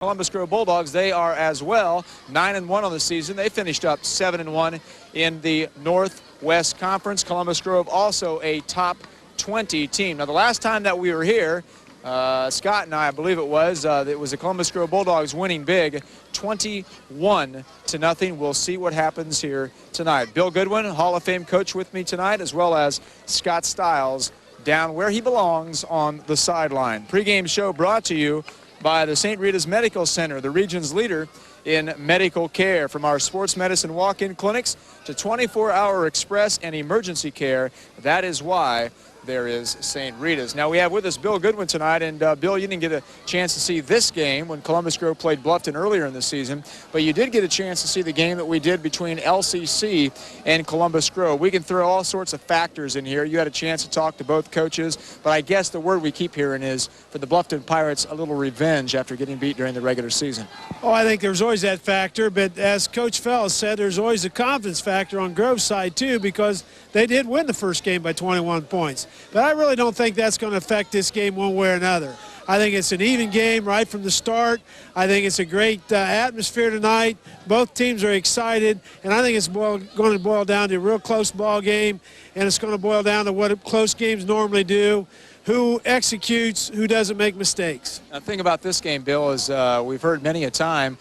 Columbus Grove Bulldogs, they are as well 9-1 on the season. They finished up 7-1 in the Northwest Conference. Columbus Grove also a top 20 team. Now, the last time that we were here, Scott and I believe it was the Columbus Grove Bulldogs winning big, 21-0. We'll see what happens here tonight. Bill Goodwin, Hall of Fame coach, with me tonight, as well as Scott Stiles down where he belongs on the sideline. Pre-game show brought to you by the St. Rita's Medical Center, the region's leader in medical care. From our sports medicine walk-in clinics to 24-hour express and emergency care, that is why there is St. Rita's. Now, we have with us Bill Goodwin tonight, and Bill, you didn't get a chance to see this game when Columbus Grove played Bluffton earlier in the season, but you did get a chance to see the game that we did between LCC and Columbus Grove. We can throw all sorts of factors in here. You had a chance to talk to both coaches, but I guess the word we keep hearing is, for the Bluffton Pirates, a little revenge after getting beat during the regular season. Oh, I think there's always that factor, but as Coach Fells said, there's always a confidence factor on Grove's side, too, because they did win the first game by 21 points. But I really don't think that's going to affect this game one way or another. I think it's an even game right from the start. I think it's a great atmosphere tonight. Both teams are excited, and I think it's going to boil down to a real close ball game, and it's going to boil down to what close games normally do. Who executes, who doesn't make mistakes. Now, the thing about this game, Bill, is we've heard many a time,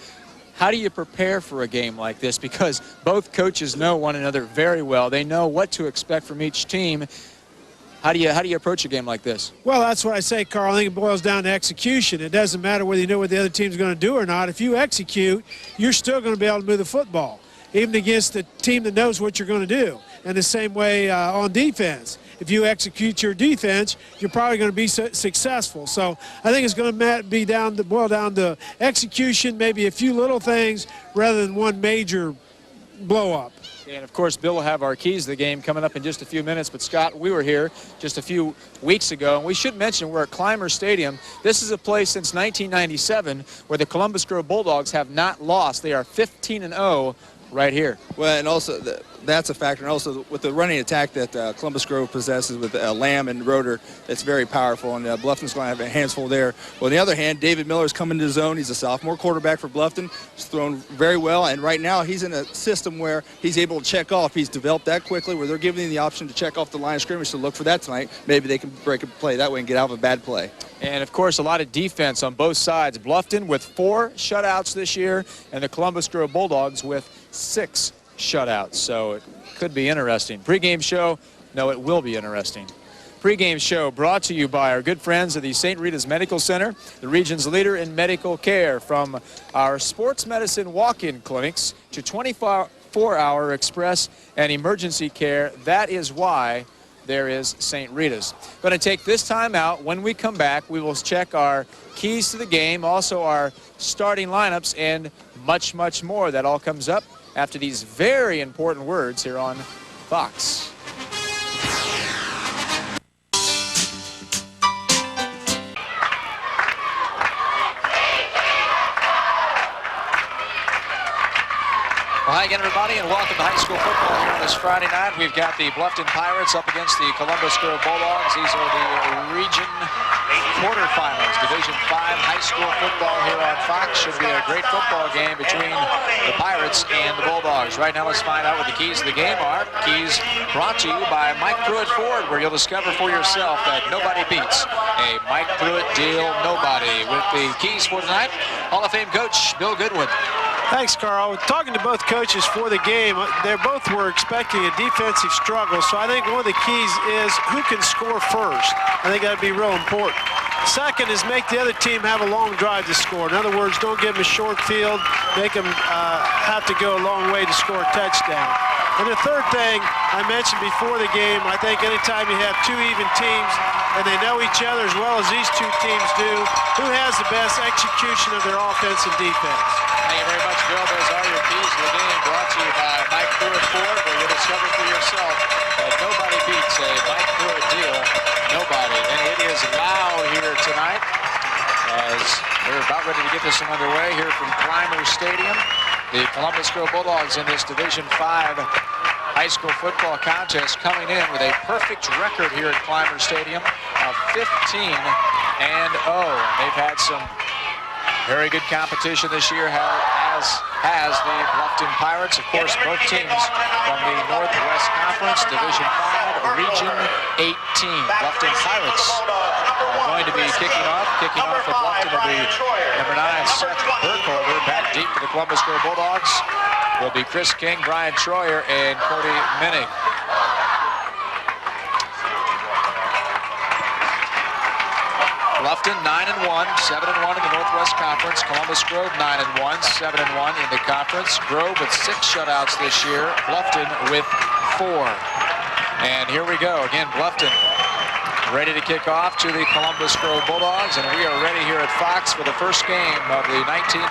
how do you prepare for a game like this? Because both coaches know one another very well. They know what to expect from each team. How do you approach a game like this? Well, that's what I say, Carl. I think it boils down to execution. It doesn't matter whether you know what the other team's going to do or not. If you execute, you're still going to be able to move the football, even against the team that knows what you're going to do. And the same way on defense. If you execute your defense, you're probably going to be successful. So I think it's going to boil down to execution, maybe a few little things, rather than one major blow-up. And, of course, Bill will have our keys to the game coming up in just a few minutes. But, Scott, we were here just a few weeks ago, and we should mention we're at Clymer Stadium. This is a place since 1997 where the Columbus Grove Bulldogs have not lost. They are 15-0 right here. Well, and also that's a factor. And also with the running attack that Columbus Grove possesses with Lamb and Roeder, it's very powerful. And Bluffton's going to have a hands full there. Well, on the other hand, David Miller's coming to the zone. He's a sophomore quarterback for Bluffton. He's thrown very well. And right now he's in a system where he's able to check off. He's developed that quickly where they're giving him the option to check off the line of scrimmage. So look for that tonight. Maybe they can break a play that way and get out of a bad play. And, of course, a lot of defense on both sides. Bluffton with 4 shutouts this year, and the Columbus Grove Bulldogs with 6 shutouts. So it could be interesting. Pre-game show, no, it will be interesting. Pre-game show brought to you by our good friends at the St. Rita's Medical Center, the region's leader in medical care. From our sports medicine walk-in clinics to 24-hour express and emergency care, that is why there is St. Rita's. Going to take this time out. When we come back, we will check our keys to the game, also our starting lineups, and much, much more. That all comes up after these very important words here on Fox. Well, hi again, everybody, and welcome to high school football here on this Friday night. We've got the Bluffton Pirates up against the Columbus Grove Bulldogs. These are the region quarterfinals, Division 5 high school football here on Fox. Should be a great football game between the Pirates and the Bulldogs. Right now, let's find out what the keys to the game are. Keys brought to you by Mike Pruitt Ford, where you'll discover for yourself that nobody beats a Mike Pruitt deal, nobody. With the keys for tonight, Hall of Fame coach Bill Goodwin. Thanks, Carl. Talking to both coaches for the game, they both were expecting a defensive struggle, so I think one of the keys is who can score first. I think that would be real important. Second is make the other team have a long drive to score. In other words, don't give them a short field, make them have to go a long way to score a touchdown. And the third thing I mentioned before the game, I think anytime you have 2 even teams and they know each other as well as these 2 teams do, who has the best execution of their offense and defense? Thank you very much, Bill. Those are your keys to the game, brought to you by Mike Pruitt Ford, where you'll discover for yourself that nobody beats a Mike Pruitt deal, nobody. And it is loud here tonight as we're about ready to get this one underway here from Clymer Stadium. The Columbus Grove Bulldogs in this Division 5 high school football contest coming in with a perfect record here at Clymer Stadium of 15-0. They've had some Very good competition this year, as has the Bluffton Pirates. Of course, both teams from the Northwest Conference, Division 5, Region 18. Bluffton Pirates are going to be kicking off. Kicking off for Bluffton will be number 9, Seth Burkholder. Back deep for the Columbus Grove Bulldogs will be Chris King, Brian Troyer, and Cody Minnick. Bluffton 9-1, 7-1 in the Northwest Conference. Columbus Grove 9-1, 7-1 in the conference. Grove with 6 shutouts this year. Bluffton with 4. And here we go again. Bluffton ready to kick off to the Columbus Grove Bulldogs, and we are ready here at Fox for the first game of the 1999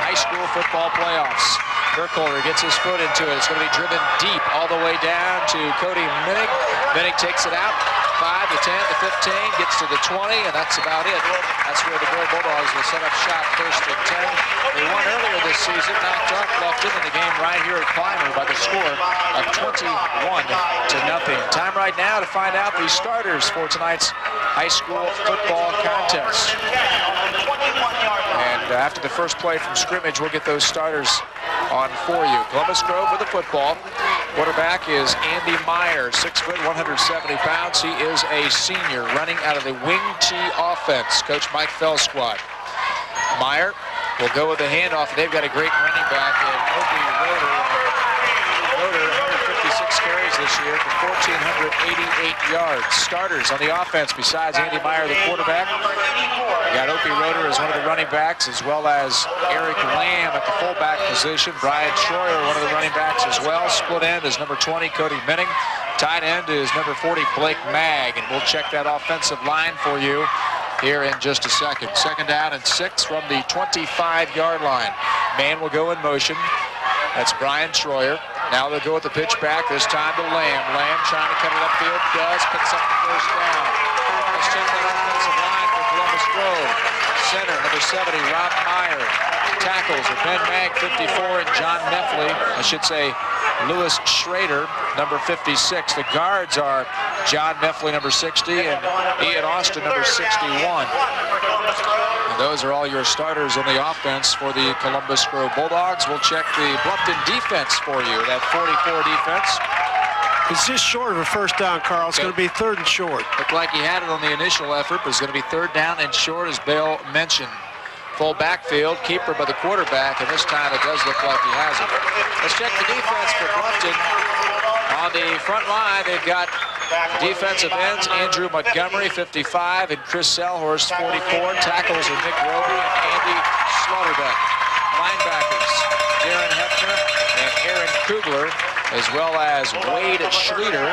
high school football playoffs. Burkholder gets his foot into it. It's going to be driven deep all the way down to Cody Minnick. Minnick takes it out. 5 to 10 to 15, gets to the 20, and that's about it. That's where the Grove Bulldogs will set up shop first and 10. They won earlier this season, knocked off Bluffton in the game right here at Clymer by the score of 21-0. Time right now to find out the starters for tonight's high school football contest. And after the first play from scrimmage, we'll get those starters on for you. Columbus Grove with the football. Quarterback is Andy Meyer, 6 foot, 170 pounds. He is a senior running out of the wing T offense. Coach Mike Fell's squad. Meyer will go with the handoff. They've got a great running back in Opie Roeder. Roeder, 156 carries this year for 1,488 yards. Starters on the offense besides Andy Meyer, the quarterback. We got Opie Roeder as one of the running backs, as well as Eric Lamb at the fullback position. Brian Troyer, one of the running backs as well. Split end is number 20, Cody Minning. Tight end is number 40, Blake Magg. And we'll check that offensive line for you here in just a second. 2nd down and 6 from the 25-yard line. Man will go in motion. That's Brian Troyer. Now they'll go with the pitch back, this time to Lamb. Lamb trying to cut it upfield, does, picks up the first down. Let's check that offensive line for Columbus Grove. Center, number 70, Rob Meyer. Tackles are Ben Magg, 54, and John Neffley, I should say Lewis Schrader, number 56. The guards are John Neffley, number 60, and Ian Austin, number 61. And those are all your starters on the offense for the Columbus Grove Bulldogs. We'll check the Bluffton defense for you, that 44 defense. It's just short of a first down, Carl. It's going to be 3rd and short. Looked like he had it on the initial effort, but it's going to be 3rd down and short, as Bill mentioned. Full backfield, keeper by the quarterback, and this time it does look like he has it. Let's check the defense for Bluffton. On the front line, they've got defensive ends, Andrew Montgomery, 55, and Chris Selhorst, 44. Tackles are Nick Roby and Andy Slaughterbeck. Linebackers, Darren Hefner and Aaron Kugler, as well as Wade Schluter.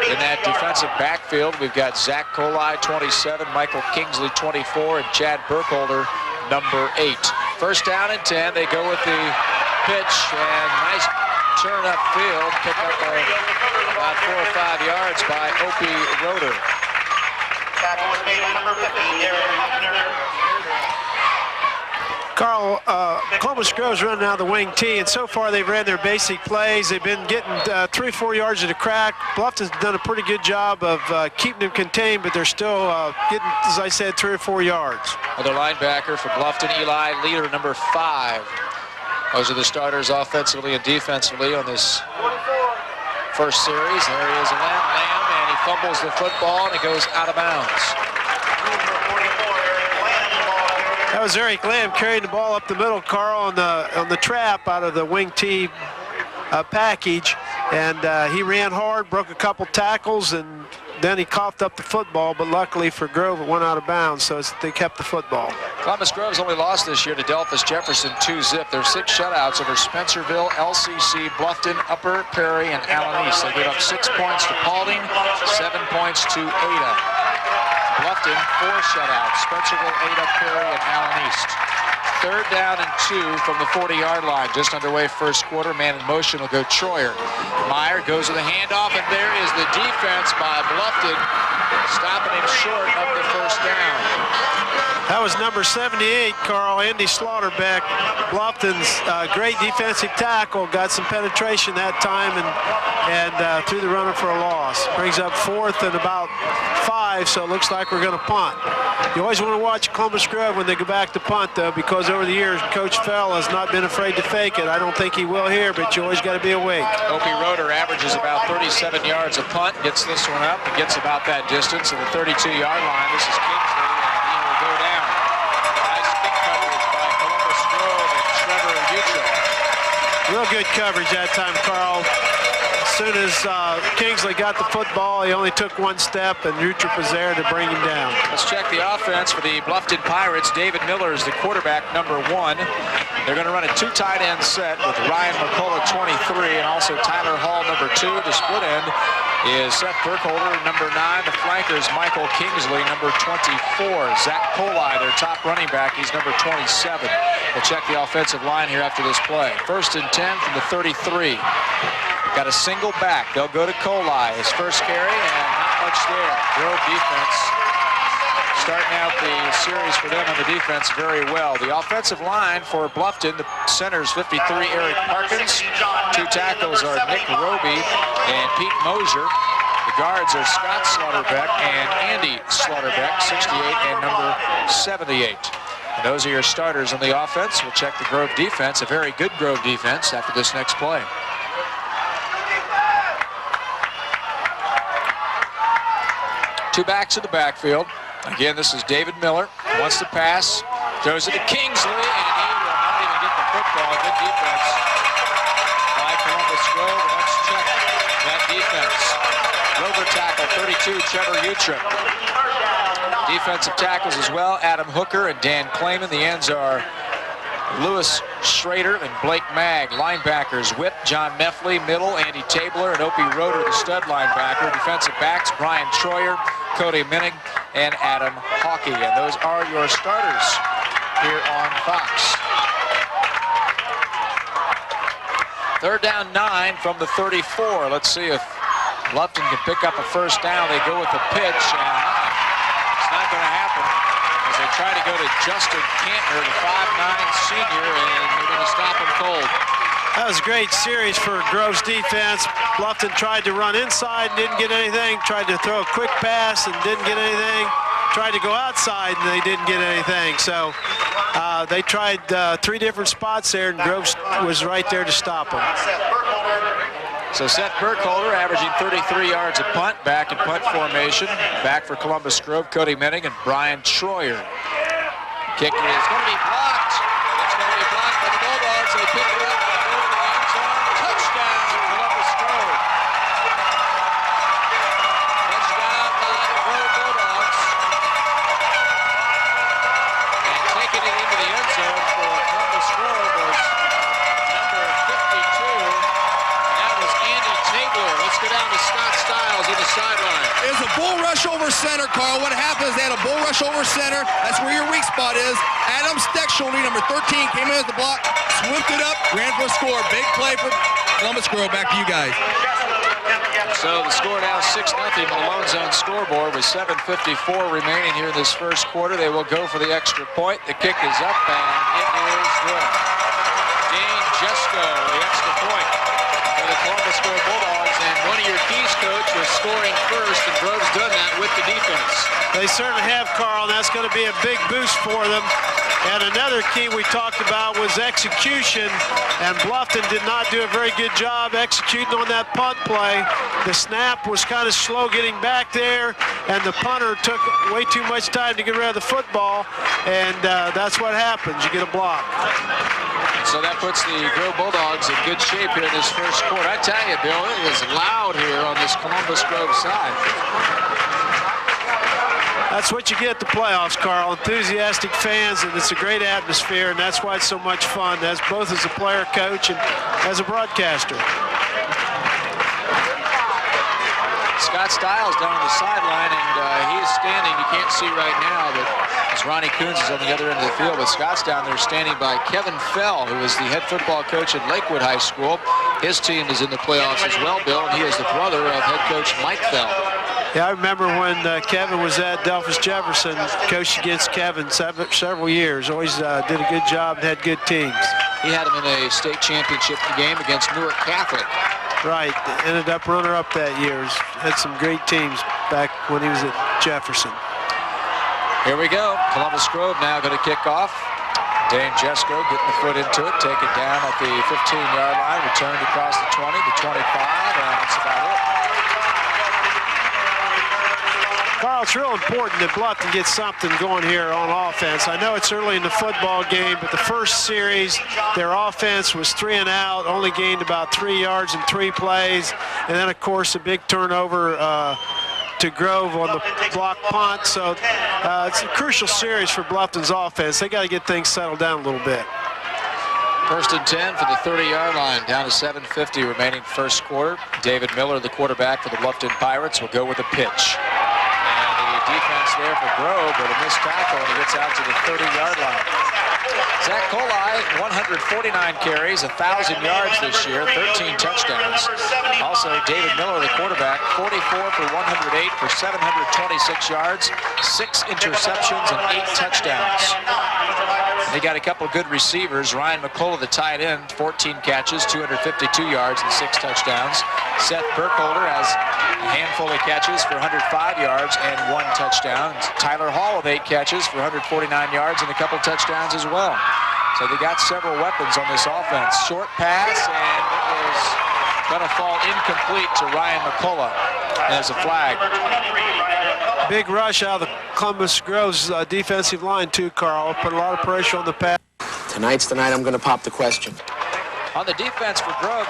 And in that defensive backfield, we've got Zach Colai, 27, Michael Kingsley, 24, and Chad Burkholder, number 8. 1st down and 10. They go with the pitch, and nice turn upfield. Pick up about 4 or 5 yards by Opie Roeder. Tackle was made by number 50, Darren Hefner. Carl, Columbus Grove's running out of the wing T, and so far they've ran their basic plays. They've been getting 3 or 4 yards at a crack. Bluffton's done a pretty good job of keeping them contained, but they're still getting, as I said, 3 or 4 yards. Another linebacker for Bluffton, Eli Leader, number 5. Those are the starters offensively and defensively on this first series. There he is, Lamb, and he fumbles the football, and it goes out of bounds. That was Eric Lamb carrying the ball up the middle, Carl, on the trap out of the wing T package, and he ran hard, broke a couple tackles, and then he coughed up the football, but luckily for Grove, it went out of bounds, so they kept the football. Columbus Grove's only lost this year to Delphus Jefferson 2-zip. There's 6 shutouts over Spencerville, LCC, Bluffton, Upper Prairie, and Allen East. They gave up 6 points to Paulding, 7 points to Ada. Bluffton, 4 shutouts, Spencerville, Ada, Prairie, and Allen East. 3rd down and 2 from the 40-yard line. Just underway first quarter. Man in motion will go Troyer. Meyer goes to the handoff, and there is the defense by Bluffton, stopping him short of the first down. That was number 78, Carl, Andy Slaughterbeck. Bluffton's great defensive tackle, got some penetration that time and threw the runner for a loss. Brings up 4th and about 5, so it looks like we're going to punt. You always want to watch Columbus Grove when they go back to punt, though, because over the years, Coach Fell has not been afraid to fake it. I don't think he will here, but you always got to be awake. Opie Roeder averages about 37 yards a punt, gets this one up, and gets about that distance at the 32-yard line. This is Kingsley, and he will go down. Nice kick coverage by Columbus Grove and Trevor Utrick. Real good coverage that time, Carl. As soon as Kingsley got the football, he only took 1 step, and Utrick was there to bring him down. Let's check the offense for the Bluffton Pirates. David Miller is the quarterback, number 1. They're going to run a 2 tight end set with Ryan McCullough, 23, and also Tyler Hall, number 2. The split end is Seth Burkholder, number 9. The flanker is Michael Kingsley, number 24. Zach Coley, their top running back, he's number 27. We'll check the offensive line here after this play. 1st and 10 from the 33. Got a single back. They'll go to Coley. His first carry, and not much there. Grove defense starting out the series for them on the defense very well. The offensive line for Bluffton, the center's 53, Eric Parkins. 2 tackles are Nick Roby and Pete Mosier. The guards are Scott Slaughterbeck and Andy Slaughterbeck, 68 and number 78. And those are your starters on the offense. We'll check the Grove defense, a very good Grove defense, after this next play. Two backs in the backfield. Again, this is David Miller. Wants to pass. Throws it to Kingsley, and he will not even get the football. Good defense by Columbus Grove. And let's check that defense. Rover tackle, 32, Trevor Utrick. Defensive tackles as well, Adam Hooker and Dan Clayman. The ends are Lewis Schrader and Blake Magg. Linebackers, Whip, John Meffley. Middle, Andy Tabler and Opie Roeder, the stud linebacker. Defensive backs, Brian Troyer, Cody Minnig, and Adam Hawkey. And those are your starters here on Fox. 3rd down 9 from the 34. Let's see if Bluffton can pick up a first down. They go with the pitch, and it's not going to happen as they try to go to Justin Cantner, the 5'9" senior, and they're going to stop him cold. That was a great series for Grove's defense. Bluffton tried to run inside and didn't get anything. Tried to throw a quick pass and didn't get anything. Tried to go outside and they didn't get anything. So they tried 3 different spots there, and Grove was right there to stop them. So Seth Burkholder averaging 33 yards a punt, back in punt formation. Back for Columbus Grove, Cody Minnig and Brian Troyer. Kick is going to be blocked. It's going to be blocked by the Bulldogs. They pick it up over the end zone. Touchdown, Columbus Grove. Touchdown by the Grove Bulldogs. And taking it into the end zone for Columbus Grove was number 52. Andy Tabler. Let's go down to Scott Stiles on the sideline. It was a bull rush over center, Carl. What happened is they had a bull rush over center. That's where your weak spot is. Adam Steckschulte, number 13, came in at the block, swooped it up, ran for a score. Big play for Columbus Grove. Back to you guys. So the score now 6-0 on the Lone Zone scoreboard with 7:54 remaining here in this first quarter. They will go for the extra point. The kick is up, and it is good. Dane Jesko, the extra point for the Columbus Grove Bulldogs, and one of your keys, Coach, was scoring first, and Grove's done that with the defense. They certainly have, Carl, and that's going to be a big boost for them. And another key we talked about was execution, and Bluffton did not do a very good job executing on that punt play. The snap was kind of slow getting back there, and the punter took way too much time to get rid of the football, and that's what happens. You get a block. So that puts the Grove Bulldogs in good shape here in this first quarter. I tell you, Bill, it is loud here on this Columbus Grove side. That's what you get at the playoffs, Carl. Enthusiastic fans, and it's a great atmosphere, and that's why it's so much fun, as both as a player, coach, and as a broadcaster. Scott Stiles down on the sideline, and he is standing. You can't see right now, but as Ronnie Coons is on the other end of the field, but Scott's down there standing by Kevin Fell, who is the head football coach at Lakewood High School. His team is in the playoffs as well, Bill, and he is the brother of head coach Mike Fell. Yeah, I remember when Kevin was at Delphus Jefferson, coached against Kevin several years. Always did a good job and had good teams. He had him in a state championship game against Newark Catholic. Right, ended up runner-up that year. Had some great teams back when he was at Jefferson. Here we go. Columbus Grove now going to kick off. Dane Jesko getting the foot into it, take it down at the 15-yard line, returned across the 20, the 25, and that's about it. Carl, it's real important that Bluffton gets something going here on offense. I know it's early in the football game, but the first series, their offense was 3 and out, only gained about 3 yards in 3 plays, and then, of course, a big turnover to Grove on the block punt. So it's a crucial series for Bluffton's offense. They got to get things settled down a little bit. 1st and 10 for the 30-yard line, down to 7:50 remaining first quarter. David Miller, the quarterback for the Bluffton Pirates, will go with a pitch. Defense there for Grove, but a missed tackle, and he gets out to the 30-yard line. Zach Colai, 149 carries, 1,000 yards this year, 13 touchdowns. Also, David Miller, the quarterback, 44 for 108 for 726 yards, 6 interceptions, and 8 touchdowns. They got a couple of good receivers. Ryan McCullough, the tight end, 14 catches, 252 yards, and 6 touchdowns. Seth Burkholder has a handful of catches for 105 yards and 1 touchdown. Tyler Hall with 8 catches for 149 yards and a couple touchdowns as well. So they got several weapons on this offense. Short pass, and it was going to fall incomplete to Ryan McCullough as a flag. Big rush out of the Columbus Grove's defensive line too, Carl. Put a lot of pressure on the pass. Tonight's the night I'm going to pop the question. On the defense for Grove,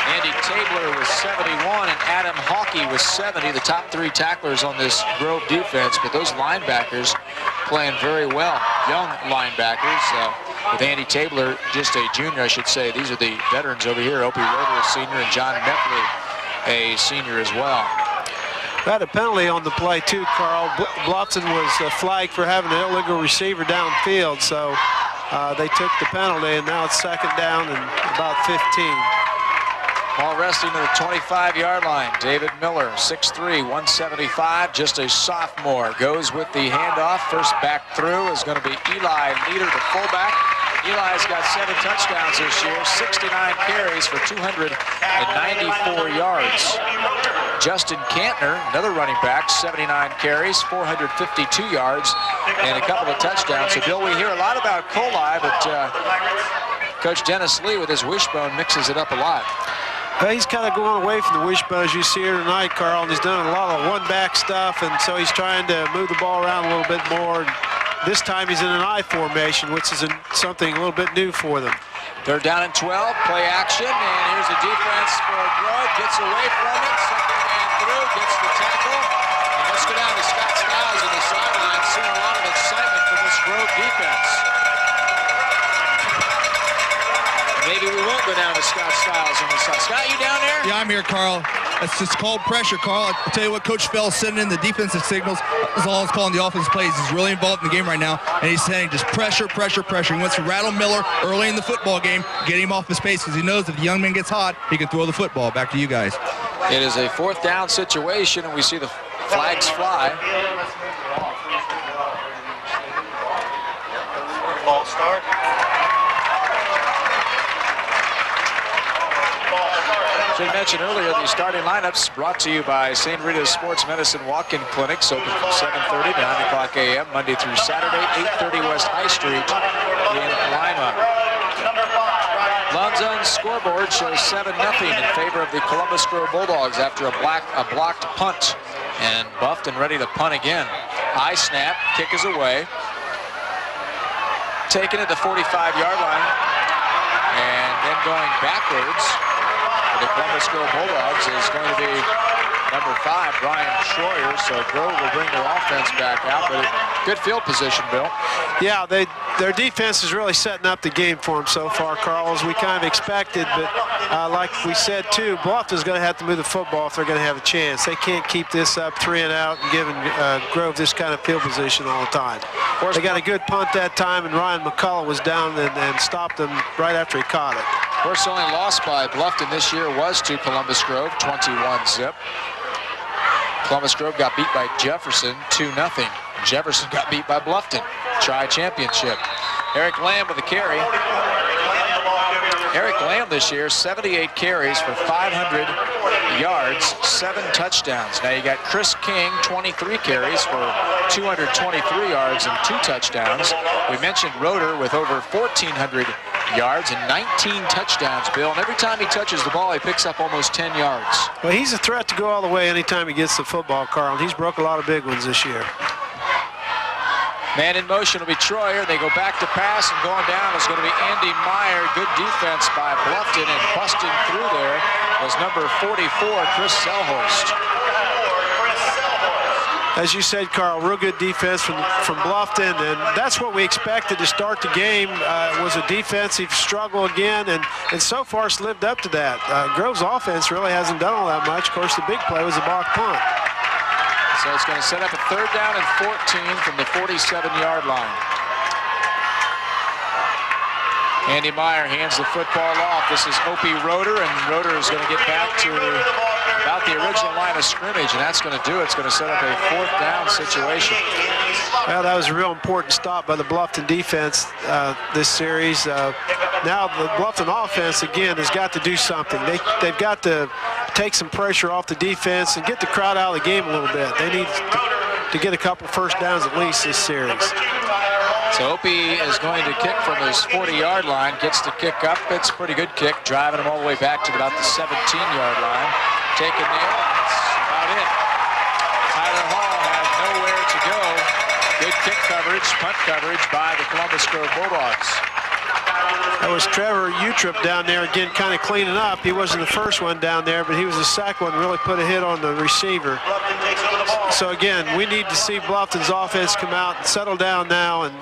Andy Tabler was 71 and Adam Hawkey was 70, the top 3 tacklers on this Grove defense. But those linebackers playing very well, young linebackers. With Andy Tabler, just a junior, I should say. These are the veterans over here. Opie Roeder, a senior, and John Meffley, a senior as well. Had a penalty on the play too, Carl. Bluffton was flagged for having an illegal receiver downfield, so they took the penalty, and now it's 2nd down and about 15. Ball resting to the 25-yard line. David Miller, 6'3", 175, just a sophomore. Goes with the handoff. First back through is going to be Eli Leader, the fullback. Eli's got 7 touchdowns this year, 69 carries for 294 yards. Justin Cantner, another running back, 79 carries, 452 yards, and a couple of touchdowns. So, Bill, we hear a lot about Colai, but Coach Dennis Lee with his wishbone mixes it up a lot. He's kind of going away from the wishbone, as you see here tonight, Carl, and he's done a lot of one-back stuff, and so he's trying to move the ball around a little bit more. This time he's in an I formation, which is something a little bit new for them. 3rd down and 12, play action, and here's the defense for Grove. Gets away from it, 2nd man through, gets the tackle. And let's go down to Scott Stiles on the sideline, seeing a lot of excitement from this Grove defense. Maybe we won't go down to Scott Stiles on the side. Scott, you down there? Yeah, I'm here, Carl. It's just called pressure, Carl. I'll tell you what, Coach Fell's sending in the defensive signals. As long as calling the offensive plays. He's really involved in the game right now, and he's saying just pressure, pressure, pressure. He wants to rattle Miller early in the football game, get him off his pace, because he knows if the young man gets hot, he can throw the football. Back to you guys. It is a 4th down situation, and we see the flags fly. Ball start. Should mention earlier, the starting lineups brought to you by St. Rita's Sports Medicine Walk-In Clinics, open from 7:30 to 9 o'clock a.m. Monday through Saturday, 830 West High Street in Lima. Lonzone's scoreboard shows 7-0 in favor of the Columbus Grove Bulldogs after a blocked punt. And Bluffton ready to punt again. High snap, kick is away. Taken at the 45-yard line. And then going backwards for the Columbus Grove Bulldogs is going to be number 5, Brian Schroyer. So Grove will bring their offense back out, but good field position, Bill. Yeah, their defense is really setting up the game for them so far, Carl, as we kind of expected. But like we said, too, Bluffton's going to have to move the football if they're going to have a chance. They can't keep this up 3 and out and giving Grove this kind of field position all the time. They got a good punt that time, and Ryan McCullough was down and stopped them right after he caught it. Of course, the only loss by Bluffton this year was to Columbus Grove, 21-0. Columbus Grove got beat by Jefferson 2-0. Jefferson got beat by Bluffton. Tri-championship. Eric Lamb with a carry. Eric Lamb this year, 78 carries for 500 yards, 7 touchdowns. Now you got Chris King, 23 carries for 223 yards and 2 touchdowns. We mentioned Roeder with over 1,400 yards and 19 touchdowns, Bill. And every time he touches the ball, he picks up almost 10 yards. Well, he's a threat to go all the way anytime he gets the football, Carl. And he's broke a lot of big ones this year. Man in motion will be Troyer. They go back to pass, and going down is going to be Andy Meyer. Good defense by Bluffton, and busting through there was number 44, Chris Selhorst. As you said, Carl, real good defense from Bluffton, and that's what we expected to start the game. Was a defensive struggle again, and so far it's lived up to that. Grove's offense really hasn't done all that much. Of course, the big play was a block punt. So it's going to set up a 3rd down and 14 from the 47-yard line. Andy Meyer hands the football off. This is Opie Roeder, and Roeder is going to get back to about the original line of scrimmage, and that's going to do it. It's going to set up a 4th down situation. Well, that was a real important stop by the Bluffton defense this series. Now the Bluffton offense, again, has got to do something. They've got to take some pressure off the defense and get the crowd out of the game a little bit. They need to get a couple 1st downs at least this series. So Opie is going to kick from his 40-yard line, gets the kick up. It's a pretty good kick, driving him all the way back to about the 17-yard line. Taken there, that's about it. Tyler Hall has nowhere to go. Good kick coverage, punt coverage by the Columbus Grove Bulldogs. That was Trevor Utrip down there again, kind of cleaning up. He wasn't the first one down there, but he was the second one, really put a hit on the receiver. So again, we need to see Bluffton's offense come out and settle down now and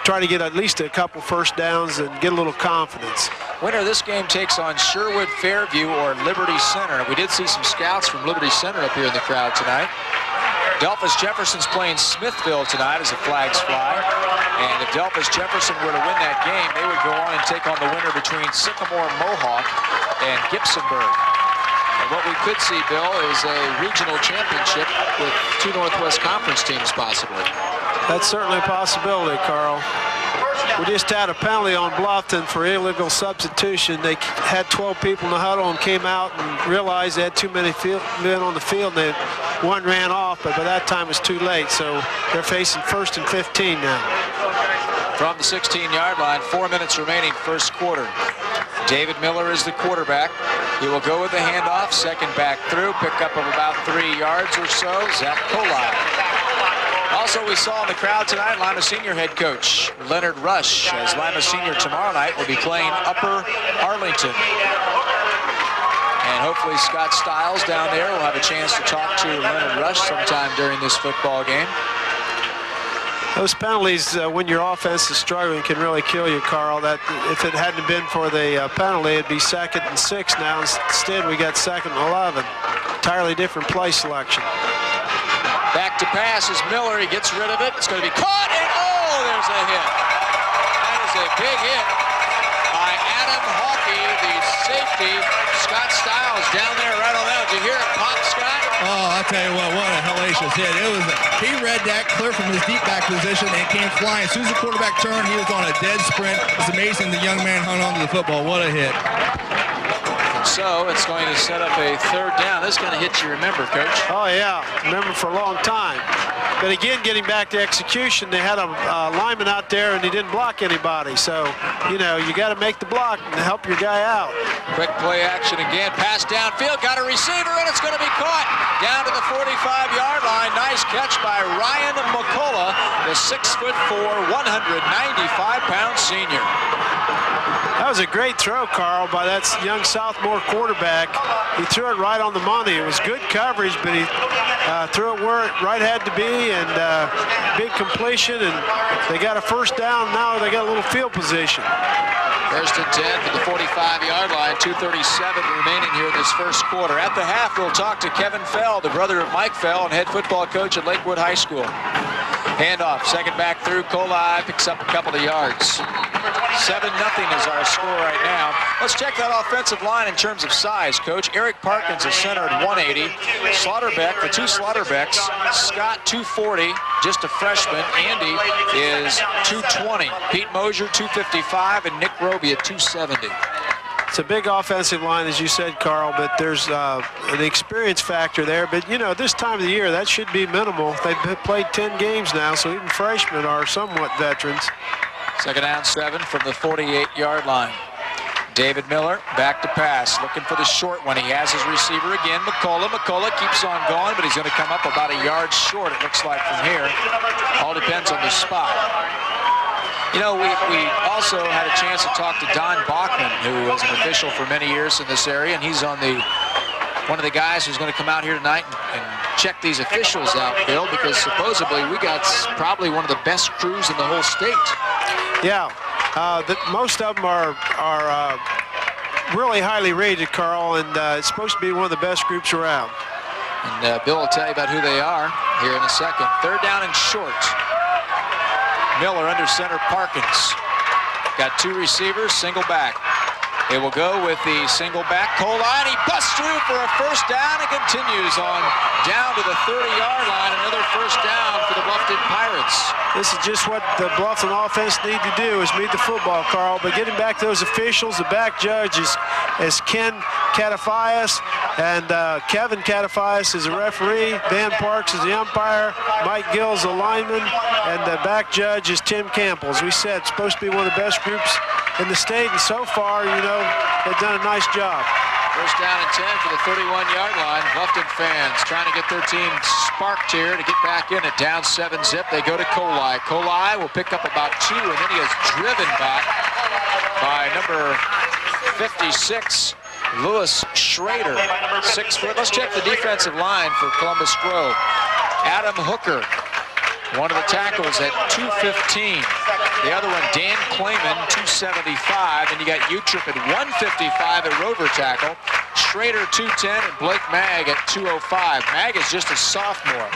try to get at least a couple 1st downs and get a little confidence. Winner of this game takes on Sherwood Fairview or Liberty Center. We did see some scouts from Liberty Center up here in the crowd tonight. Delphus Jefferson's playing Smithville tonight as the flags fly. And if Delphus Jefferson were to win that game, they would go on and take on the winner between Sycamore Mohawk and Gibsonburg. And what we could see, Bill, is a regional championship with 2 Northwest Conference teams possibly. That's certainly a possibility, Carl. We just had a penalty on Bluffton for illegal substitution. They had 12 people in the huddle and came out and realized they had too many men on the field, and one ran off, but by that time it was too late. So they're facing 1st and 15 now. From the 16-yard line, 4 minutes remaining, 1st quarter. David Miller is the quarterback. He will go with the handoff, 2nd back through, pick up of about 3 yards or so. Zach Colai. Also, we saw in the crowd tonight, Lima Senior head coach Leonard Rush, as Lima Senior tomorrow night will be playing Upper Arlington. And hopefully Scott Stiles down there will have a chance to talk to Leonard Rush sometime during this football game. Those penalties, when your offense is struggling, can really kill you, Carl. That if it hadn't been for the penalty, it'd be 2nd and 6 now. Instead, we got 2nd and 11. Entirely different play selection. Back to pass is Miller. He gets rid of it. It's going to be caught, and oh, there's a hit. That is a big hit by Adam Hawkey, the safety. Scott Stiles down there right on that. Did you hear it pop, Scott? Oh, I'll tell you what a hellacious hit. He read that clear from his deep back position and came flying. As soon as the quarterback turned, he was on a dead sprint. It's amazing the young man hung on to the football. What a hit. So it's going to set up a 3rd down. This is going to hit you, remember, Coach? Oh, yeah. Remember for a long time. But again, getting back to execution, they had a lineman out there and he didn't block anybody. So, you know, you got to make the block and help your guy out. Quick play action again. Pass downfield. Got a receiver, and it's going to be caught down to the 45-yard line. Nice catch by Ryan McCullough, the 6'4", 195-pound senior. That was a great throw, Carl, by that young sophomore quarterback. He threw it right on the money. It was good coverage, but he threw it where it right had to be, and big completion, and they got a 1st down. Now they got a little field position. 1st and 10 for the 45-yard line. 2:37 remaining here in this 1st quarter. At the half, we'll talk to Kevin Fell, the brother of Mike Fell and head football coach at Lakewood High School. Handoff, second back through. Colai picks up a couple of yards. 7-0 is our score right now. Let's check that offensive line in terms of size, Coach. Eric Parkins is center at 180. Slaughterbeck, the two Slaughterbecks, Scott 240, just a freshman. Andy is 220. Pete Mosier 255 and Nick Roby at 270. It's a big offensive line, as you said, Carl, but there's an experience factor there. But, you know, this time of the year, that should be minimal. They've played 10 games now, so even freshmen are somewhat veterans. Second down, 7 from the 48-yard line. David Miller back to pass, looking for the short one. He has his receiver again, McCullough. McCullough keeps on going, but he's going to come up about a yard short, it looks like, from here. All depends on the spot. You know, we also had a chance to talk to Don Bachman, who was an official for many years in this area, and he's on one of the guys who's going to come out here tonight and check these officials out, Bill, because supposedly we got probably one of the best crews in the whole state. Yeah, most of them are really highly rated, Carl, and it's supposed to be one of the best groups around. And Bill will tell you about who they are here in a second. Third down and short. Miller under center, Parkins. Got two receivers, single back. They will go with the single back. Colai, and he busts through for a first down and continues on down to the 30-yard line. Another first down for the Bluffton Pirates. This is just what the Bluffton offense need to do, is meet the football, Carl. But getting back to those officials, the back judge is Ken Catafias, and Kevin Catafias is the referee. Dan Parks is the umpire. Mike Gill's the lineman, and the back judge is Tim Campbell. As we said, it's supposed to be one of the best groups in the state, and so far, you know, they've done a nice job. First down and 10 for the 31-yard line. Bluffton fans trying to get their team sparked here to get back in it. Down 7-zip. They go to Colai. Colai will pick up about 2, and then he is driven back by number 56, Lewis Schrader. 6 foot. Let's check the defensive line for Columbus Grove. Adam Hooker, one of the tackles at 215. The other one, Dan Clayman, 275. And you got Utrip at 155 at rover tackle. Schrader, 210, and Blake Mag at 205. Mag is just a sophomore.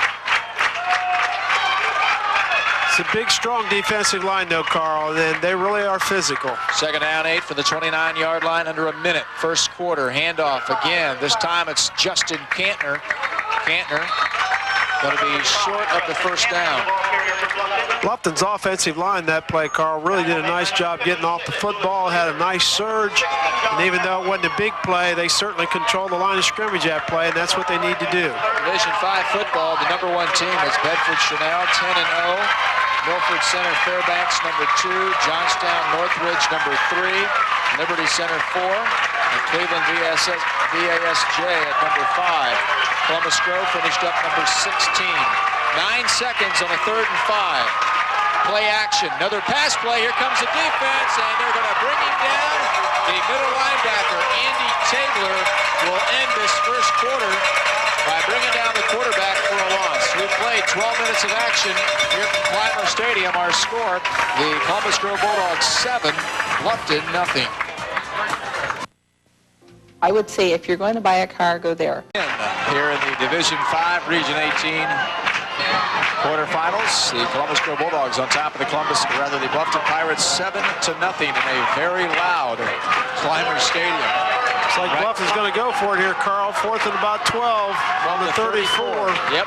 It's a big, strong defensive line, though, Carl, and they really are physical. Second down, 8 for the 29-yard line, under a minute. First quarter, handoff again. This time it's Justin Cantner. Cantner going to be short of the first down. Bluffton's offensive line that play, Carl, really did a nice job getting off the football, had a nice surge, and even though it wasn't a big play, they certainly controlled the line of scrimmage that play, and that's what they need to do. Division 5 football, the number 1 team is Bedford Chanel, 10-0. Milford Center Fairbanks, number 2. Johnstown Northridge, number 3. Liberty Center, 4. And Cleveland VASJ at number 5. Columbus Grove finished up number 16. 9 seconds on a 3rd and 5. Play action. Another pass play. Here comes the defense, and they're going to bring him down. The middle linebacker, Andy Tabler, will end this first quarter by bringing down the quarterback for a loss. We've played 12 minutes of action here from Clymer Stadium. Our score, the Columbus Grove Bulldogs 7, Bluffton nothing. I would say if you're going to buy a car, go there. Here in the Division 5, Region 18 quarterfinals, the Columbus Grove Bulldogs on top of the Bluffton Pirates 7-0 in a very loud Clymer Stadium. Looks like Bluffton's going to go for it here, Carl. 4th and about 12 on the 34. Yep.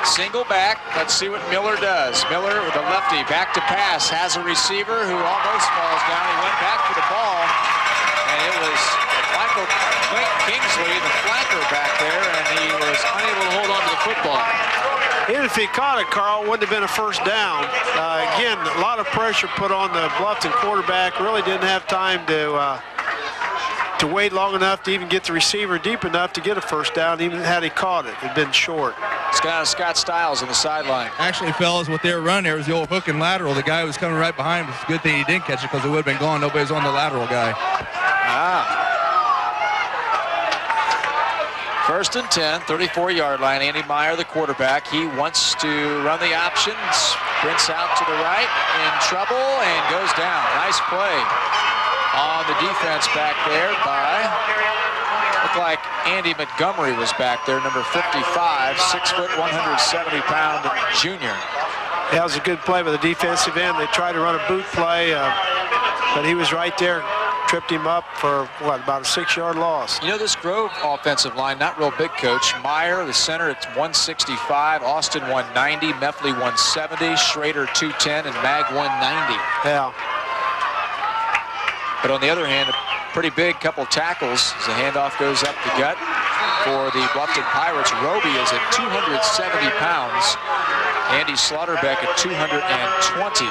Single back. Let's see what Miller does. Miller with a lefty, back to pass, has a receiver who almost falls down. He went back for the ball, and it was Michael Kingsley, the flanker back there, and he was unable to hold on to the football. Even if he caught it, Carl, it wouldn't have been a first down. Again, a lot of pressure put on the Bluffton quarterback. Really didn't have time to wait long enough to even get the receiver deep enough to get a first down, even had he caught it. It'd been short. Scott Stiles on the sideline. Actually, fellas, what they were running there was the old hook and lateral. The guy was coming right behind. It's a good thing he didn't catch it because it would have been gone. Nobody's on the lateral guy. First and 10, 34-yard line. Andy Meyer, the quarterback. He wants to run the option. Sprints out to the right, in trouble, and goes down. Nice play on the defense back there by, looked like Andy Montgomery was back there, number 55, 6 foot, 170-pound junior. That was a good play by the defensive end. They tried to run a boot play, but he was right there, tripped him up for, what, about a 6-yard loss. You know, this Grove offensive line, not real big, Coach. Meyer, the center, it's 165. Austin, 190. Meffley, 170. Schrader, 210. And Mag, 190. Yeah. But on the other hand, a pretty big couple tackles as the handoff goes up the gut for the Bluffton Pirates. Roby is at 270 pounds. Andy Slaughterbeck at 220.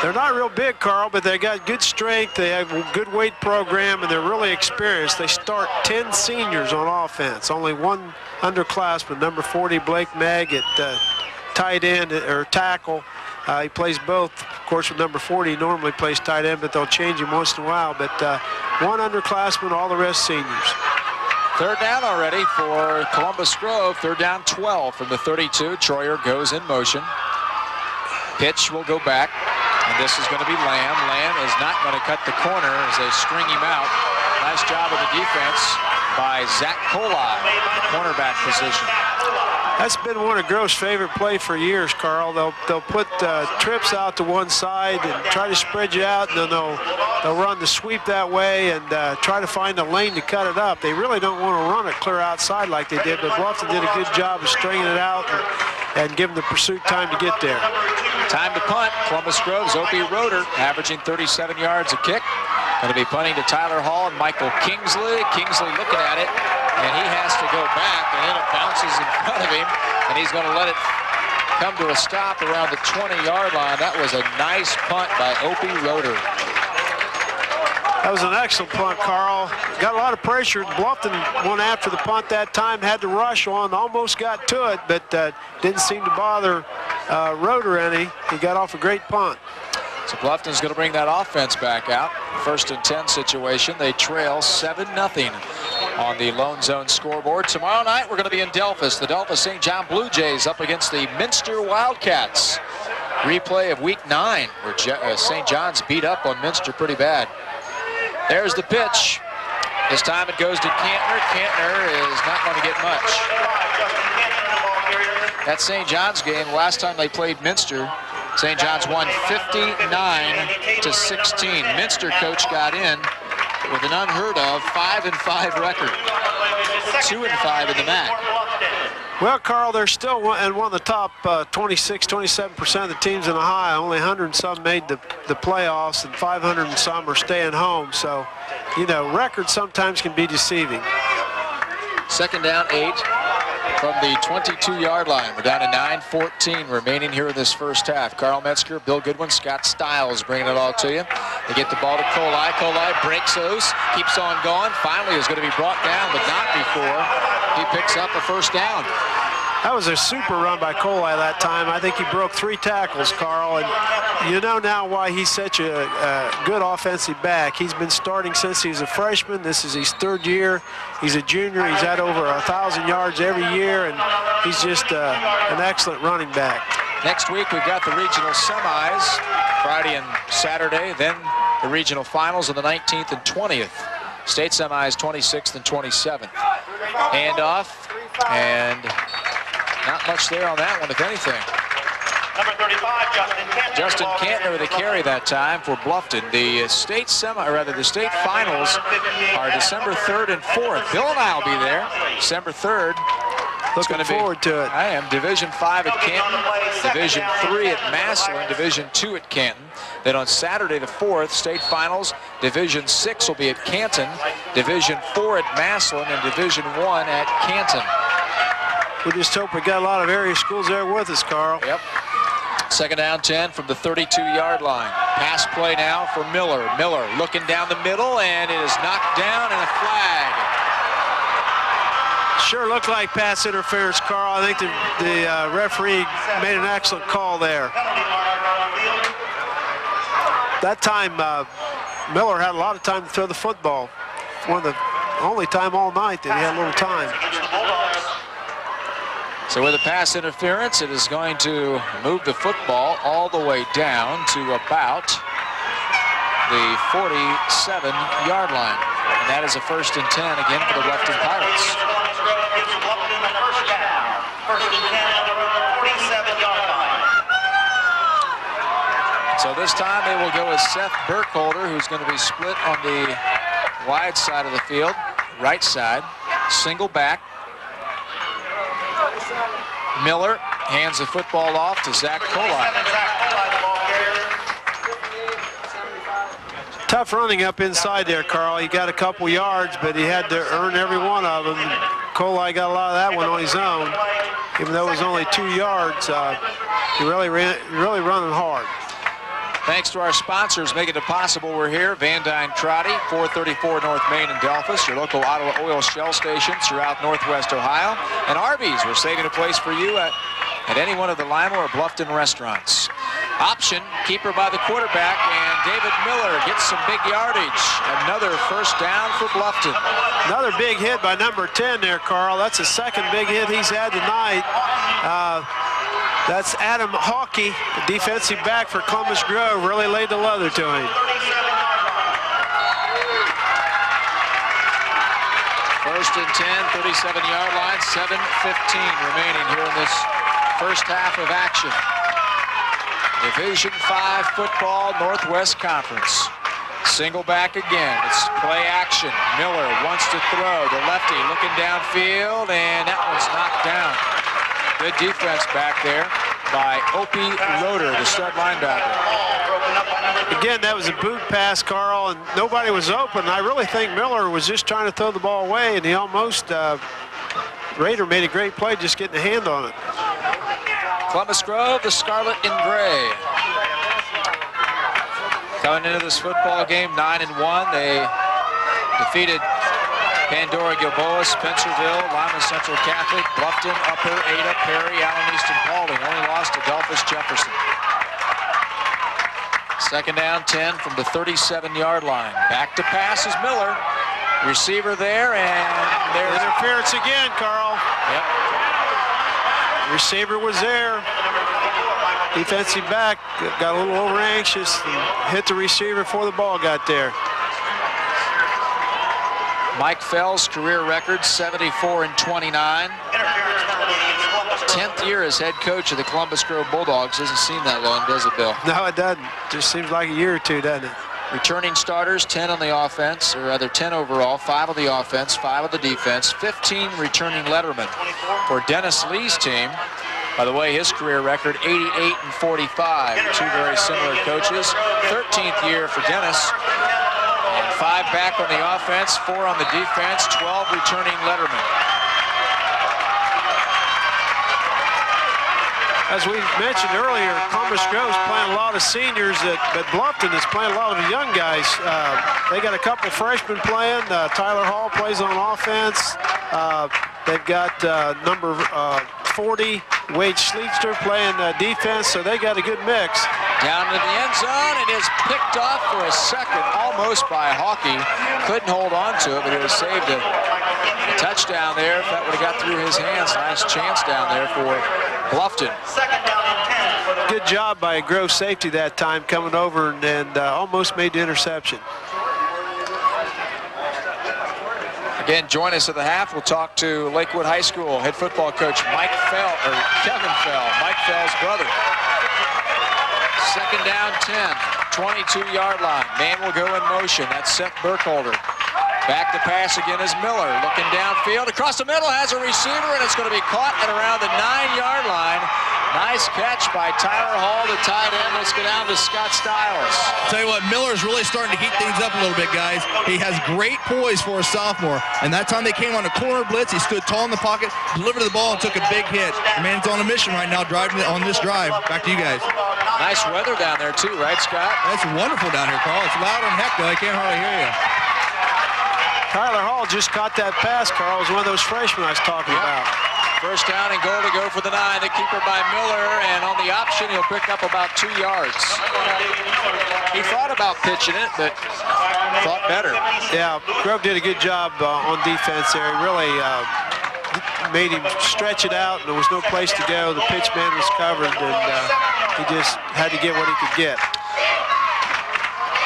They're not real big, Carl, but they got good strength. They have a good weight program, and they're really experienced. They start 10 seniors on offense. Only one underclassman, number 40, Blake Mag, at tight end or tackle. He plays both. Of course, with number 40, he normally plays tight end, but they'll change him once in a while. But one underclassman, all the rest seniors. Third down already for Columbus Grove. Third down 12 from the 32. Troyer goes in motion. Pitch will go back, and this is going to be Lamb. Lamb is not going to cut the corner as they string him out. Nice job of the defense by Zach Colai, cornerback position. That's been one of Grove's favorite play for years, Carl. They'll put trips out to one side and try to spread you out, and then they'll run the sweep that way and try to find a lane to cut it up. They really don't want to run it clear outside like they did, but Bluffton did a good job of stringing it out and giving the pursuit time to get there. Time to punt. Columbus Grove's Opie Roeder averaging 37 yards a kick. Going to be punting to Tyler Hall and Michael Kingsley. Kingsley looking at it, and he has to go back, and then it bounces in front of him, and he's going to let it come to a stop around the 20-yard line. That was a nice punt by Opie Roeder. That was an excellent punt, Carl. Got a lot of pressure. Bluffton went after the punt that time, had to rush on, almost got to it, but didn't seem to bother Roeder any. He got off a great punt. So Bluffton's going to bring that offense back out. First and 10 situation. They trail 7-0 on the Lone Zone scoreboard. Tomorrow night, we're going to be in Delphus. The Delphus St. John Blue Jays up against the Minster Wildcats. Replay of Week 9, where St. John's beat up on Minster pretty bad. There's the pitch. This time it goes to Cantner. Cantner is not going to get much. That St. John's game, last time they played Minster, St. John's won 59-16. Minster coach got in with an unheard of 5-5 record. 2-5 in the MAC. Well, Carl, they're still in one of the top 27% of the teams in the high. Only 100 and some made the playoffs, and 500 and some are staying home. So, you know, records sometimes can be deceiving. Second down 8 from the 22-yard line. We're down to 9:14 remaining here in this first half. Carl Metzger, Bill Goodwin, Scott Stiles bringing it all to you. They get the ball to Colai. Colai breaks loose, keeps on going. Finally is going to be brought down, but not before he picks up a first down. That was a super run by Colai that time. I think he broke 3 tackles, Carl, and you know now why he's such a good offensive back. He's been starting since he was a freshman. This is his 3rd year. He's a junior. He's had over 1,000 yards every year, and he's just an excellent running back. Next week, we've got the regional semis, Friday and Saturday, then the regional finals on the 19th and 20th. State semis, 26th and 27th. Handoff, and not much there on that one, if anything. Number 35, Justin Cantner with a carry that time for Bluffton. The state the state finals are December 3rd and 4th. Bill and I will be there December 3rd. Looking forward to it. I am. Division 5 at Canton, Division 3 at Massillon, Division 2 at Canton. Then on Saturday the 4th, state finals, Division 6 will be at Canton, Division 4 at Massillon, and Division 1 at Canton. We just hope we got a lot of area schools there with us, Carl. Yep. Second down 10 from the 32-yard line. Pass play now for Miller. Miller looking down the middle, and it is knocked down, and a flag. Sure looked like pass interference, Carl. I think the referee made an excellent call there. That time, Miller had a lot of time to throw the football. One of the only time all night that he had a little time. So with a pass interference, it is going to move the football all the way down to about the 47-yard line. And that is a 1st and 10 again for the Bluffton Pirates. First and 10 on the 47-yard line. So this time they will go with Seth Burkholder, who's going to be split on the wide side of the field, right side, single back. Miller hands the football off to Zach Colai. Tough running up inside there, Carl. He got a couple yards, but he had to earn every one of them. Colai got a lot of that one on his own. Even though it was only 2 yards, he really running hard. Thanks to our sponsors making it possible, we're here. Van Dyne Trotty, 434 North Main in Delphus, your local Ottawa Oil Shell stations throughout Northwest Ohio. And Arby's, we're saving a place for you at any one of the Lima or Bluffton restaurants. Option, keeper by the quarterback, and David Miller gets some big yardage. Another first down for Bluffton. Another big hit by number 10 there, Carl. That's the second big hit he's had tonight. That's Adam Hawkey, the defensive back for Columbus Grove, really laid the leather to him. First and 10, 37-yard line, 7:15 remaining here in this first half of action. Division 5 football, Northwest Conference. Single back again. It's play action. Miller wants to throw. The lefty looking downfield, and that one's knocked down. Good defense back there by Opie Roeder, the stud linebacker. Again, that was a boot pass, Carl, and nobody was open. I really think Miller was just trying to throw the ball away, and he almost, Rader made a great play just getting a hand on it. Columbus Grove, the Scarlet and Gray. Coming into this football game, 9-1. They defeated Pandora, Gilboa, Spencerville, Lima Central Catholic, Bluffton, Upper, Ada, Perry, Allen Easton, Paulding. Only lost to Delphus Jefferson. Second down, 10 from the 37-yard line. Back to pass is Miller. Receiver there, and there's interference again, Carl. Yep. Receiver was there. Defensive back got a little over anxious and hit the receiver before the ball got there. Mike Fell's career record, 74-29. 10th year as head coach of the Columbus Grove Bulldogs. Doesn't seem that long, does it, Bill? No, it doesn't. Just seems like a year or two, doesn't it? Returning starters, 10 on the offense, or rather 10 overall, 5 on the offense, 5 on the defense, 15 returning lettermen for Dennis Lee's team. By the way, his career record, 88-45. Two very similar coaches. 13th year for Dennis. And 5 back on the offense, 4 on the defense, 12 returning lettermen. As we mentioned earlier, Columbus Grove's playing a lot of seniors, but Bluffton is playing a lot of the young guys. They got a couple freshmen playing. Tyler Hall plays on offense. They've got number 40, Wade Schleetster, playing defense, so they got a good mix. Down to the end zone, it is picked off for a second, almost by Hawkey. Couldn't hold on to it, but it was saved a touchdown there. If that would have got through his hands, nice chance down there for Bluffton. Good job by Grove safety that time, coming over and almost made the interception. Again, join us at the half. We'll talk to Lakewood High School head football coach Kevin Fell, Mike Fell's brother. Second down, 10, 22-yard line. Man will go in motion. That's Seth Burkholder. Back to pass again is Miller. Looking downfield. Across the middle, has a receiver, and it's going to be caught at around the 9-yard line. Nice catch by Tyler Hall, the tight end. Let's go down to Scott Stiles. Tell you what, Miller's really starting to heat things up a little bit, guys. He has great poise for a sophomore. And that time they came on a corner blitz, he stood tall in the pocket, delivered the ball, and took a big hit. The man's on a mission right now, driving on this drive. Back to you guys. Nice weather down there, too, right, Scott? That's wonderful down here, Carl. It's loud and heck, though. I can't hardly hear you. Tyler Hall just caught that pass, Carl. It was one of those freshmen I was talking about. First down and goal to go for the 9. The keeper by Miller, and on the option, he'll pick up about 2 yards. He thought about pitching it, but thought better. Yeah, Grove did a good job on defense there. He really made him stretch it out, and there was no place to go. The pitch man was covered, and he just had to get what he could get.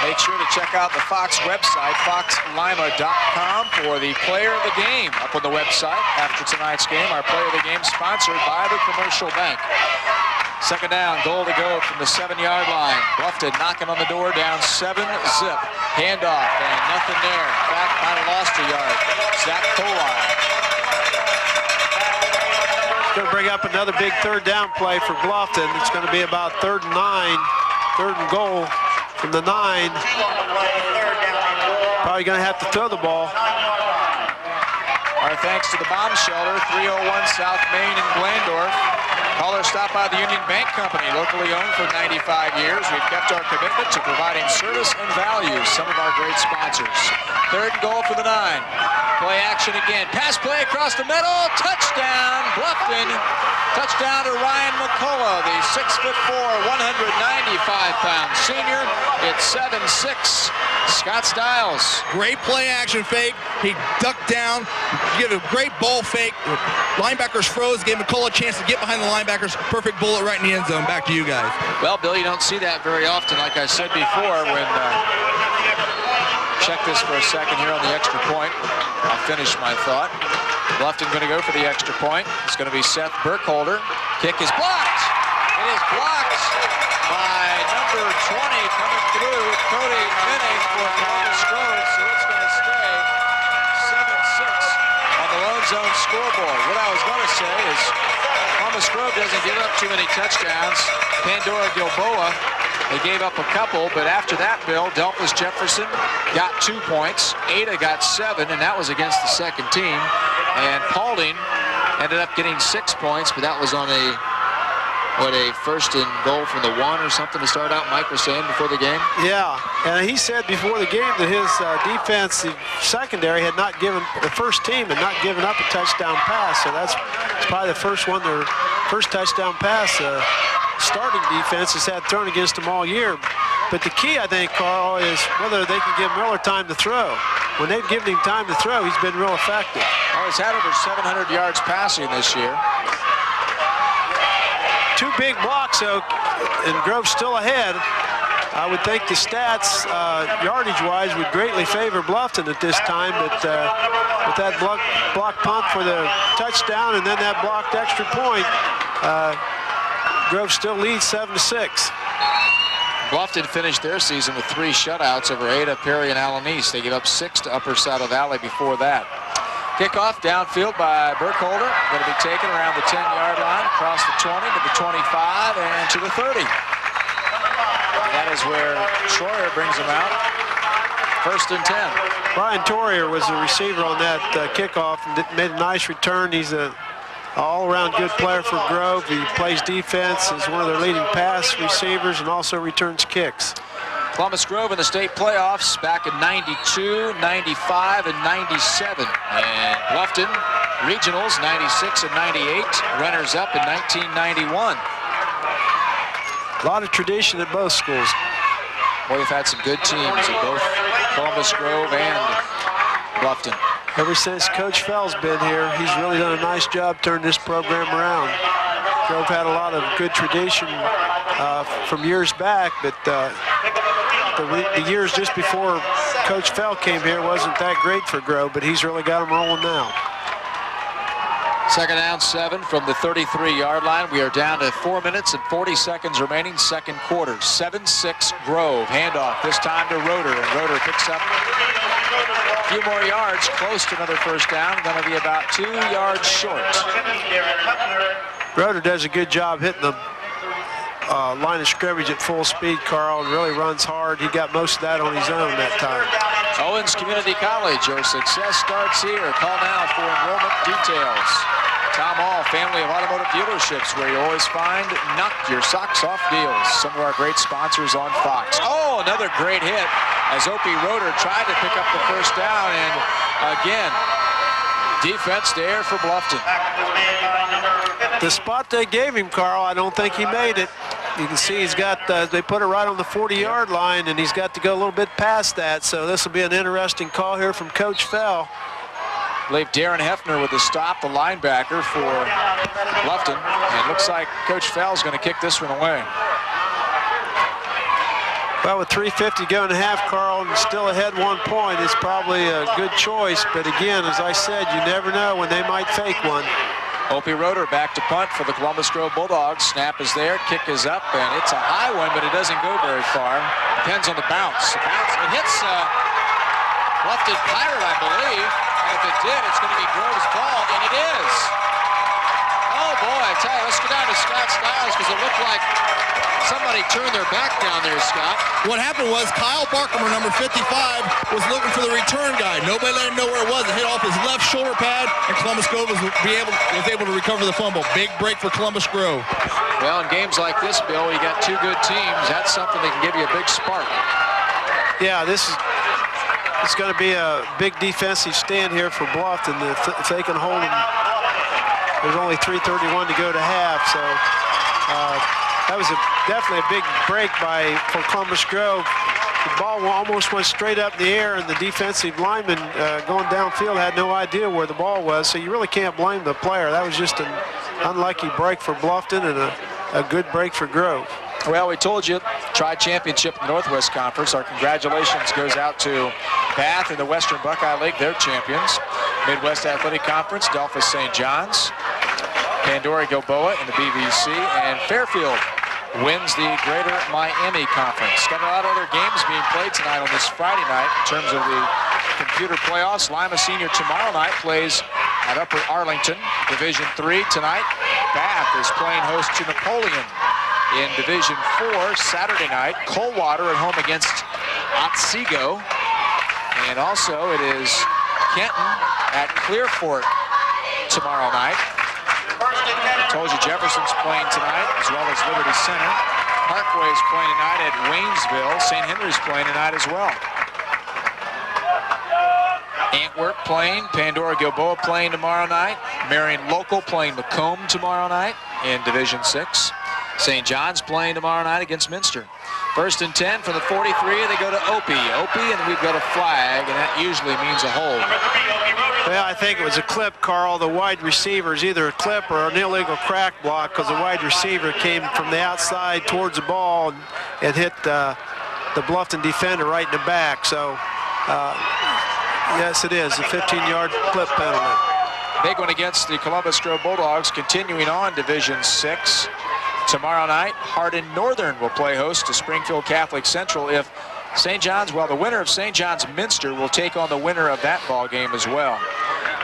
Make sure to check out the Fox website, foxlima.com, for the player of the game up on the website after tonight's game. Our player of the game sponsored by the Commercial Bank. Second down, goal to go from the 7-yard line. Bluffton knocking on the door, down 7-zip. Handoff, and nothing there. In fact, might have lost a yard. Zach Colon. Going to bring up another big third down play for Bluffton. It's going to be about 3rd and 9, 3rd and goal from the 9. Probably going to have to throw the ball. Our thanks to the bomb shelter, 301 South Main in Glandorf. Caller stopped by the Union Bank Company, locally owned for 95 years. We've kept our commitment to providing service and value, some of our great sponsors. 3rd and goal for the 9. Play action again. Pass play across the middle. Touchdown, Bluffton. Touchdown to Ryan McCullough, the 6'4", 195-pound senior. It's 7-6. Scott Stiles. Great play action fake. He ducked down, gave a great ball fake. Linebackers froze, gave McCullough a chance to get behind the linebackers. Perfect bullet right in the end zone. Back to you guys. Well, Bill, you don't see that very often. Like I said before, when check this for a second here on the extra point. I'll finish my thought. Bluffton going to go for the extra point. It's going to be Seth Burkholder. Kick is blocked. It is blocked by number 20 coming through, Cody Minnick for Columbus Grove. So it's going to stay 7-6 on the lone zone scoreboard. What I was going to say is Columbus Grove doesn't give up too many touchdowns. Pandora Gilboa, they gave up a couple, but after that, Bill, Delphus Jefferson got 2 points. Ada got 7, and that was against the second team. And Paulding ended up getting 6 points, but that was on a 1st and goal from the 1 or something to start out, Mike was saying before the game? Yeah, and he said before the game that his defensive secondary had not given, the first team had not given up a touchdown pass, so that's probably the first one, their first touchdown pass starting defense has had thrown against them all year. But the key, I think, Carl, is whether they can give Miller time to throw. When they've given him time to throw, he's been real effective. Well, he's had over 700 yards passing this year. 2 big blocks, though, and Grove's still ahead. I would think the stats, yardage-wise, would greatly favor Bluffton at this time, but with that block punt for the touchdown and then that blocked extra point, Grove still leads 7-6. Bluffton finished their season with 3 shutouts over Ada, Perry, and Allen East. They gave up 6 to Upper Saddle Valley before that. Kickoff downfield by Burkholder. Going to be taken around the 10-yard line, across the 20 to the 25 and to the 30. That is where Troyer brings him out. 1st and 10. Brian Torier was the receiver on that kickoff and made a nice return. He's an all-around good player for Grove. He plays defense, is one of their leading pass receivers, and also returns kicks. Columbus Grove in the state playoffs back in 92, 95, and 97. And Bluffton regionals 96 and 98, runners up in 1991. A lot of tradition at both schools. Boy, we've had some good teams at both Columbus Grove and Bluffton. Ever since Coach Fell's been here, he's really done a nice job turning this program around. Grove had a lot of good tradition from years back, but the years just before Coach Fell came here wasn't that great for Grove, but he's really got them rolling now. 2nd down 7 from the 33-yard line. We are down to 4 minutes and 40 seconds remaining, second quarter. 7-6 Grove. Handoff this time to Roeder, and Roeder picks up a few more yards, close to another 1st down. Going to be about 2 yards short. Roeder does a good job hitting the line of scrimmage at full speed, Carl, and really runs hard. He got most of that on his own that time. Owens Community College, your success starts here. Call now for enrollment details. Tom Hall, family of automotive dealerships, where you always find knock your socks off deals. Some of our great sponsors on Fox. Oh, another great hit as Opie Roeder tried to pick up the 1st down, and again, defense there for Bluffton. The spot they gave him, Carl, I don't think he made it. You can see he's got, they put it right on the 40-yard line, and he's got to go a little bit past that, so this will be an interesting call here from Coach Fell. I believe Darren Hefner with the stop, the linebacker for Bluffton. And it looks like Coach Fell's going to kick this one away. Well, with 3:50 going to half, Carl, and still ahead 1 point, it's probably a good choice. But again, as I said, you never know when they might fake one. Opie Roeder back to punt for the Columbus Grove Bulldogs. Snap is there, kick is up, and it's a high one, but it doesn't go very far. Depends on the bounce. It hits Bluffton Pirate, I believe. And if it did, it's going to be Grove's ball, and it is. Oh boy, I tell you, let's go down to Scott Stiles because it looked like somebody turned their back down there, Scott. What happened was Kyle Barkermer, number 55, was looking for the return guy. Nobody let him know where it was. It hit off his left shoulder pad, and Columbus Grove was able to recover the fumble. Big break for Columbus Grove. Well, in games like this, Bill, you got two good teams. That's something that can give you a big spark. Yeah, it's going to be a big defensive stand here for Bluffton. If they can hold them, there's only 3:31 to go to half, so that was definitely a big break for Columbus Grove. The ball almost went straight up in the air, and the defensive lineman going downfield had no idea where the ball was, so you really can't blame the player. That was just an unlucky break for Bluffton and a good break for Grove. Well, we told you, Tri-Championship in the Northwest Conference. Our congratulations goes out to Bath and the Western Buckeye League. They're champions. Midwest Athletic Conference, Delphus St. John's, Pandora Gilboa in the BVC, and Fairfield wins the Greater Miami Conference. Got a lot of other games being played tonight on this Friday night in terms of the computer playoffs. Lima Senior tomorrow night plays at Upper Arlington, Division III tonight. Bath is playing host to Napoleon in Division 4 Saturday night. Coldwater at home against Otsego. And also it is Kenton at Clearfork tomorrow night. I told you Jefferson's playing tonight as well as Liberty Center. Parkway's playing tonight at Waynesville. St. Henry's playing tonight as well. Antwerp playing, Pandora Gilboa playing tomorrow night. Marion Local playing Macomb tomorrow night in Division 6. St. John's playing tomorrow night against Minster. 1st and 10 from the 43, they go to Opie, and we've got a flag, and that usually means a hold. Well, I think it was a clip, Carl. The wide receiver is either a clip or an illegal crack block because the wide receiver came from the outside towards the ball and hit the Bluffton defender right in the back. So, yes, it is a 15-yard clip penalty. Big one against the Columbus Grove Bulldogs, continuing on Division 6. Tomorrow night, Hardin Northern will play host to Springfield Catholic Central. If St. John's, well, the winner of St. John's Minster will take on the winner of that ball game as well.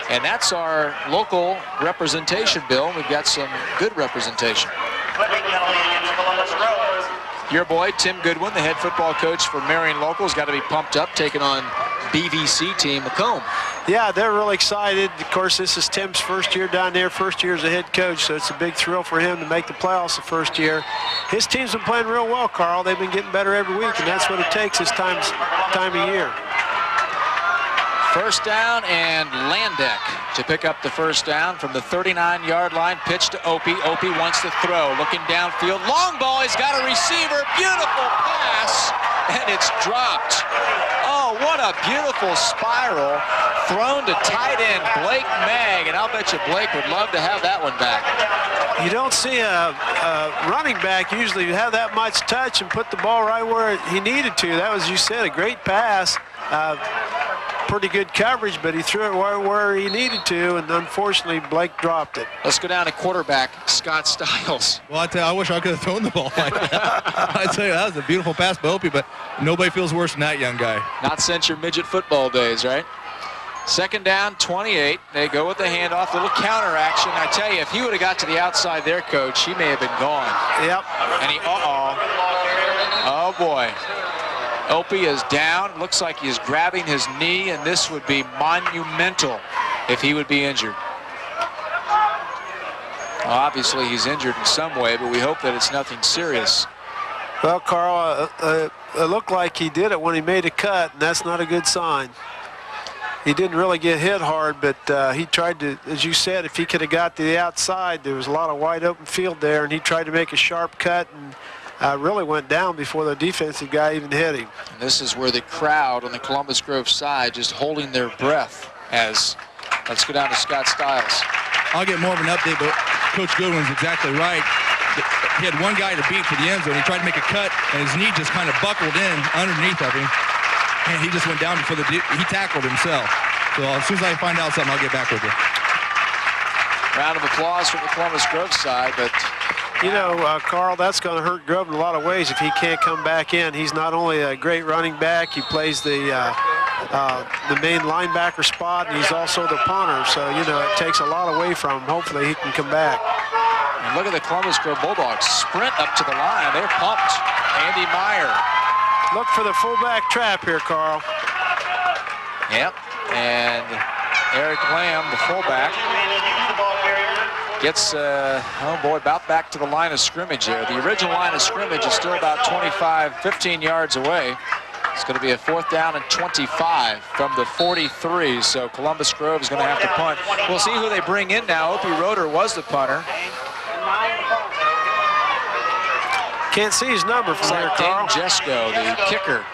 And that's our local representation, Bill. We've got some good representation. Your boy, Tim Goodwin, the head football coach for Marion Local, has got to be pumped up, taking on BVC team Macomb. Yeah, they're really excited. Of course, this is Tim's first year down there, first year as a head coach, so it's a big thrill for him to make the playoffs the first year. His team's been playing real well, Carl. They've been getting better every week, and that's what it takes this time of year. First down, and Landeck to pick up the first down from the 39-yard line. Pitch to Opie. Opie wants to throw. Looking downfield. Long ball. He's got a receiver. Beautiful pass, and it's dropped. Oh, what a beautiful spiral. Thrown to tight end Blake Magg, and I'll bet you Blake would love to have that one back. You don't see a running back usually have that much touch and put the ball right where he needed to. That was, you said, a great pass. Pretty good coverage, but he threw it where he needed to, and unfortunately Blake dropped it. Let's go down to quarterback Scott Stiles. Well, I tell you, I wish I could have thrown the ball like that. I tell you, that was a beautiful pass by Opie, but nobody feels worse than that young guy. Not since your midget football days, right? Second down, 28. They go with the handoff, little counter action. I tell you, if he would have got to the outside there, Coach, he may have been gone. Yep. And he, oh boy. Opie is down. Looks like he's grabbing his knee, and this would be monumental if he would be injured. Well, obviously, he's injured in some way, but we hope that it's nothing serious. Well, Carl, it looked like he did it when he made a cut, and that's not a good sign. He didn't really get hit hard, but he tried to, as you said, if he could have got to the outside, there was a lot of wide open field there, and he tried to make a sharp cut and really went down before the defensive guy even hit him. And this is where the crowd on the Columbus Grove side just holding their breath as, let's go down to Scott Stiles. I'll get more of an update, but Coach Goodwin's exactly right. He had one guy to beat for the end zone. He tried to make a cut, and his knee just kind of buckled in underneath of him, and he just went down before he tackled himself. So as soon as I find out something, I'll get back with you. Round of applause from the Columbus Grove side, but You know, Carl, that's going to hurt Grove in a lot of ways if he can't come back in. He's not only a great running back, he plays the main linebacker spot, and he's also the punter. So, you know, it takes a lot away from him. Hopefully he can come back. and look at the Columbus Grove Bulldogs sprint up to the line. They're pumped. Andy Meyer. Look for the fullback trap here, Carl. Yep, and Eric Lamb, the fullback, gets, oh boy, about back to the line of scrimmage there. The original line of scrimmage is still about 15 yards away. It's going to be a 4th down and 25 from the 43, so Columbus Grove is going to have to punt. We'll see who they bring in now. Opie Roeder was the punter. Can't see his number from there, Carl. Dane Jesko, the kicker.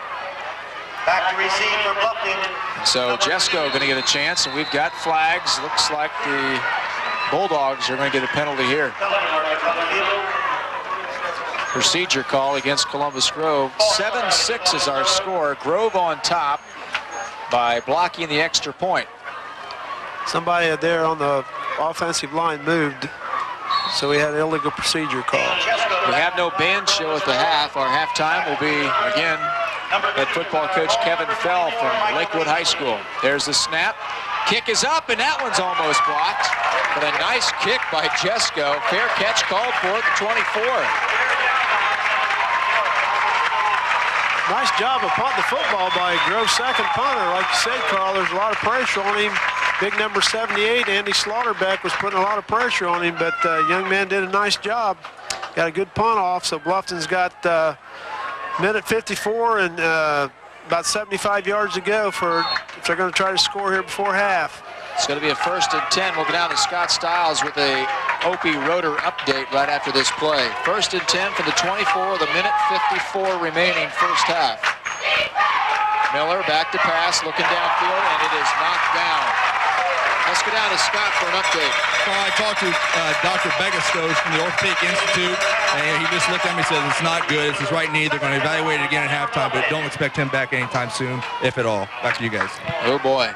Back to receive for Bluffton. So Jesko going to get a chance, and we've got flags. Looks like the Bulldogs are going to get a penalty here. Procedure call against Columbus Grove. 7-6 is our score. Grove on top by blocking the extra point. Somebody there on the offensive line moved, so we had an illegal procedure call. We have no band show at the half. Our halftime will be, again, head football coach Kevin Fell from Lakewood High School. There's the snap. Kick is up, and that one's almost blocked. But a nice kick by Jesko. Fair catch called for at the 24. Nice job of punting the football by Grove's second punter. Like you say, Carl, there's a lot of pressure on him. Big number 78, Andy Slaughterbeck, was putting a lot of pressure on him, but young man did a nice job. Got a good punt off, so Bluffton's got minute 54 and about 75 yards to go if they're going to try to score here before half. It's going to be a 1st and 10. We'll go down to Scott Stiles with a Opie Roeder update right after this play. 1st and 10 for the 24, the minute 54 remaining first half. Miller back to pass, looking downfield, and it is knocked down. Let's go down to Scott for an update. Well, I talked to Dr. Begostos from the Orthopedic Institute, and he just looked at me and said, it's not good. It's his right knee. They're going to evaluate it again at halftime, but don't expect him back anytime soon, if at all. Back to you guys. Oh, boy.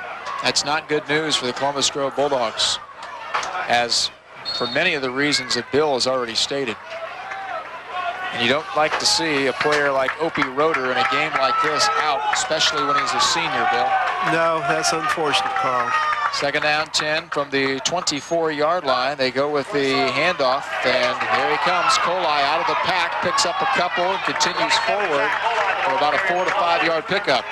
That's not good news for the Columbus Grove Bulldogs, as for many of the reasons that Bill has already stated. And you don't like to see a player like Opie Roeder in a game like this out, especially when he's a senior, Bill. No, that's unfortunate, Carl. 2nd down, 10 from the 24-yard line. They go with the handoff, and here he comes. Colai out of the pack, picks up a couple, and continues forward for about a 4 to 5 yard pickup.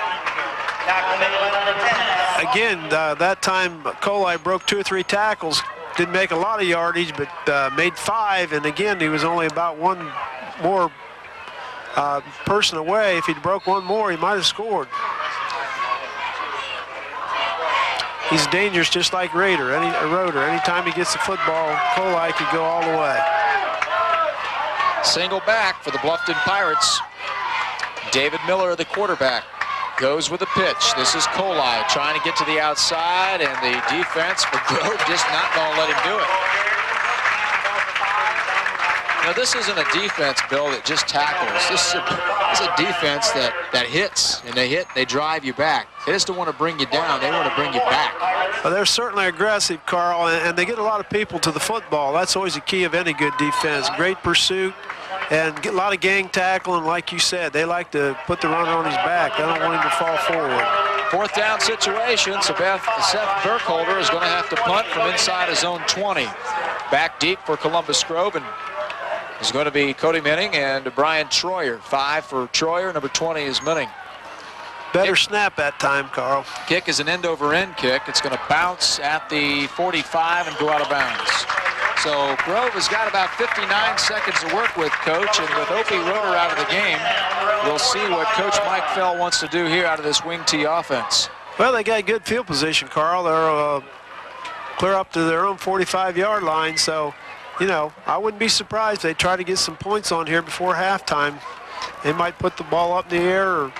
Again, that time Colai broke 2 or 3 tackles. Didn't make a lot of yardage, but made 5, and again, he was only about one more person away. If he'd broke one more, he might have scored. He's dangerous just like Roeder. Anytime he gets the football, Colai could go all the way. Single back for the Bluffton Pirates. David Miller, the quarterback, goes with the pitch. This is Colai trying to get to the outside, and the defense for Grove just not going to let him do it. Now, this isn't a defense, Bill, that just tackles. This is a defense that hits, and they drive you back. They just don't want to bring you down. They want to bring you back. Well, they're certainly aggressive, Carl, and they get a lot of people to the football. That's always the key of any good defense. Great pursuit and get a lot of gang tackling. Like you said, they like to put the runner on his back. They don't want him to fall forward. 4th down situation, so Seth Burkholder is going to have to punt from inside his own 20. Back deep for Columbus Grove, and it's going to be Cody Minning and Brian Troyer. 5 for Troyer, number 20 is Minning. Better snap that time, Carl. Kick is an end-over-end kick. It's going to bounce at the 45 and go out of bounds. So Grove has got about 59 seconds to work with, Coach, and with Opie Roeder out of the game, we'll see what Coach Mike Fell wants to do here out of this wing T offense. Well, they got good field position, Carl. They're clear up to their own 45-yard line, so, you know, I wouldn't be surprised if they try to get some points on here before halftime. They might put the ball up in the air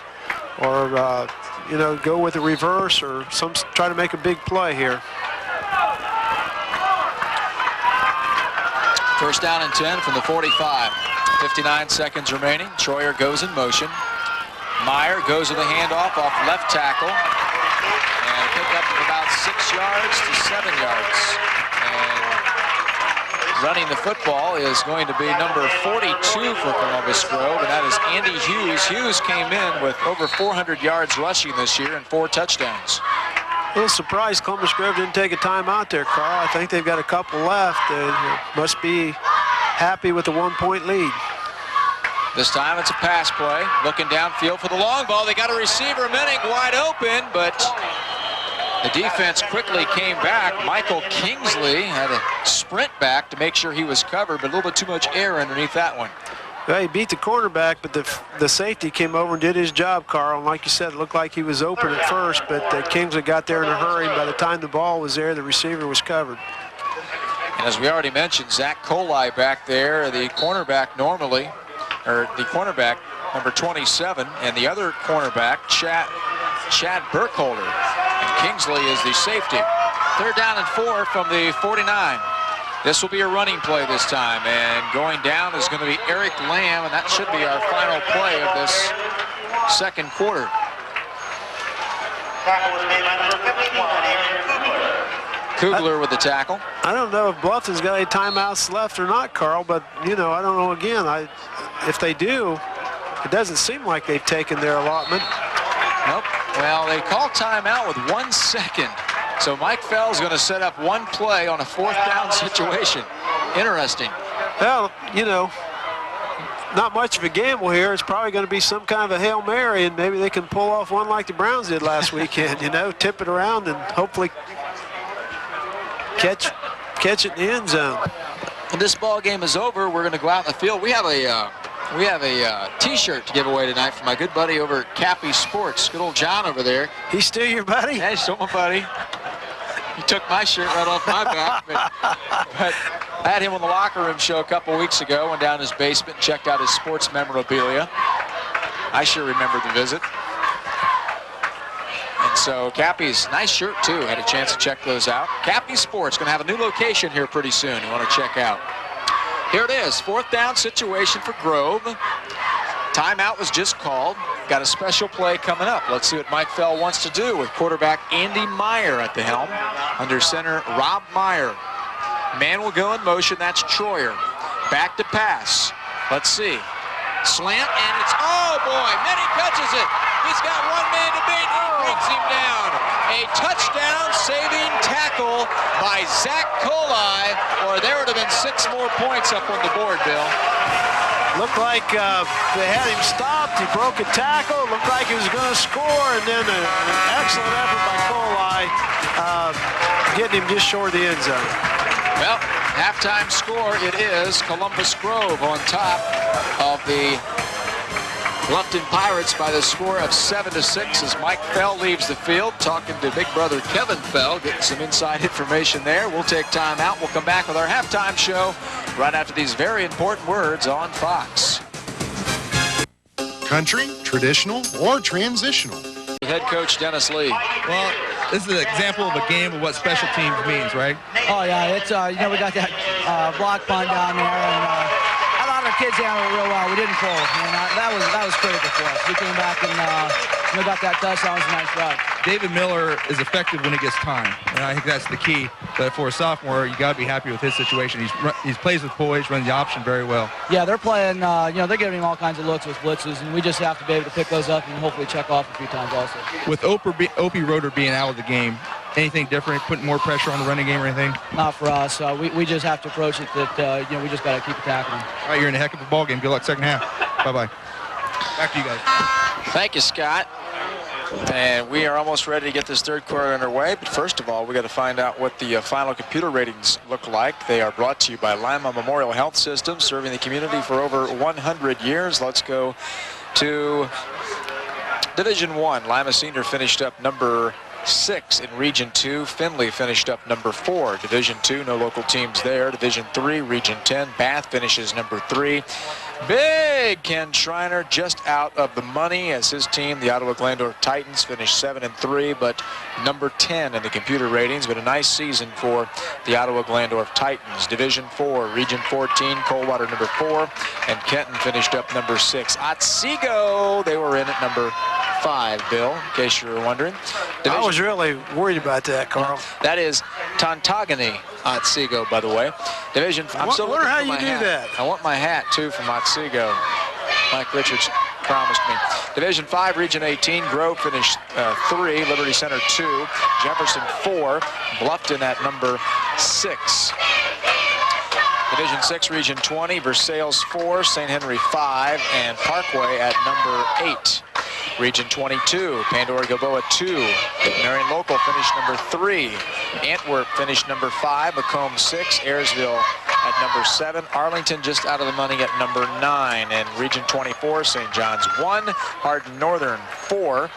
or you know, go with a reverse or try to make a big play here. 1st down and 10 from the 45. 59 seconds remaining. Troyer goes in motion. Meyer goes with a handoff off left tackle. And a pickup of about 6 yards to 7 yards. And running the football is going to be number 42 for Columbus Grove, and that is Andy Hughes. Hughes came in with over 400 yards rushing this year and 4 touchdowns. A little surprised Columbus Grove didn't take a timeout there, Carl. I think they've got a couple left. They must be happy with the 1-point lead. This time it's a pass play. Looking downfield for the long ball. They got a receiver, Menning, wide open, but the defense quickly came back. Michael Kingsley had to sprint back to make sure he was covered, but a little bit too much air underneath that one. Well, he beat the cornerback, but the safety came over and did his job, Carl. And like you said, it looked like he was open at first, but Kingsley got there in a hurry. By the time the ball was there, the receiver was covered. And as we already mentioned, Zach Coley back there, the cornerback normally, or the cornerback number 27, and the other cornerback, Chad Burkholder. And Kingsley is the safety. 3rd down and 4 from the 49. This will be a running play this time, and going down is going to be Eric Lamb, and that should be our final play of this second quarter. Tackle was made by number 51, Aaron Kugler. Kugler with the tackle. I don't know if Bluffton's got any timeouts left or not, Carl, but, you know, I don't know again. If they do, it doesn't seem like they've taken their allotment. Nope. Well, they call timeout with 1 second. So Mike Fell's going to set up one play on a 4th down situation. Interesting. Well, you know, not much of a gamble here. It's probably going to be some kind of a Hail Mary, and maybe they can pull off one like the Browns did last weekend, you know, tip it around and hopefully catch it in the end zone. When this ball game is over, we're going to go out in the field. We have a T-shirt to give away tonight from my good buddy over at Cappy Sports. Good old John over there. He's still your buddy? Yeah, he's still my buddy. He took my shirt right off my back. But I had him on the Locker Room show a couple weeks ago. Went down to his basement and checked out his sports memorabilia. I sure remember the visit. And so Cappy's nice shirt too. Had a chance to check those out. Cappy Sports going to have a new location here pretty soon. You want to check out. Here it is, 4th down situation for Grove. Timeout was just called. Got a special play coming up. Let's see what Mike Fell wants to do with quarterback Andy Meyer at the helm. Under center, Rob Meyer. Man will go in motion, that's Troyer. Back to pass. Let's see. Slant, and it's, oh boy, Menning catches it. He's got one man to beat, he brings him down. A touchdown-saving tackle by Zach Coley, or there would have been 6 more points up on the board, Bill. Looked like they had him stopped. He broke a tackle. Looked like he was going to score, and then an excellent effort by Coley, getting him just short of the end zone. Well, halftime score, it is Columbus Grove on top of the Bluffton Pirates by the score of 7-6 as Mike Fell leaves the field, talking to big brother Kevin Fell, getting some inside information there. We'll take time out. We'll come back with our halftime show right after these very important words on Fox. Country, traditional, or transitional. Head coach Dennis Lee. Well, this is an example of a game of what special teams means, right? Oh, yeah. It's, you know, we got that block punt down there, and a lot of our kids handled it real well. We didn't fold, and that was critical for us. We came back and got that touchdown. It was a nice drive. David Miller is effective when he gets time, and I think that's the key. But for a sophomore, you got to be happy with his situation. He plays with poise, runs the option very well. Yeah, they're playing. You know, they're giving him all kinds of looks with blitzes, and we just have to be able to pick those up and hopefully check off a few times also. With Opie Roeder being out of the game, anything different? Putting more pressure on the running game or anything? Not for us. We just have to approach it that you know, we just got to keep attacking them. All right, you're in a heck of a ball game. Good luck second half. Bye-bye. Back to you guys. Thank you, Scott. And we are almost ready to get this third quarter underway. But first of all, we got to find out what the final computer ratings look like. They are brought to you by Lima Memorial Health System, serving the community for over 100 years. Let's go to Division I. Lima Senior finished up number 6 in Region 2. Findlay finished up number 4. Division 2, no local teams there. Division 3, Region 10. Bath finishes number 3. Big Ken Schreiner just out of the money as his team, the Ottawa Glandorf Titans, finished 7-3, but number 10 in the computer ratings. But a nice season for the Ottawa Glandorf Titans. Division 4, Region 14, Coldwater number 4, and Kenton finished up number 6. Otsego, they were in at number 5, Bill, in case you were wondering. I was really worried about that, Carl. That is Tontogany Otsego, by the way. Division. I'm still wonder looking how for you my do hat. that. I want my hat too from Otsego. Mike Richards promised me. Division 5, Region 18. Grove finished 3. Liberty Center 2. Jefferson 4. Bluffton at number 6. Division 6, Region 20. Versailles 4. St. Henry 5. And Parkway at number 8. Region 22, Pandora Gilboa 2. Marion Local finished number 3. Antwerp finished number 5. Macomb 6. Ayersville at number 7. Arlington just out of the money at number 9. And Region 24, St. John's 1. Hardin Northern 4.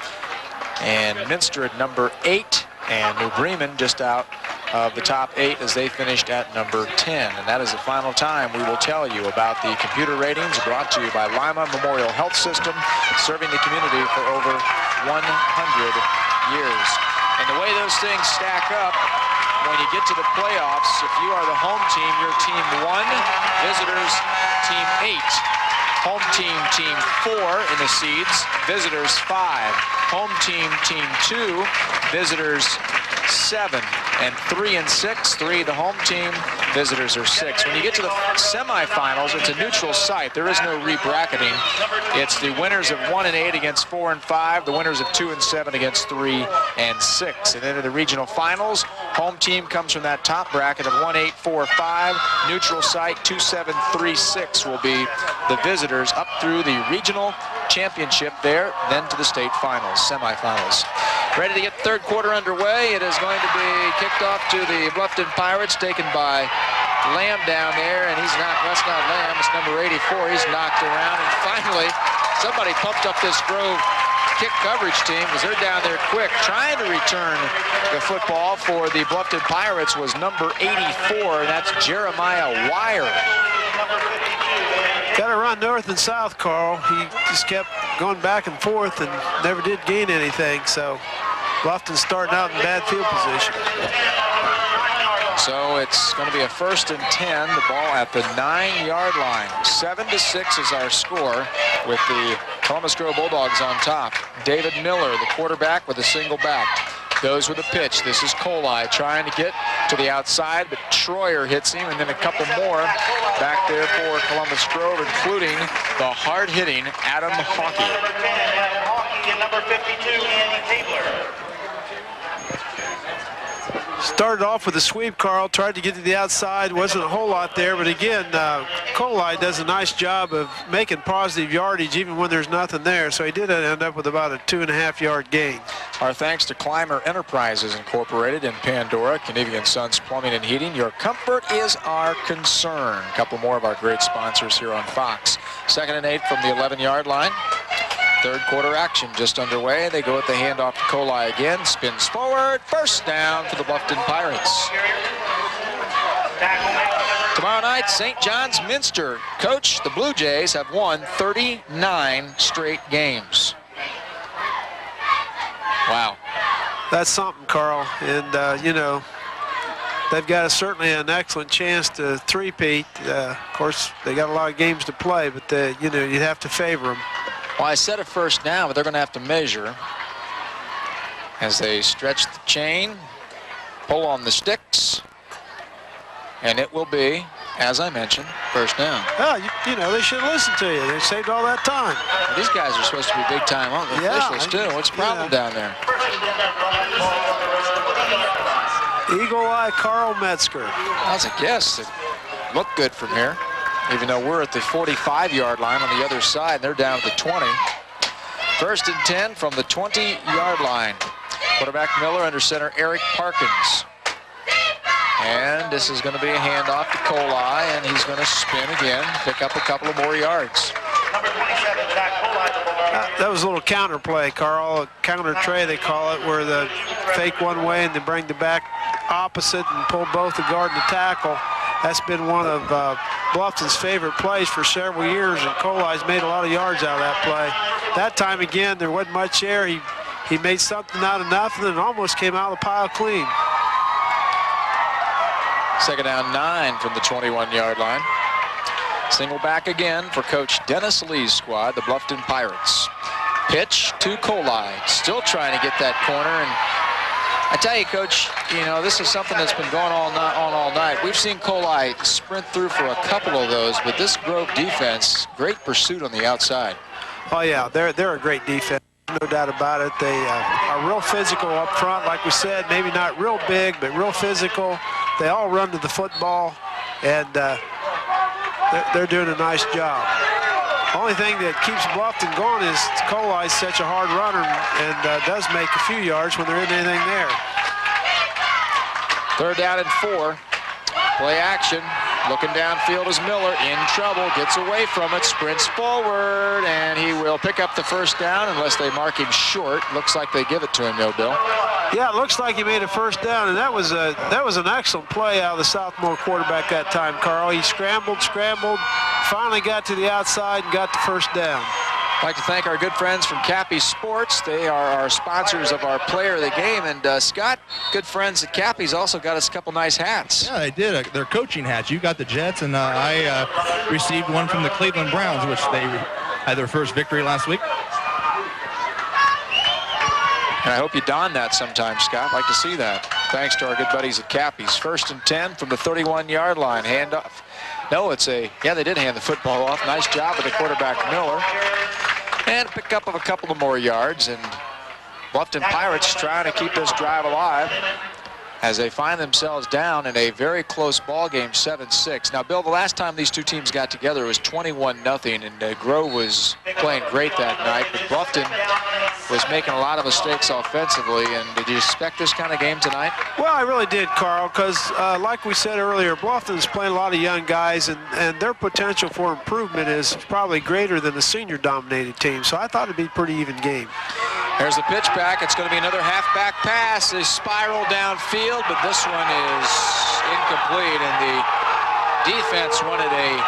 And Minster at number 8. And New Bremen just out of the top 8 as they finished at number 10. And that is the final time we will tell you about the computer ratings brought to you by Lima Memorial Health System, serving the community for over 100 years. And the way those things stack up, when you get to the playoffs, if you are the home team, you're team 1, visitors team 8. Home team, team 4 in the seeds, visitors 5. Home team, team 2, visitors 7. And 3 and 6, 3 the home team, visitors are 6. When you get to the semifinals, it's a neutral site. There is no re-bracketing. It's the winners of 1 and 8 against 4 and 5, the winners of 2 and 7 against 3 and 6. And then in the regional finals, home team comes from that top bracket of 1, 8, 4, 5. Neutral site, 2, 7, 3, 6 will be the visitors up through the regional championship there, then to the state finals, semifinals. Ready to get third quarter underway. It is going to be kicked off to the Bluffton Pirates, taken by Lamb down there, and he's not, that's not Lamb, it's number 84. He's knocked around, and finally, somebody pumped up this Grove kick coverage team because they're down there quick. Trying to return the football for the Bluffton Pirates was number 84, and that's Jeremiah Wire. Got to run north and south, Carl. He just kept going back and forth and never did gain anything, so Bluffton's starting out in bad field position. So it's going to be a 1st and 10, the ball at the 9-yard line. 7-6 is our score with the Columbus Grove Bulldogs on top. David Miller, the quarterback, with a single back. Goes with a pitch. This is Coley trying to get to the outside, but Troyer hits him, and then a couple more back there for Columbus Grove, including the hard-hitting Adam Hawkey. Number 52, Andy Tabler. Started off with a sweep, Carl. Tried to get to the outside. Wasn't a whole lot there, but again, Coley does a nice job of making positive yardage even when there's nothing there. So he did end up with about a 2.5-yard gain. Our thanks to Climber Enterprises Incorporated in Pandora, Canadian Sons Plumbing and Heating. Your comfort is our concern. A couple more of our great sponsors here on Fox. 2nd and 8 from the 11-yard line. Third quarter action just underway. They go with the handoff to Coley again. Spins forward. First down for the Bluffton Pirates. Tomorrow night, St. John's Minster. Coach, the Blue Jays have won 39 straight games. Wow. That's something, Carl. And, you know, they've got certainly an excellent chance to three-peat. Of course, they got a lot of games to play, but, you know, you'd have to favor them. Well, I said it first down, but they're going to have to measure as they stretch the chain, pull on the sticks, and it will be, as I mentioned, first down. Oh, you know, they should listen to you. They saved all that time. Well, these guys are supposed to be big-time officials, too. What's the problem down there? Eagle Eye Carl Metzger. That's a guess. It looked good from here, even though we're at the 45-yard line on the other side. They're down at the 20. 1st and 10 from the 20-yard line. Quarterback Miller, under center Eric Parkins. And this is going to be a handoff to Coley, and he's going to spin again, pick up a couple of more yards. Number 27, Jack Coley. That was a little counter play, Carl. A counter tray, they call it, where the fake one way and they bring the back opposite and pull both the guard and the tackle. That's been one of Bluffton's favorite plays for several years, and Coley's made a lot of yards out of that play. That time, again, there wasn't much there. He made something out of nothing and almost came out of the pile clean. 2nd down 9 from the 21-yard line. Single back again for Coach Dennis Lee's squad, the Bluffton Pirates. Pitch to Colai, still trying to get that corner, and I tell you, Coach, you know, this is something that's been going on all night. We've seen Colai sprint through for a couple of those, but this Grove defense, great pursuit on the outside. Oh yeah, they're a great defense, no doubt about it. They are real physical up front, like we said, maybe not real big, but real physical. They all run to the football, and they're doing a nice job. Only thing that keeps Bluffton going is Colai's such a hard runner and does make a few yards when there isn't anything there. 3rd down and 4. Play action. Looking downfield is Miller. In trouble. Gets away from it. Sprints forward. And he will pick up the 1st down unless they mark him short. Looks like they give it to him, though, Bill. Yeah, it looks like he made a 1st down, and that was an excellent play out of the sophomore quarterback that time, Carl. He scrambled, finally got to the outside and got the 1st down. I'd like to thank our good friends from Cappy Sports. They are our sponsors of our player of the game. And Scott, good friends at Cappy's, also got us a couple nice hats. Yeah, they did. They're coaching hats. You got the Jets, and I received one from the Cleveland Browns, which they had their first victory last week. And I hope you don that sometime, Scott. I'd like to see that. Thanks to our good buddies at Cappy's. 1st and 10 from the 31-yard line. Handoff. No, yeah, they did hand the football off. Nice job with the quarterback, Miller. And pick up of a couple of more yards. And Bluffton Pirates trying to keep this drive alive as they find themselves down in a very close ball game, 7-6. Now, Bill, the last time these two teams got together was 21-0, and Grove was playing great that night, but Bluffton was making a lot of mistakes offensively. And did you expect this kind of game tonight? Well, I really did, Carl, because like we said earlier, Bluffton's playing a lot of young guys, and their potential for improvement is probably greater than the senior-dominated team, so I thought it'd be a pretty even game. There's the pitch back. It's going to be another halfback pass. They spiral downfield, but this one is incomplete, and the defense wanted a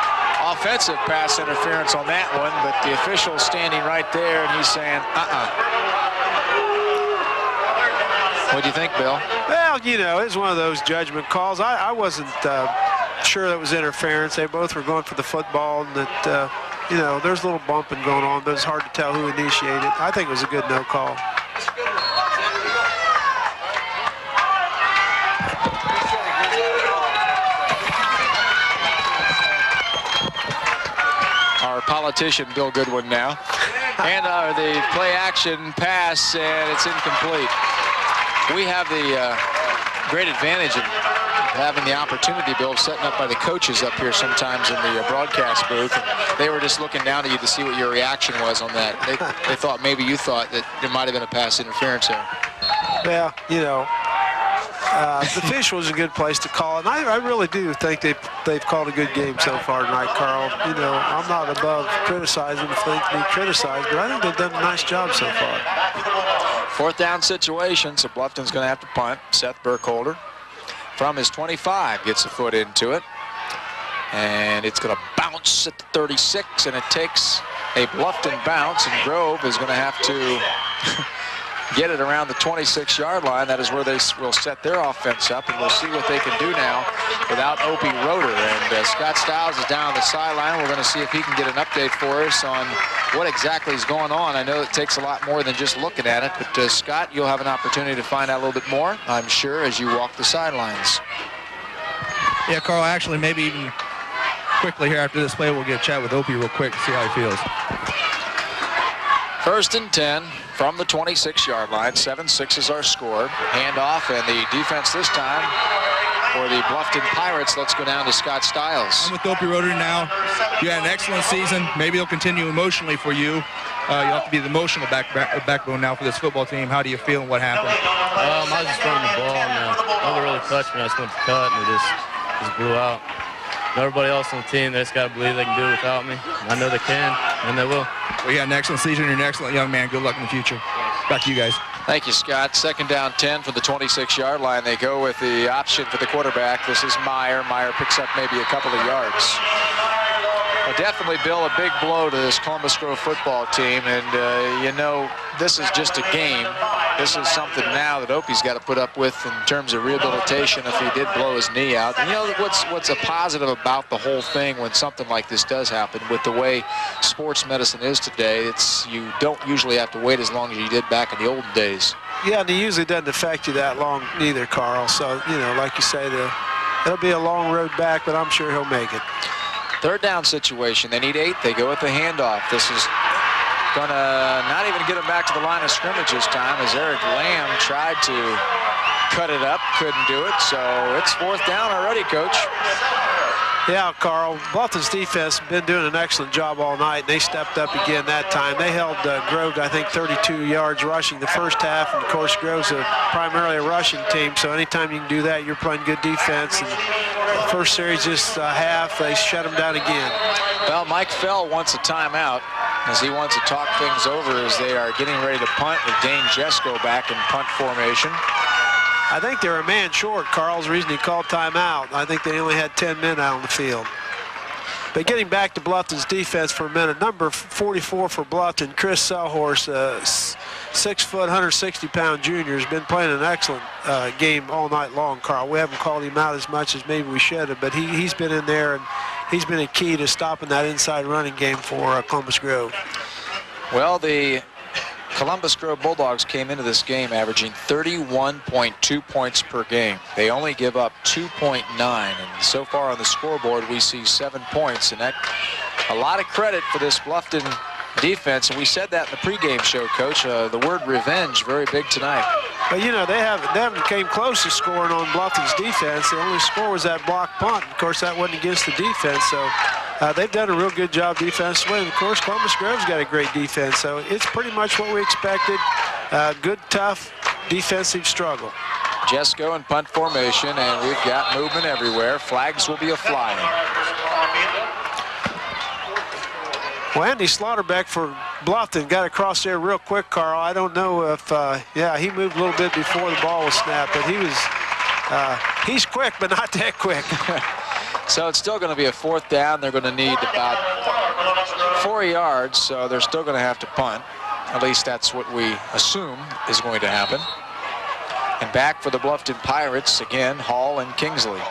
offensive pass interference on that one, but the official's standing right there, and he's saying, What do you think, Bill? Well, you know, it's one of those judgment calls. I wasn't sure that was interference. They both were going for the football, and that, you know, there's a little bumping going on, but it's hard to tell who initiated. I think it was a good no call. Our politician, Bill Goodwin, now. And the play action pass, and it's incomplete. We have the great advantage of having the opportunity, Bill, of setting up by the coaches up here sometimes in the broadcast booth. And they were just looking down at you to see what your reaction was on that. They thought maybe you thought that there might have been a pass interference there. Well, you know, the fish was a good place to call, and I really do think they've called a good game so far tonight, Carl. You know, I'm not above criticizing if they can be criticized, but I think they've done a nice job so far. 4th down situation, so Bluffton's going to have to punt. Seth Burkholder from his 25 gets a foot into it, and it's going to bounce at the 36, and it takes a Bluffton bounce, and Grove is going to have to get it around the 26-yard line. That is where they will set their offense up, and we'll see what they can do now without Opie Roeder. And Scott Stiles is down on the sideline. We're going to see if he can get an update for us on what exactly is going on. I know it takes a lot more than just looking at it, but Scott, you'll have an opportunity to find out a little bit more, I'm sure, as you walk the sidelines. Yeah, Carl, actually, maybe even quickly here after this play, we'll get a chat with Opie real quick to see how he feels. 1st and 10 from the 26-yard line. 7-6 is our score. Handoff, and the defense this time for the Bluffton Pirates. Let's go down to Scott Stiles. I'm with Opie Roeder now. You had an excellent season. Maybe it'll continue emotionally for you. You'll have to be the emotional backbone now for this football team. How do you feel and what happened? I was just running the ball, and nobody really touched me. I just went to cut, and it just blew out. And everybody else on the team, they just got to believe they can do it without me. I know they can, and they will. Well, you had an excellent season. You're an excellent young man. Good luck in the future. Back to you guys. Thank you, Scott. 2nd down 10 from the 26-yard line. They go with the option for the quarterback. This is Meyer. Meyer picks up maybe a couple of yards. Well, definitely, Bill, a big blow to this Columbus Grove football team. And, you know, this is just a game. This is something now that Opie's got to put up with in terms of rehabilitation if he did blow his knee out. And you know what's a positive about the whole thing when something like this does happen with the way sports medicine is today, it's you don't usually have to wait as long as you did back in the olden days. Yeah, and it usually doesn't affect you that long either, Carl. So, you know, like you say, it'll be a long road back, but I'm sure he'll make it. Third down situation. They need 8. They go with the handoff. This is going to not even get him back to the line of scrimmage this time as Eric Lamb tried to cut it up, couldn't do it. So it's 4th down already, Coach. Yeah, Carl, Bluffton's defense has been doing an excellent job all night, and they stepped up again that time. They held Grove, I think, 32 yards rushing the first half, and of course Grove's primarily a rushing team, so anytime you can do that, you're playing good defense. And the first series, just half, they shut them down again. Well, Mike Fell wants a timeout as he wants to talk things over as they are getting ready to punt with Dane Jesko back in punt formation. I think they're a man short. Carl's reason he called timeout. I think they only had 10 men out on the field. But getting back to Bluffton's defense for a minute, number 44 for Bluffton, Chris Selhorst, 6 foot, 160-pound junior, has been playing an excellent game all night long, Carl. We haven't called him out as much as maybe we should have, but he's been in there, and he's been a key to stopping that inside running game for Columbus Grove. Well, the Columbus Grove Bulldogs came into this game averaging 31.2 points per game. They only give up 2.9, and so far on the scoreboard we see 7 points, and that a lot of credit for this Bluffton defense. And we said that in the pregame show, Coach. The word revenge very big tonight. But you know, they haven't came close to scoring on Bluffton's defense. The only score was that block punt. Of course, that wasn't against the defense, so they've done a real good job defensively. And of course, Columbus Grove's got a great defense, so it's pretty much what we expected. Good, tough defensive struggle. Jesko in punt formation, and we've got movement everywhere. Flags will be a-flying. Well, Andy Slaughterbeck for Bluffton got across there real quick, Carl. I don't know if, yeah, he moved a little bit before the ball was snapped, but he's quick, but not that quick. So it's still going to be a 4th down. They're going to need about 4 yards, so they're still going to have to punt. At least that's what we assume is going to happen. And back for the Bluffton Pirates, again, Hall and Kingsley.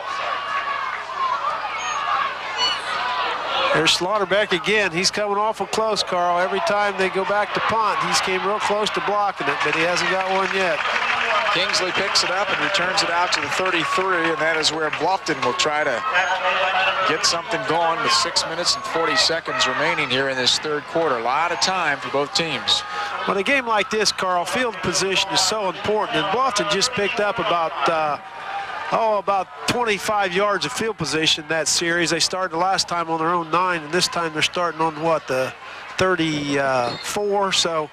There's Slaughterbeck again. He's coming awful close, Carl. Every time they go back to punt, he's came real close to blocking it, but he hasn't got one yet. Kingsley picks it up and returns it out to the 33, and that is where Bluffton will try to get something going with 6 minutes and 40 seconds remaining here in this third quarter. A lot of time for both teams. Well, a game like this, Carl, field position is so important, and Bluffton just picked up about 25 yards of field position that series. They started the last time on their own 9, and this time they're starting on, what, the 34. So,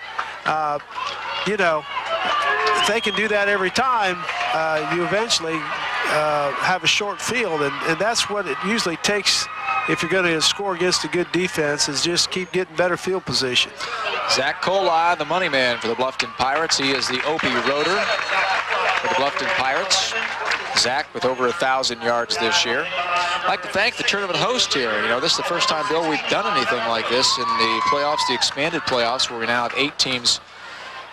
you know, if they can do that every time, you eventually have a short field, and that's what it usually takes if you're going to score against a good defense, is just keep getting better field position. Zach Colai, the money man for the Bluffton Pirates. He is the Opie rotor for the Bluffton Pirates. Zach with over 1,000 yards this year. I'd like to thank the tournament host here. You know, this is the first time, Bill, we've done anything like this in the playoffs, the expanded playoffs, where we now have 8 teams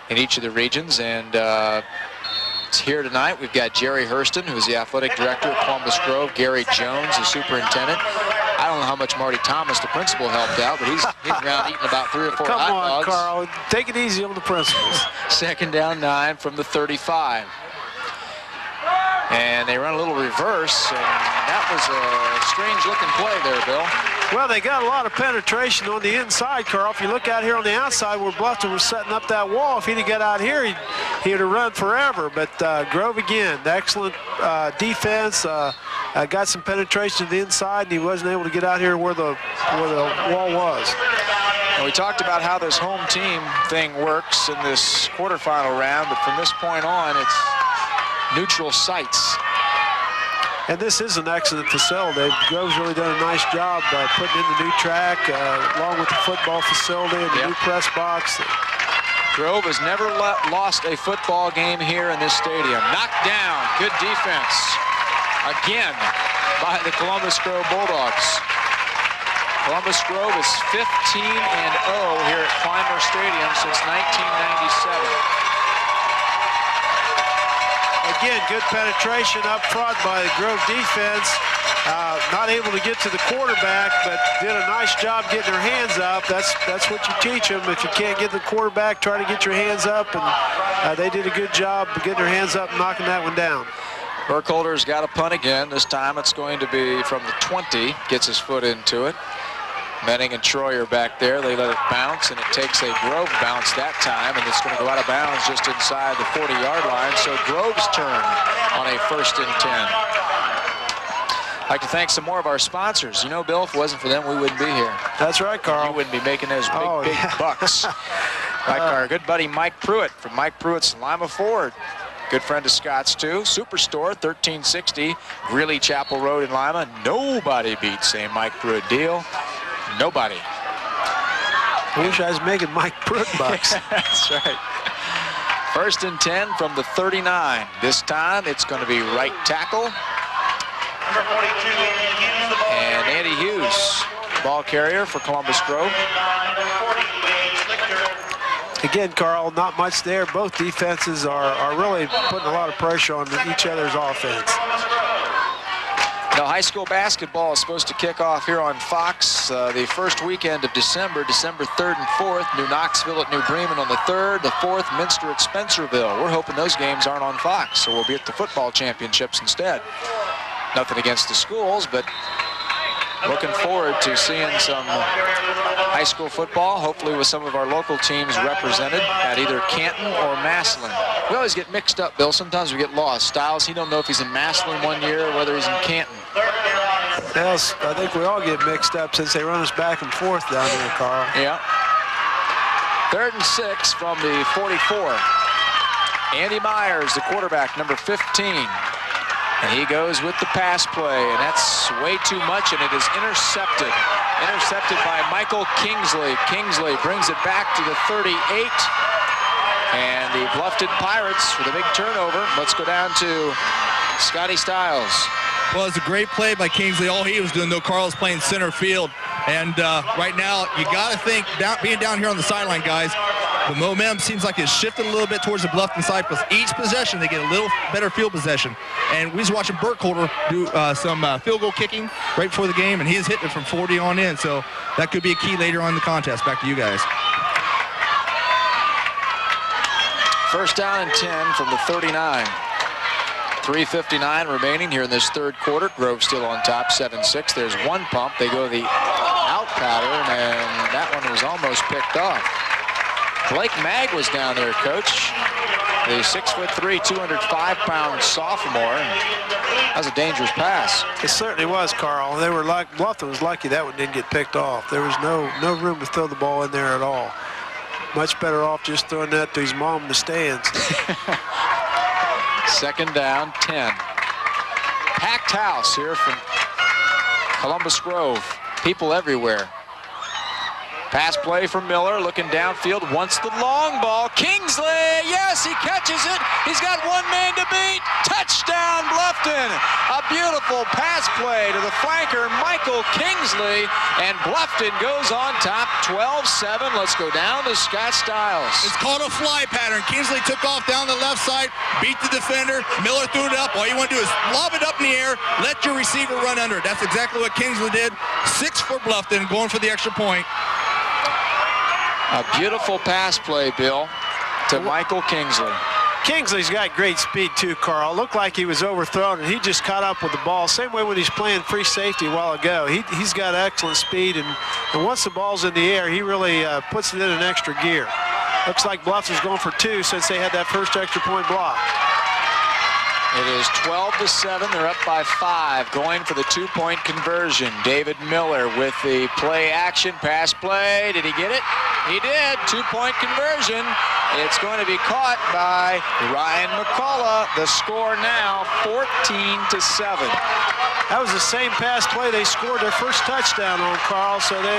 in each of the regions. And here tonight, we've got Jerry Hurston, who's the athletic director at Columbus Grove, Gary Jones, the superintendent. I don't know how much Marty Thomas, the principal, helped out, but he's around eating about 3 or 4 hot dogs. Come on, Carl. Take it easy on the principals. 2nd down 9 from the 35. And they run a little reverse, and that was a strange-looking play there, Bill. Well, they got a lot of penetration on the inside, Carl. If you look out here on the outside where Bluffton was setting up that wall, if he'd have got out here, he'd have run forever. But Grove, again, excellent defense. Got some penetration to the inside, and he wasn't able to get out here where the wall was. And we talked about how this home team thing works in this quarterfinal round, but from this point on, it's neutral sites. And this is an excellent facility. Grove's really done a nice job putting in the new track, along with the football facility and the new press box. Grove has never lost a football game here in this stadium. Knocked down, good defense, again, by the Columbus Grove Bulldogs. Columbus Grove is 15-0 here at Clymer Stadium since 1997. again, good penetration up front by the Grove defense. Not able to get to the quarterback, but did a nice job getting their hands up. That's what you teach them. If you can't get the quarterback, try to get your hands up, and they did a good job of getting their hands up and knocking that one down. Burkholder's got a punt again. This time it's going to be from the 20. Gets his foot into it. Menning and Troy are back there. They let it bounce, and it takes a Grove bounce that time, and it's going to go out of bounds just inside the 40-yard line. So Grove's turn on a 1st and 10. I'd like to thank some more of our sponsors. You know, Bill, if it wasn't for them, we wouldn't be here. That's right, Carl. You wouldn't be making those big bucks. Like our good buddy Mike Pruitt from Mike Pruitt's Lima Ford. Good friend of Scott's, too. Superstore, 1360 Greeley Chapel Road in Lima. Nobody beats a Mike Pruitt deal. Nobody. I wish I was making Mike Pruitt bucks. That's right. 1st and 10 from the 39. This time it's going to be right tackle. Number 42, Andy Hughes, the ball And Andy Hughes, ball carrier for Columbus Grove. Number 40, Wayne Schlichter. Again, Carl, not much there. Both defenses are really putting a lot of pressure on each other's offense. Now, high school basketball is supposed to kick off here on Fox the first weekend of December, December 3rd and 4th. New Knoxville at New Bremen on the 3rd, the 4th, Minster at Spencerville. We're hoping those games aren't on Fox, so we'll be at the football championships instead. Nothing against the schools, but looking forward to seeing some high school football, hopefully with some of our local teams represented at either Canton or Massillon. We always get mixed up, Bill. Sometimes we get lost. Styles, he don't know if he's in Massillon one year or whether he's in Canton. Yes, I think we all get mixed up since they run us back and forth down there, Carl. Yeah. 3rd and 6 from the 44. Andy Myers, the quarterback, number 15. And he goes with the pass play, and that's way too much, and it is intercepted. Intercepted by Michael Kingsley. Kingsley brings it back to the 38. And the Bluffton Pirates with a big turnover. Let's go down to Scotty Styles. Well, it's a great play by Kingsley. All he was doing, though, Carl was playing center field. And right now, you got to think, being down here on the sideline, guys, the momentum seems like it's shifted a little bit towards the Bluffton side. Plus, each possession, they get a little better field possession. And we was watching Burkholder do some field goal kicking right before the game, and he is hitting it from 40 on in. So that could be a key later on in the contest. Back to you guys. 1st down and 10 from the 39. 3:59 remaining here in this 3rd quarter. Grove still on top, 7-6. There's one pump. They go the out pattern, and that one was almost picked off. Blake Mag was down there, Coach. The 6'3", 205-pound sophomore. That was a dangerous pass. It certainly was, Carl. They were like, Bluffton was lucky that one didn't get picked off. There was no room to throw the ball in there at all. Much better off just throwing that to his mom in the stands. 2nd down, 10. Packed house here from Columbus Grove. People everywhere. Pass play from Miller, looking downfield, wants the long ball. Kingsley, yes, he catches it. He's got one man to beat. Touchdown, Bluffton. A beautiful pass play to the flanker, Michael Kingsley, and Bluffton goes on top, 12-7. Let's go down to Scott Styles. It's called a fly pattern. Kingsley took off down the left side, beat the defender. Miller threw it up. All you want to do is lob it up in the air, let your receiver run under it. That's exactly what Kingsley did. 6 for Bluffton, going for the extra point. A beautiful pass play, Bill, to Michael Kingsley. Kingsley's got great speed too, Carl. Looked like he was overthrown, and he just caught up with the ball. Same way when he's playing free safety a while ago. He's got excellent speed, and once the ball's in the air, he really puts it in an extra gear. Looks like Bluffton's going for 2 since they had that first extra point block. It is 12-7. They're up by 5, going for the 2-point conversion. David Miller with the play action pass play. Did he get it? He did. 2-point conversion. It's going to be caught by Ryan McCullough. The score now 14-7. That was the same pass play they scored their first touchdown on, Carl. So they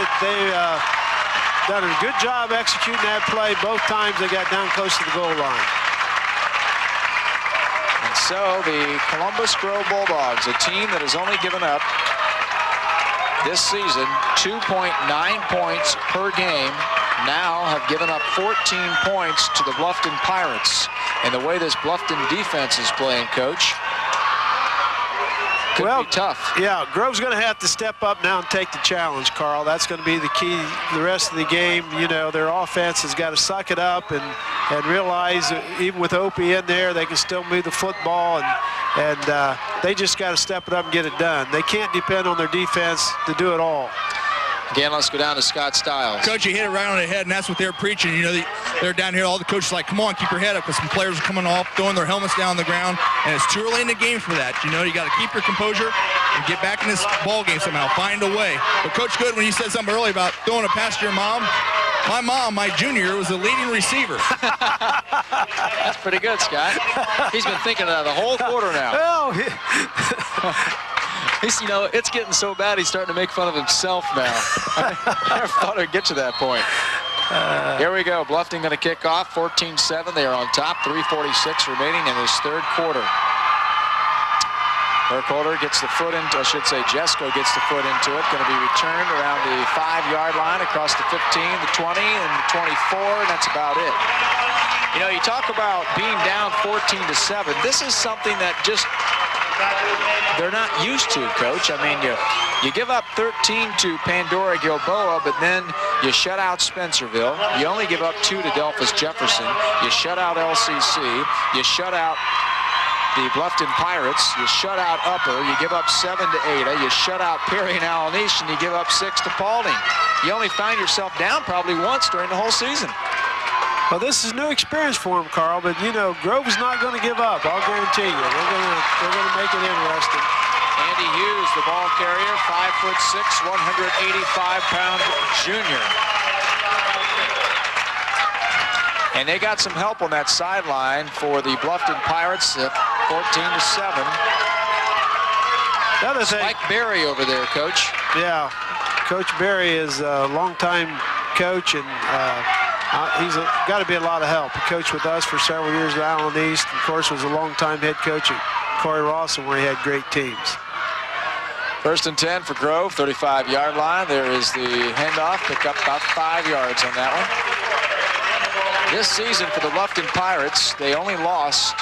done a good job executing that play. Both times they got down close to the goal line. And so the Columbus Grove Bulldogs, a team that has only given up this seaon, 2.9 points per game, now have given up 14 points to the Bluffton Pirates. And the way this Bluffton defense is playing, Coach, could be tough. Yeah, Grove's going to have to step up now and take the challenge, Carl. That's going to be the key the rest of the game. You know, their offense has got to suck it up and realize that even with Opie in there, they can still move the football, and they just got to step it up and get it done. They can't depend on their defense to do it all. Again, let's go down to Scott Stiles. Coach, you hit it right on the head, and that's what they're preaching. You know, they're down here, all the coaches are like, come on, keep your head up, because some players are coming off, throwing their helmets down on the ground, and it's too early in the game for that. You know, you got to keep your composure and get back in this ball game somehow, find a way. But Coach Good, when you said something earlier about throwing a pass to your mom, my mom, my junior, was the leading receiver. That's pretty good, Scott. He's been thinking of that the whole quarter now. Well, you know, it's getting so bad he's starting to make fun of himself now. I never thought it would get to that point. Here we go. Bluffton going to kick off. 14-7. They are on top. 3:46 remaining in this third quarter. Burkholder gets the foot into, I should say Jesko gets the foot into it. Going to be returned around the 5-yard line across the 15, the 20, and the 24, and that's about it. You know, you talk about being down 14-7. This is something that just they're not used to, Coach. I mean, you give up 13 to Pandora Gilboa, but then you shut out Spencerville. You only give up 2 to Delphus Jefferson. You shut out LCC. You shut out the Bluffton Pirates. You shut out Upper. You give up 7 to Ada. You shut out Perry and Allen-East, and you give up 6 to Paulding. You only find yourself down probably once during the whole season. Well, this is new experience for him, Carl, but, you know, Grove's not going to give up. I'll guarantee you. They're going to make it interesting. Andy Hughes, the ball carrier, 5'6", 185-pound junior. And they got some help on that sideline for the Bluffton Pirates at 14-7. Mike Berry over there, Coach. Yeah, Coach Berry is a longtime coach, and he's got to be a lot of help. He coached with us for several years at Allen-East. Of course, was a longtime head coach at Corey Rawson, where he had great teams. 1st and 10 for Grove, 35-yard line. There is the handoff, pick up about 5 yards on that one. This season for the Bluffton Pirates, they only lost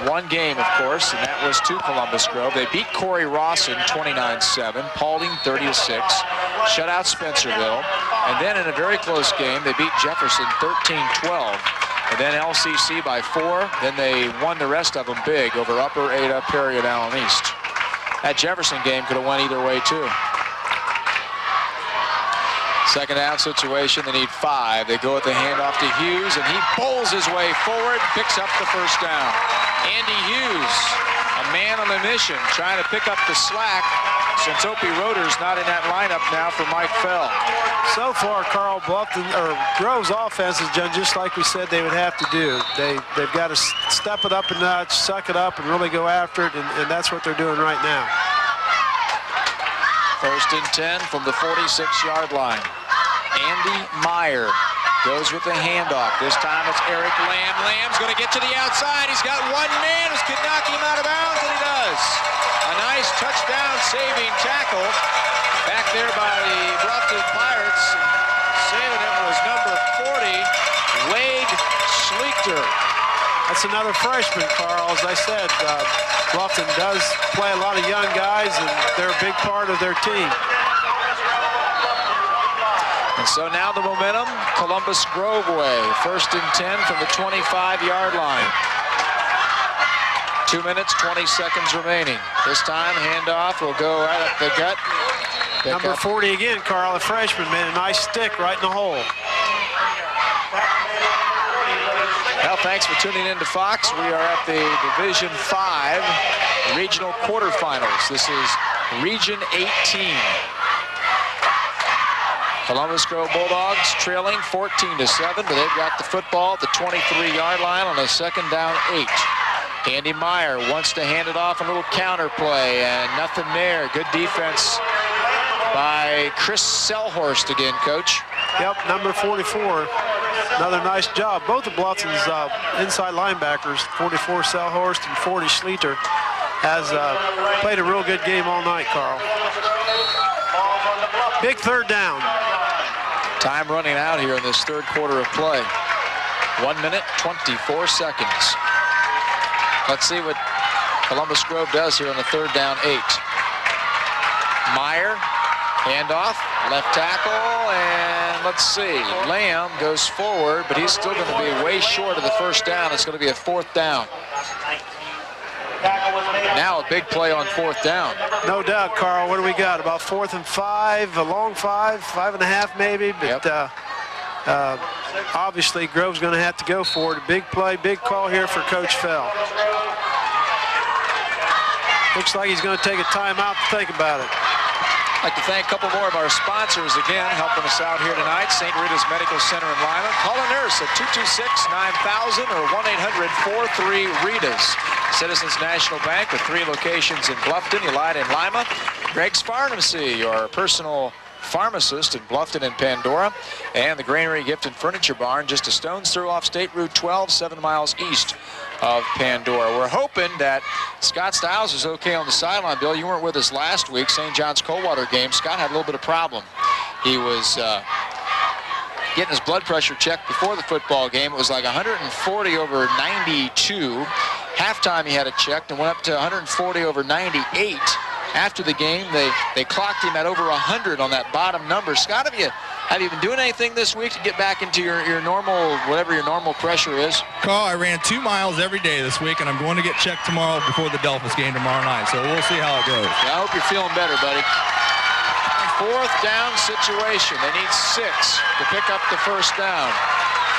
1 game, of course, and that was to Columbus Grove. They beat Corey Rawson 29-7, Paulding 30-6, shut out Spencerville, and then in a very close game, they beat Jefferson 13-12, and then LCC by 4. Then they won the rest of them big over Upper, Ada, Perry, and Allen-East. That Jefferson game could have went either way, too. Second down situation, they need 5. They go with the handoff to Hughes, and he bowls his way forward, picks up the first down. Andy Hughes, a man on a mission, trying to pick up the slack since Opie Roeder's not in that lineup now for Mike Fell. So far, Carl, Grove's offense has done just like we said they would have to do. They've got to step it up a notch, suck it up, and really go after it, and that's what they're doing right now. 1st and 10 from the 46-yard line. Andy Meyer goes with the handoff. This time it's Eric Lamb. Lamb's going to get to the outside. He's got 1 man who could knock him out of bounds, and he does. A nice touchdown-saving tackle back there by the Bluffton Pirates. Saving it was number 40, Wade Schlichter. That's another freshman, Carl. As I said, Bluffton does play a lot of young guys, and they're a big part of their team. And so now the momentum, Columbus Grove way. 1st and 10 from the 25-yard line. 2 minutes, 20 seconds remaining. This time, handoff will go right up the gut. Number 40 again, Carl, a freshman, made a nice stick right in the hole. Well, thanks for tuning in to Fox. We are at the Division 5 regional quarterfinals. This is Region 18. Columbus Grove Bulldogs trailing 14-7, but they've got the football at the 23-yard line on a 2nd down 8. Andy Meyer wants to hand it off, a little counter play, and nothing there. Good defense by Chris Selhorst again, Coach. Yep, number 44. Another nice job. Both of Bluffton's inside linebackers, 44 Selhorst and 40 Schlichter, has played a real good game all night, Carl. Big third down. Time running out here in this third quarter of play. 1 minute, 24 seconds. Let's see what Columbus Grove does here on the third down 8. Meyer, handoff, left tackle, and let's see. Lamb goes forward, but he's still going to be way short of the first down. It's going to be a fourth down. Now a big play on fourth down. No doubt, Carl. What do we got? About 4th and 5, a long 5.5 maybe. But yep. Obviously, Grove's going to have to go for it. A big play, big call here for Coach Fell. Looks like he's going to take a timeout to think about it. I'd like to thank a couple more of our sponsors again, helping us out here tonight. St. Rita's Medical Center in Lima. Call a nurse at 226-9000 or 1-800-43-RITAS. Citizens National Bank with 3 locations in Bluffton, Elida, and Lima. Greg's Pharmacy, your personal pharmacist in Bluffton and Pandora. And the Granary Gift and Furniture Barn, just a stone's throw off State Route 12, 7 miles east of Pandora. We're hoping that Scott Stiles is okay on the sideline. Bill, you weren't with us last week, St. John's Coldwater game. Scott had a little bit of problem. He was getting his blood pressure checked before the football game. It was like 140 over 92. Halftime he had it checked and went up to 140 over 98. After the game, they clocked him at over 100 on that bottom number. Scott, have you been doing anything this week to get back into your normal, whatever your normal pressure is? Carl, I ran 2 miles every day this week, and I'm going to get checked tomorrow before the Delphus game tomorrow night, so we'll see how it goes. Yeah, I hope you're feeling better, buddy. Fourth down situation. They need 6 to pick up the first down.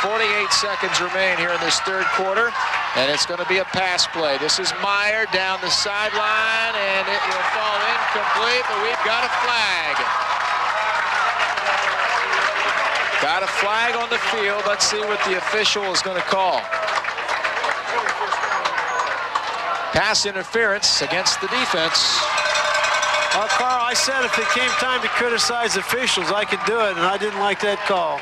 48 seconds remain here in this third quarter, and it's going to be a pass play. This is Meyer down the sideline, and it will fall incomplete, but we've got a flag. Got a flag on the field. Let's see what the official is going to call. Pass interference against the defense. Well, Carl, I said if it came time to criticize officials, I could do it, and I didn't like that call.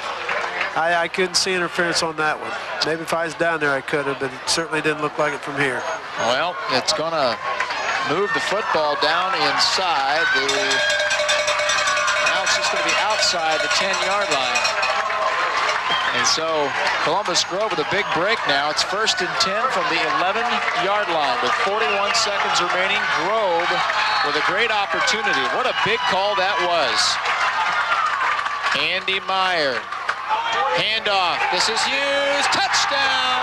I couldn't see interference on that one. Maybe if I was down there, I could have, but it certainly didn't look like it from here. Well, it's going to move the football down inside. Now it's just going to be outside the 10-yard line. And so Columbus Grove with a big break now. It's 1st and 10 from the 11-yard line with 41 seconds remaining. Grove with a great opportunity. What a big call that was. Andy Meyer. Handoff. This is Hughes. Touchdown.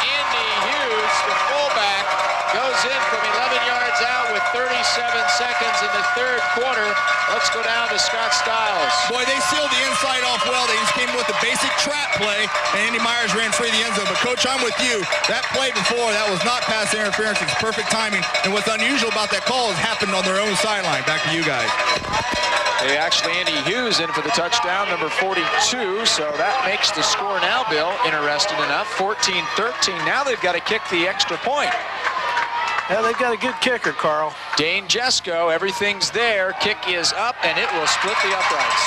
Andy Hughes, the fullback, goes in from 11 yards out with 37 seconds in the third quarter. Let's go down to Scott Stiles. Boy, they sealed the inside off well. They just came with a basic trap play, and Andy Myers ran free of the end zone. But, Coach, I'm with you. That play before, that was not pass interference. It's perfect timing. And what's unusual about that call is happened on their own sideline. Back to you guys. They actually Andy Hughes in for the touchdown, number 42, so that makes the score now, Bill, interesting enough, 14-13. Now they've got to kick the extra point. Yeah, they've got a good kicker, Carl. Dane Jesko, everything's there. Kick is up, and it will split the uprights.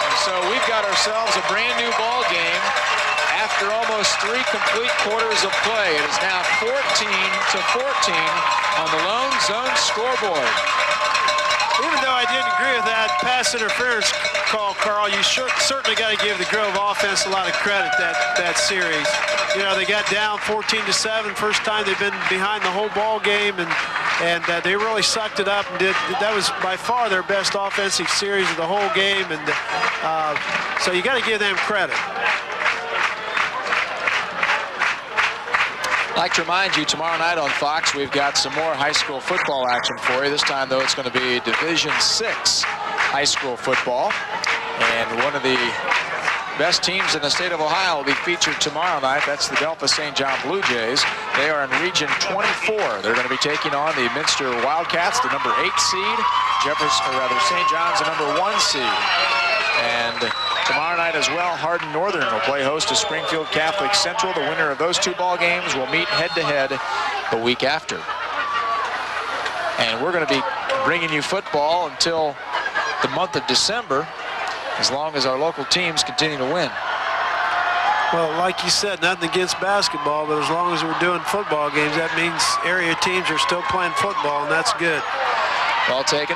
And so we've got ourselves a brand new ball game after almost 3 complete quarters of play. It is now 14-14 on the Lone Zone scoreboard. Even though I didn't agree with that pass interference call, Carl, you certainly got to give the Grove offense a lot of credit that series. You know, they got down 14-7. First time they've been behind the whole ball game, and they really sucked it up and did. That was by far their best offensive series of the whole game, and so you got to give them credit. I'd like to remind you, tomorrow night on Fox, we've got some more high school football action for you. This time, though, it's going to be Division VI high school football. And one of the best teams in the state of Ohio will be featured tomorrow night. That's the Delphus St. John Blue Jays. They are in Region 24. They're going to be taking on the Minster Wildcats, the number 8 seed. St. John's the number 1 seed. And tomorrow night as well, Hardin Northern will play host to Springfield Catholic Central. The winner of those 2 ball games will meet head-to-head the week after. And we're going to be bringing you football until the month of December, as long as our local teams continue to win. Well, like you said, nothing against basketball, but as long as we're doing football games, that means area teams are still playing football, and that's good. Ball taken,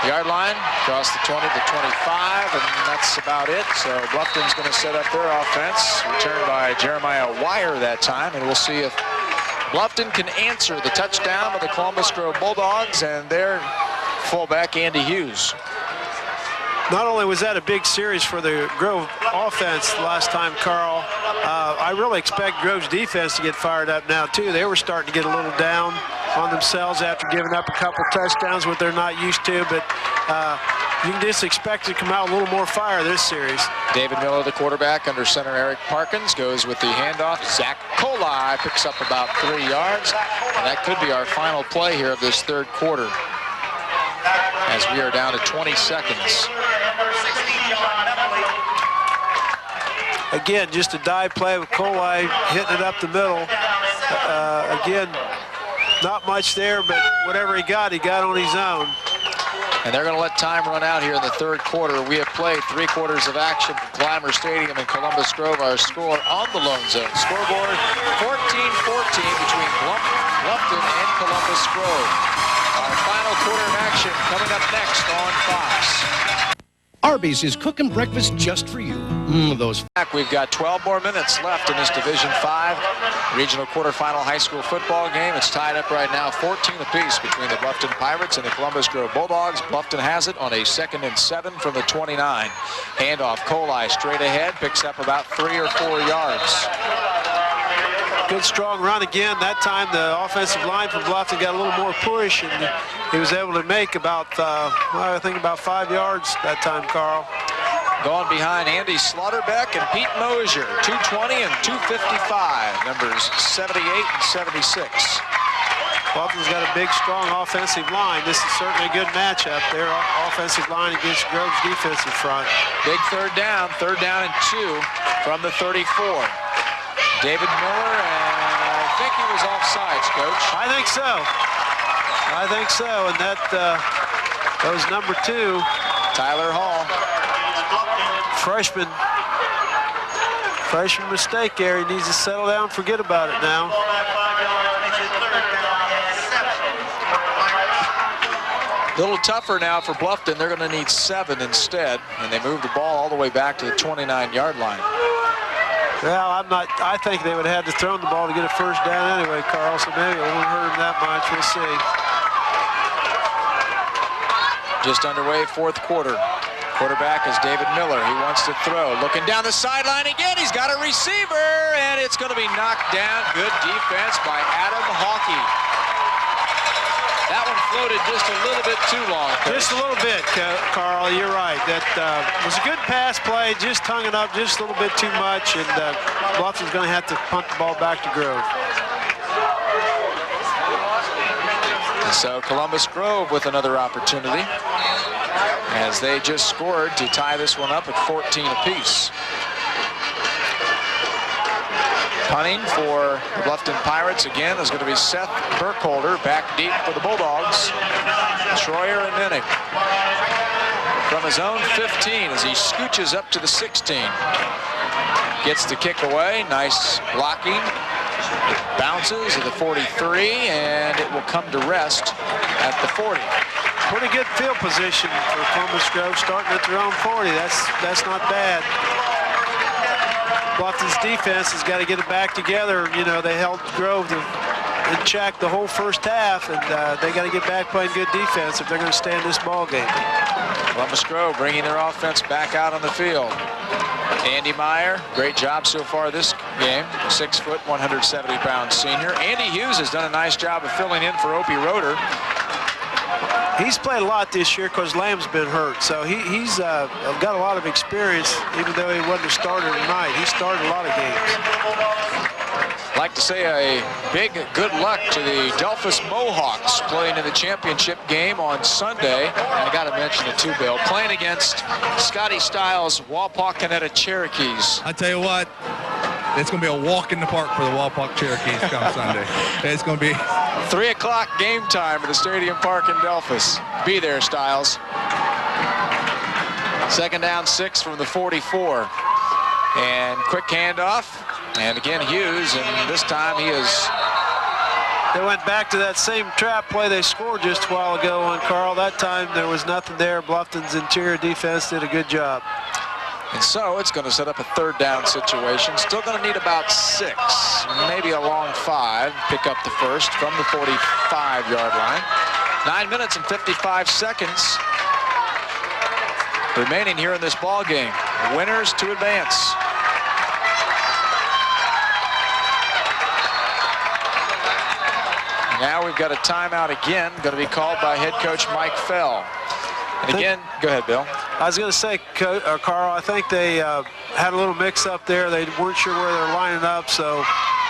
yard line, across the 20 to 25, and that's about it. So Bluffton's going to set up their offense, returned by Jeremiah Wire that time, and we'll see if Bluffton can answer the touchdown of the Columbus Grove Bulldogs and their fullback, Andy Hughes. Not only was that a big series for the Grove offense last time, Carl, I really expect Grove's defense to get fired up now, too. They were starting to get a little down on themselves after giving up a couple touchdowns, what they're not used to, but you can just expect to come out a little more fire this series. David Miller, the quarterback, under center Eric Parkins, goes with the handoff. Zach Colai picks up about 3 yards, and that could be our final play here of this third quarter, as we are down to 20 seconds. Again, just a dive play with Colai hitting it up the middle. Again, not much there, but whatever he got on his own. And they're going to let time run out here in the third quarter. We have played 3 quarters of action from Clymer Stadium in Columbus Grove. Our score on the Lone Zone scoreboard, 14-14 between Bluffton and Columbus Grove. Our final quarter of action coming up next on Fox. Arby's is cooking breakfast just for you. Those. We've got 12 more minutes left in this Division 5 regional quarterfinal high school football game. It's tied up right now 14 apiece between the Bluffton Pirates and the Columbus Grove Bulldogs. Bluffton has it on a 2nd and 7 from the 29. Handoff, Colai straight ahead, picks up about 3 or 4 yards. Good strong run again. That time the offensive line from Bluffton got a little more push, and he was able to make about, I think about 5 yards that time, Carl. Going behind Andy Slaughterbeck and Pete Mosier, 220 and 255, numbers 78 and 76. Bluffton's got a big, strong offensive line. This is certainly a good matchup. Their offensive line against Grove's defensive front. Big third down and 2 from the 34. David Miller, and I think he was offsides, Coach. I think so. And that was number 2. Tyler Hall. Freshman mistake there. He needs to settle down, forget about it now. A little tougher now for Bluffton. They're going to need 7 instead, and they move the ball all the way back to the 29-yard line. Well, I think they would have had to throw the ball to get a first down anyway, Carl, so maybe it won't hurt them that much. We'll see. Just underway, 4th quarter. Quarterback is David Miller. He wants to throw. Looking down the sideline again. He's got a receiver, and it's going to be knocked down. Good defense by Adam Hawkey. That one floated just a little bit too long, Coach. Just a little bit, Carl. You're right. That was a good pass play. Just hung it up just a little bit too much, and Bluffton's going to have to punt the ball back to Grove. And so Columbus Grove with another opportunity, as they just scored to tie this one up at 14 apiece. Punting for the Bluffton Pirates again is going to be Seth Burkholder, back deep for the Bulldogs. Troyer and Minnick from his own 15 as he scooches up to the 16. Gets the kick away, nice blocking. It bounces at the 43, and it will come to rest at the 40. Pretty good field position for Columbus Grove, starting at their own 40. That's not bad. Bluffton's defense has got to get it back together. You know, they held Grove in check the whole first half, and they got to get back playing good defense if they're going to stay in this ball game. Columbus Grove bringing their offense back out on the field. Andy Meyer, great job so far this game. 6 foot, 170-pound senior. Andy Hughes has done a nice job of filling in for Opie Roeder. He's played a lot this year because Lamb's been hurt, so he's got a lot of experience, even though he wasn't a starter tonight. He started a lot of games. I'd like to say a big good luck to the Delphus Mohawks playing in the championship game on Sunday. And I got to mention it too, Bill, playing against Scotty Stiles' Wapakoneta Cherokees. I tell you what, it's going to be a walk in the park for the Wapak Cherokees come Sunday. It's going to be 3 o'clock game time at the Stadium Park in Delphus. Be there, Stiles. 2nd down, 6 from the 44. And quick handoff. And again, Hughes, and this time he is They went back to that same trap play they scored just a while ago on Carl. That time there was nothing there. Bluffton's interior defense did a good job. And so it's going to set up a third down situation. Still going to need about 6, maybe a long 5. Pick up the first from the 45-yard line. 9 minutes and 55 seconds remaining here in this ball game. Winners to advance. Now we've got a timeout again, going to be called by head coach Mike Fell. And again, go ahead, Bill. I was going to say, Carl, I think they had a little mix-up there. They weren't sure where they were lining up, so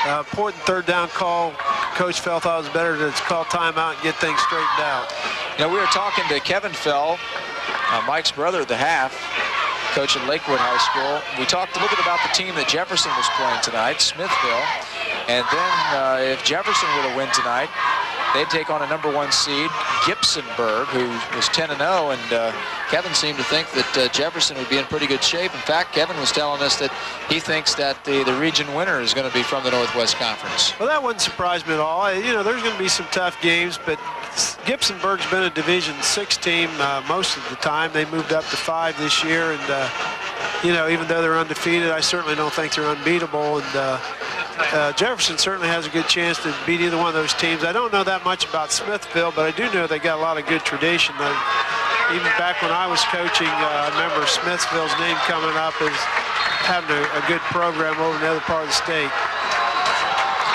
important third down call. Coach Fell thought it was better to call timeout and get things straightened out. You know, we were talking to Kevin Fell, Mike's brother at the half, coach at Lakewood High School. We talked a little bit about the team that Jefferson was playing tonight, Smithville. And then if Jefferson were to win tonight, they'd take on a #1 seed, Gibsonburg, who was 10-0, and Kevin seemed to think that Jefferson would be in pretty good shape. In fact, Kevin was telling us that he thinks that the region winner is going to be from the Northwest Conference. Well, that wouldn't surprise me at all. You know, there's going to be some tough games, but Gibsonburg's been a Division VI team most of the time. They moved up to 5 this year, and you know, even though they're undefeated, I certainly don't think they're unbeatable. And Jefferson certainly has a good chance to beat either one of those teams. I don't know that much about Smithville, but I do know they got a lot of good tradition. Even back when I was coaching, I remember Smithville's name coming up as having a good program over in the other part of the state.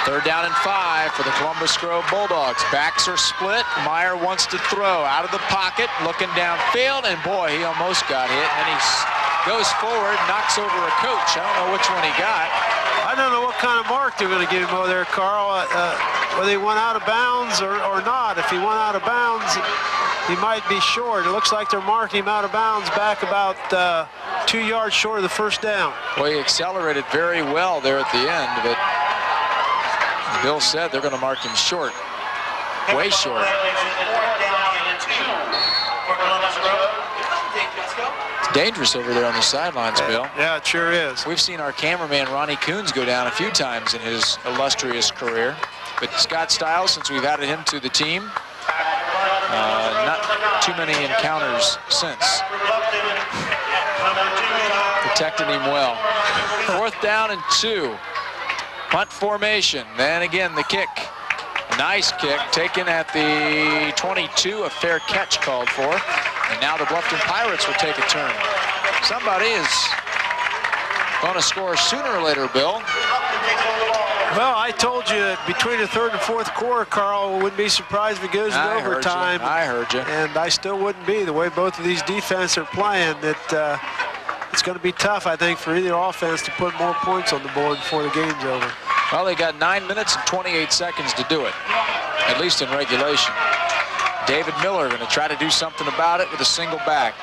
Third down and 5 for the Columbus Grove Bulldogs. Backs are split. Meyer wants to throw out of the pocket, looking downfield, and boy, he almost got hit. And he goes forward, knocks over a coach. I don't know which one he got. I don't know what kind of mark they're going to give him over there, Carl, whether he went out of bounds or not. If he went out of bounds, he might be short. It looks like they're marking him out of bounds back about 2 yards short of the first down. Well, he accelerated very well there at the end, but Bill said they're going to mark him short, way short. It's dangerous over there on the sidelines, Bill. Yeah, it sure is. We've seen our cameraman, Ronnie Coons, go down a few times in his illustrious career. But Scott Stiles, since we've added him to the team, not too many encounters since. Protected him well. 4th down and 2. Punt formation. Then again, the kick. Nice kick taken at the 22. A fair catch called for. And now the Bluffton Pirates will take a turn. Somebody is going to score sooner or later, Bill. Well, I told you between the 3rd and 4th quarter, Carl, wouldn't be surprised if it goes to overtime. I heard you. And I still wouldn't be. The way both of these defenses are playing, that it's going to be tough, I think, for either offense to put more points on the board before the game's over. Well, they got 9 minutes and 28 seconds to do it, at least in regulation. David Miller going to try to do something about it with a single back.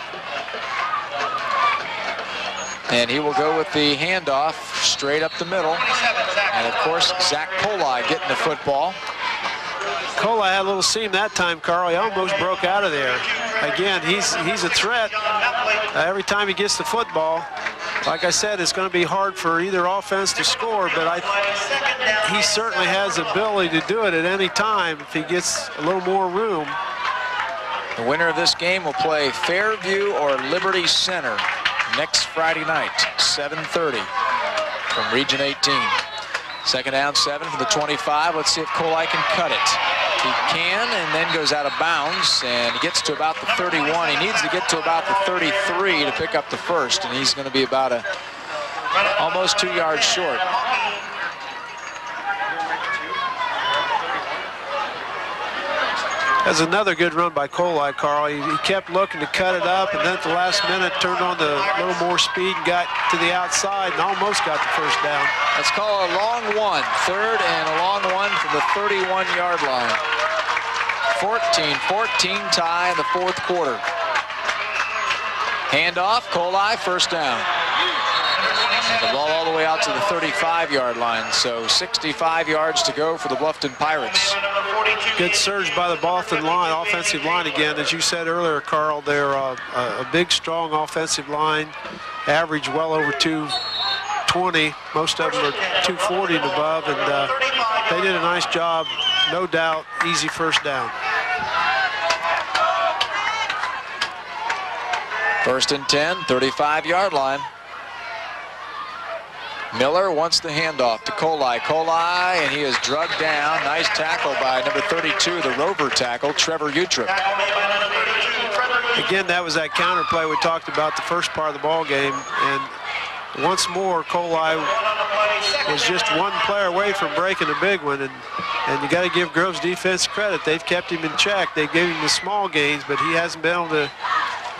And he will go with the handoff straight up the middle. And, of course, Zach Polai getting the football. Polai had a little seam that time, Carl. He almost broke out of there. Again, he's a threat every time he gets the football. Like I said, it's going to be hard for either offense to score, but he certainly has the ability to do it at any time if he gets a little more room. The winner of this game will play Fairview or Liberty Center next Friday night, 7:30 from Region 18. 2nd down, 7 from the 25. Let's see if Colai can cut it. He can, and then goes out of bounds, and he gets to about the 31. He needs to get to about the 33 to pick up the first, and he's going to be about almost 2 yards short. That's another good run by Colai, Carl. He kept looking to cut it up, and then at the last minute turned on the little more speed and got to the outside and almost got the first down. Let's call a long one. 3rd and a long one from the 31-yard line. 14-14 tie in the 4th quarter. Handoff, Colai, first down. And the ball all the way out to the 35-yard line, so 65 yards to go for the Bluffton Pirates. Good surge by the Bluffton line, offensive line again. As you said earlier, Carl, they're a big, strong offensive line, average well over 220. Most of them are 240 and above, and they did a nice job no doubt, easy first down. First and 10, 35-yard line. Miller wants the handoff to Colai. Colai, and he is drugged down. Nice tackle by number 32, the rover tackle, Trevor Utrip. Again, that was that counter play we talked about the first part of the ball game. And once more, Colai was just one player away from breaking a big one. And you got to give Grove's defense credit. They've kept him in check. They gave him the small gains, but he hasn't been able to.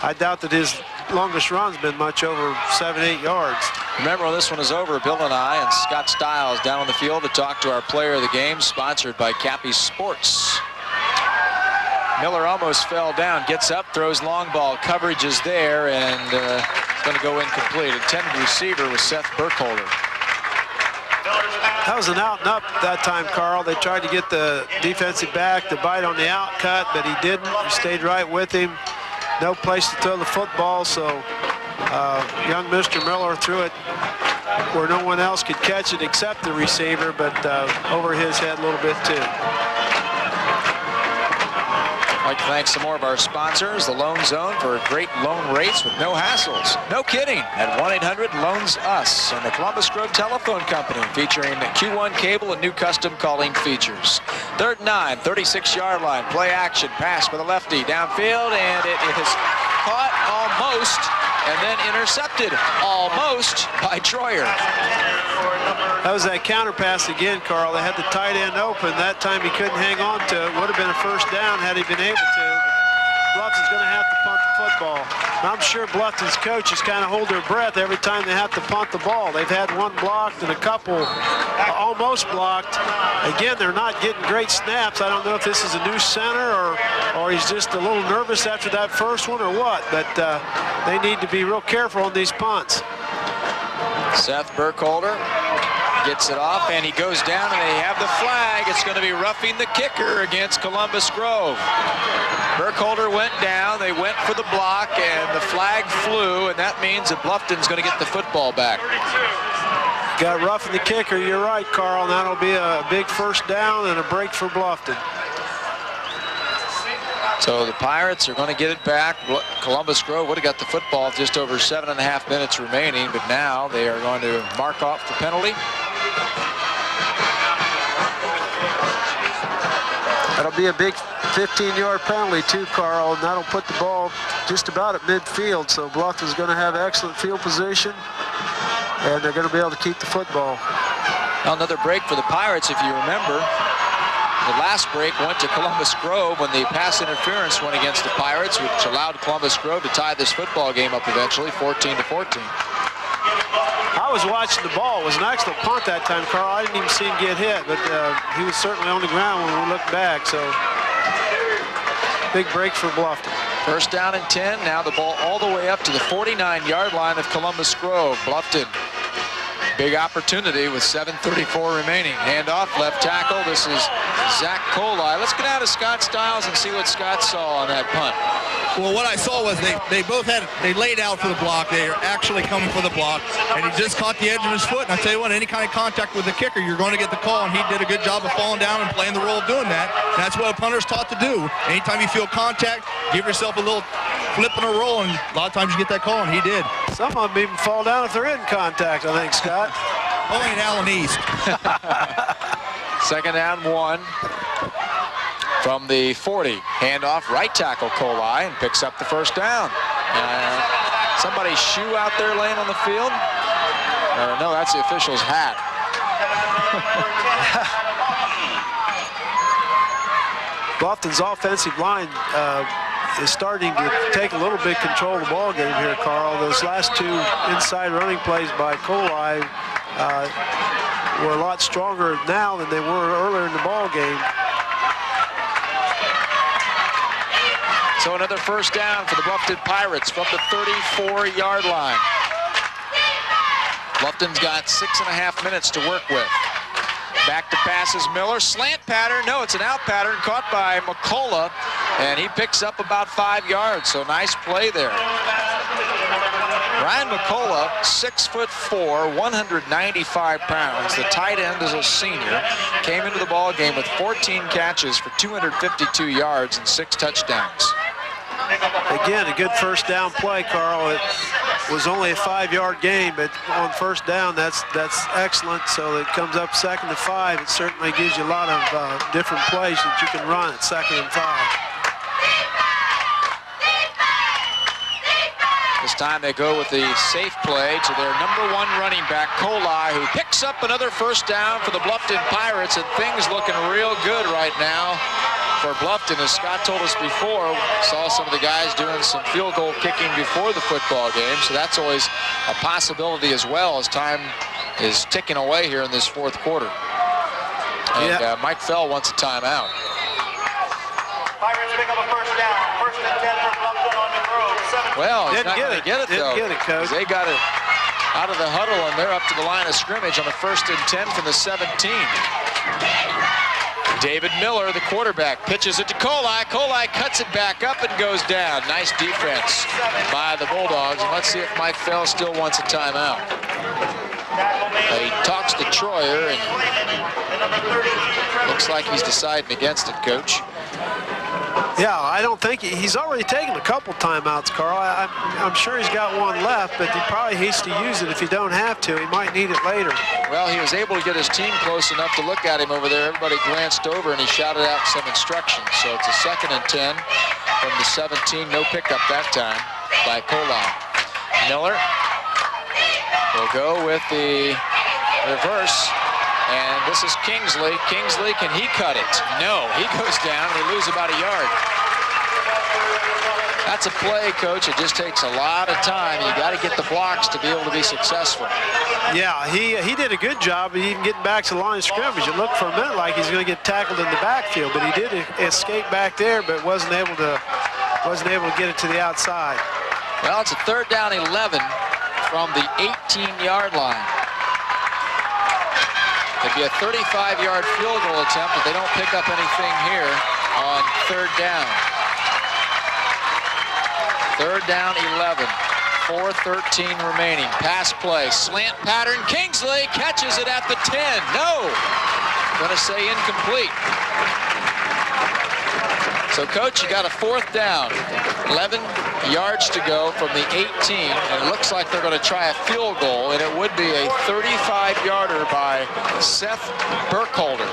I doubt that his longest run's been much over 7-8 yards. Remember, when this one is over, Bill and I and Scott Stiles down on the field to talk to our player of the game, sponsored by Cappy Sports. Miller almost fell down, gets up, throws long ball. Coverage is there, and it's going to go incomplete. Intended receiver was Seth Burkholder. That was an out and up that time, Carl. They tried to get the defensive back to bite on the out cut, but he didn't. He stayed right with him. No place to throw the football, so young Mr. Miller threw it where no one else could catch it except the receiver, but over his head a little bit too. I'd like to thank some more of our sponsors, the Loan Zone, for great loan rates with no hassles. No kidding, at 1-800-LOANS-US, and the Columbus Grove Telephone Company, featuring Q1 cable and new custom calling features. 3rd and 9, 36-yard line, play action, pass for the lefty, downfield, and it is caught almost, and then intercepted almost by Troyer. That was that counter pass again, Carl. They had the tight end open. That time he couldn't hang on to it. Would have been a first down had he been able to. Bluffton's going to have to punt the football. I'm sure Bluffton's coaches kind of hold their breath every time they have to punt the ball. They've had one blocked and a couple almost blocked. Again, they're not getting great snaps. I don't know if this is a new center or he's just a little nervous after that first one or what, but they need to be real careful on these punts. Seth Burkholder gets it off, and he goes down, and they have the flag. It's going to be roughing the kicker against Columbus Grove. Burkholder went down, they went for the block, and the flag flew, and that means that Bluffton's going to get the football back. Got roughing the kicker, you're right, Carl. That'll be a big first down and a break for Bluffton. So the Pirates are going to get it back. Columbus Grove would have got the football with just over 7.5 minutes remaining, but now they are going to mark off the penalty. That'll be a big 15-yard penalty too, Carl, and that'll put the ball just about at midfield. So Bluffton's going to have excellent field position, and they're going to be able to keep the football. Another break for the Pirates, if you remember. The last break went to Columbus Grove when the pass interference went against the Pirates, which allowed Columbus Grove to tie this football game up eventually, 14-14. I was watching the ball. It was an excellent punt that time, Carl. I didn't even see him get hit, but he was certainly on the ground when we looked back, so big break for Bluffton. First down and 10. Now the ball all the way up to the 49-yard line of Columbus Grove. Bluffton, big opportunity with 7:34 remaining. Handoff, left tackle. This is Zach Colai. Let's get out of Scott Stiles and see what Scott saw on that punt. Well, what I saw was they laid out for the block. They are actually coming for the block, and he just caught the edge of his foot. And I tell you what, any kind of contact with the kicker, you're going to get the call, and he did a good job of falling down and playing the role of doing that. That's what a punter's taught to do. Anytime you feel contact, give yourself a little flip and a roll, and a lot of times you get that call, and he did. Some of them even fall down if they're in contact, I think, Scott. Only in Allen East. Second down 1 from the 40. Handoff, right tackle Colai, and picks up the first down. Somebody's shoe out there laying on the field? No, that's the official's hat. Bluffton's offensive line is starting to take a little bit control of the ball game here, Carl. Those last two inside running plays by Colai were a lot stronger now than they were earlier in the ball game. So another first down for the Bluffton Pirates from the 34-yard line. Bluffton's got 6.5 minutes to work with. Back to passes Miller, slant pattern. No, it's an out pattern caught by McCullough, and he picks up about 5 yards. So nice play there. Ryan McCullough, 6'4", 195 pounds. The tight end is a senior. Came into the ball game with 14 catches for 252 yards and 6 touchdowns. Again, a good first down play, Carl. It was only a 5-yard gain, but on first down, that's excellent. So it comes up 2nd and 5. It certainly gives you a lot of different plays that you can run at 2nd and 5. This time they go with the safe play to their #1 running back, Colai, who picks up another first down for the Bluffton Pirates, and things looking real good right now for Bluffton. As Scott told us before, saw some of the guys doing some field goal kicking before the football game, so that's always a possibility as well as time is ticking away here in this 4th quarter. And Mike Fell wants a timeout. Pirates pick up a first down. 1st and 10 for Bluffton on the road. Well, he's not going to get it, though. Didn't get it, Coach. They got it out of the huddle, and they're up to the line of scrimmage on the 1st and 10 from the 17. David Miller, the quarterback, pitches it to Colai. Colai cuts it back up and goes down. Nice defense by the Bulldogs. And let's see if Mike Fell still wants a timeout. He talks to Troyer, and looks like he's deciding against it, Coach. Yeah, I don't think he's already taken a couple timeouts, Carl. I'm sure he's got one left, but he probably hates to use it if he don't have to. He might need it later. Well, he was able to get his team close enough to look at him over there. Everybody glanced over, and he shouted out some instructions. So it's a 2nd and 10 from the 17. No pickup that time by Colai. Miller will go with the reverse. And this is Kingsley. Kingsley, can he cut it? No, he goes down. We lose about a yard. That's a play, Coach. It just takes a lot of time. You got to get the blocks to be able to be successful. Yeah, he did a good job of even getting back to the line of scrimmage. It looked for a minute like he's going to get tackled in the backfield, but he did escape back there, but wasn't able to get it to the outside. Well, it's a 3rd down 11 from the 18-yard line. It'd be a 35-yard field goal attempt if they don't pick up anything here on 3rd down. 3rd down 11. 4:13 remaining. Pass play. Slant pattern. Kingsley catches it at the 10. No. Going to say incomplete. So, Coach, you got a 4th down. 11 yards to go from the 18, and it looks like they're going to try a field goal, and it would be a 35-yarder by Seth Burkholder.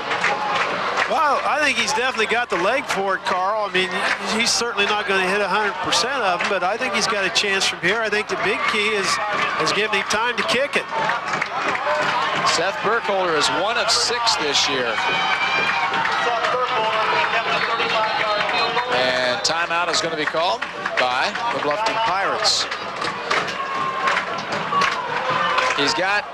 Well, I think he's definitely got the leg for it, Carl. I mean, he's certainly not going to hit 100% of them, but I think he's got a chance from here. I think the big key is giving him time to kick it. Seth Burkholder is 1 of 6 this year. And timeout is going to be called by the Bluffton Pirates. He's got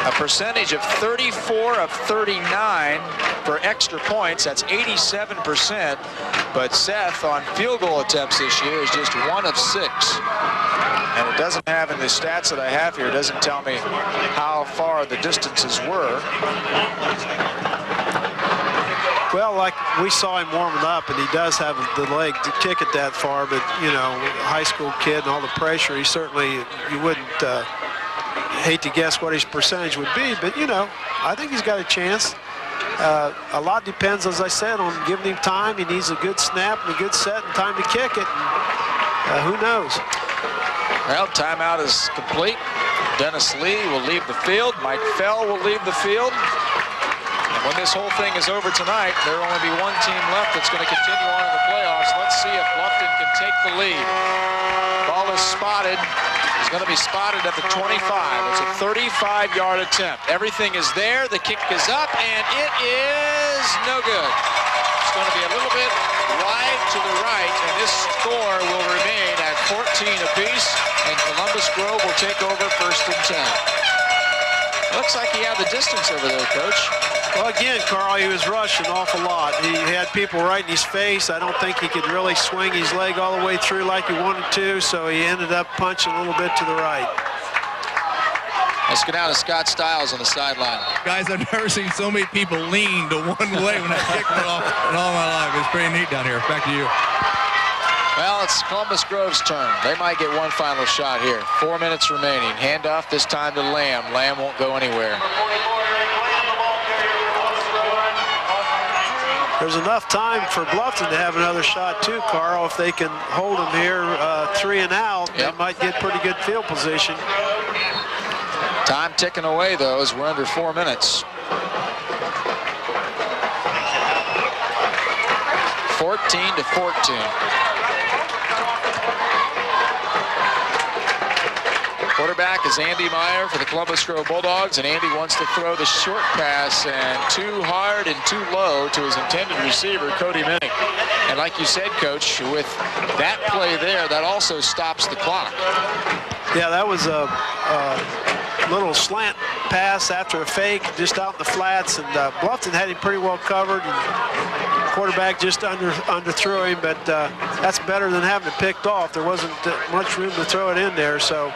a percentage of 34 of 39 for extra points. That's 87%. But Seth on field goal attempts this year is just 1 of 6. And it doesn't have in the stats that I have here, it doesn't tell me how far the distances were. Well, like we saw him warming up, and he does have the leg to kick it that far, but, you know, high school kid and all the pressure, he certainly, you wouldn't hate to guess what his percentage would be, but, you know, I think he's got a chance. A lot depends, as I said, on giving him time. He needs a good snap and a good set and time to kick it. Who knows? Well, timeout is complete. Dennis Lee will leave the field. Mike Fell will leave the field. And when this whole thing is over tonight, there will only be one team left that's going to continue on in the playoffs. Let's see if Bluffton can take the lead. Ball is spotted. It's going to be spotted at the 25. It's a 35-yard attempt. Everything is there. The kick is up, and it is no good. It's going to be a little bit wide to the right, and this score will remain at 14 apiece, and Columbus Grove will take over 1st and 10. Looks like he had the distance over there, Coach. Well, again, Carl, he was rushing an awful lot. He had people right in his face. I don't think he could really swing his leg all the way through like he wanted to, so he ended up punching a little bit to the right. Let's get out of Scott Stiles on the sideline. Guys, I've never seen so many people lean to one way when that kick went off in all my life. It's pretty neat down here. Back to you. Well, it's Columbus Grove's turn. They might get one final shot here. 4 minutes remaining. Handoff this time to Lamb. Lamb won't go anywhere. There's enough time for Bluffton to have another shot too, Carl. If they can hold them here 3 and out, they might get pretty good field position. Time ticking away, though, as we're under 4 minutes. 14-14. Quarterback is Andy Meyer for the Columbus Grove Bulldogs, and Andy wants to throw the short pass, and too hard and too low to his intended receiver, Cody Minnick. And like you said, Coach, with that play there, that also stops the clock. Yeah, that was a little slant pass after a fake just out in the flats, and Bluffton had him pretty well covered, and the quarterback just underthrew him, but that's better than having it picked off. There wasn't much room to throw it in there, so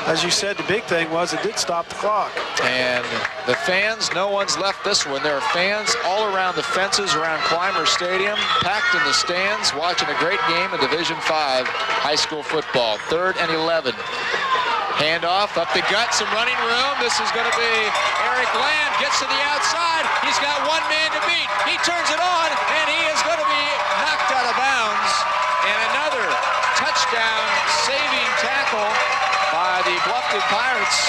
as you said, the big thing was it did stop the clock. And the fans, no one's left this one. There are fans all around the fences around Clymer Stadium, packed in the stands, watching a great game of Division V high school football. 3rd and 11. Handoff up the gut, some running room. This is going to be Eric Lamb, gets to the outside. He's got one man to beat. He turns it on, and he is going to be knocked out of bounds. And another touchdown saving tackle by the Bluffton Pirates,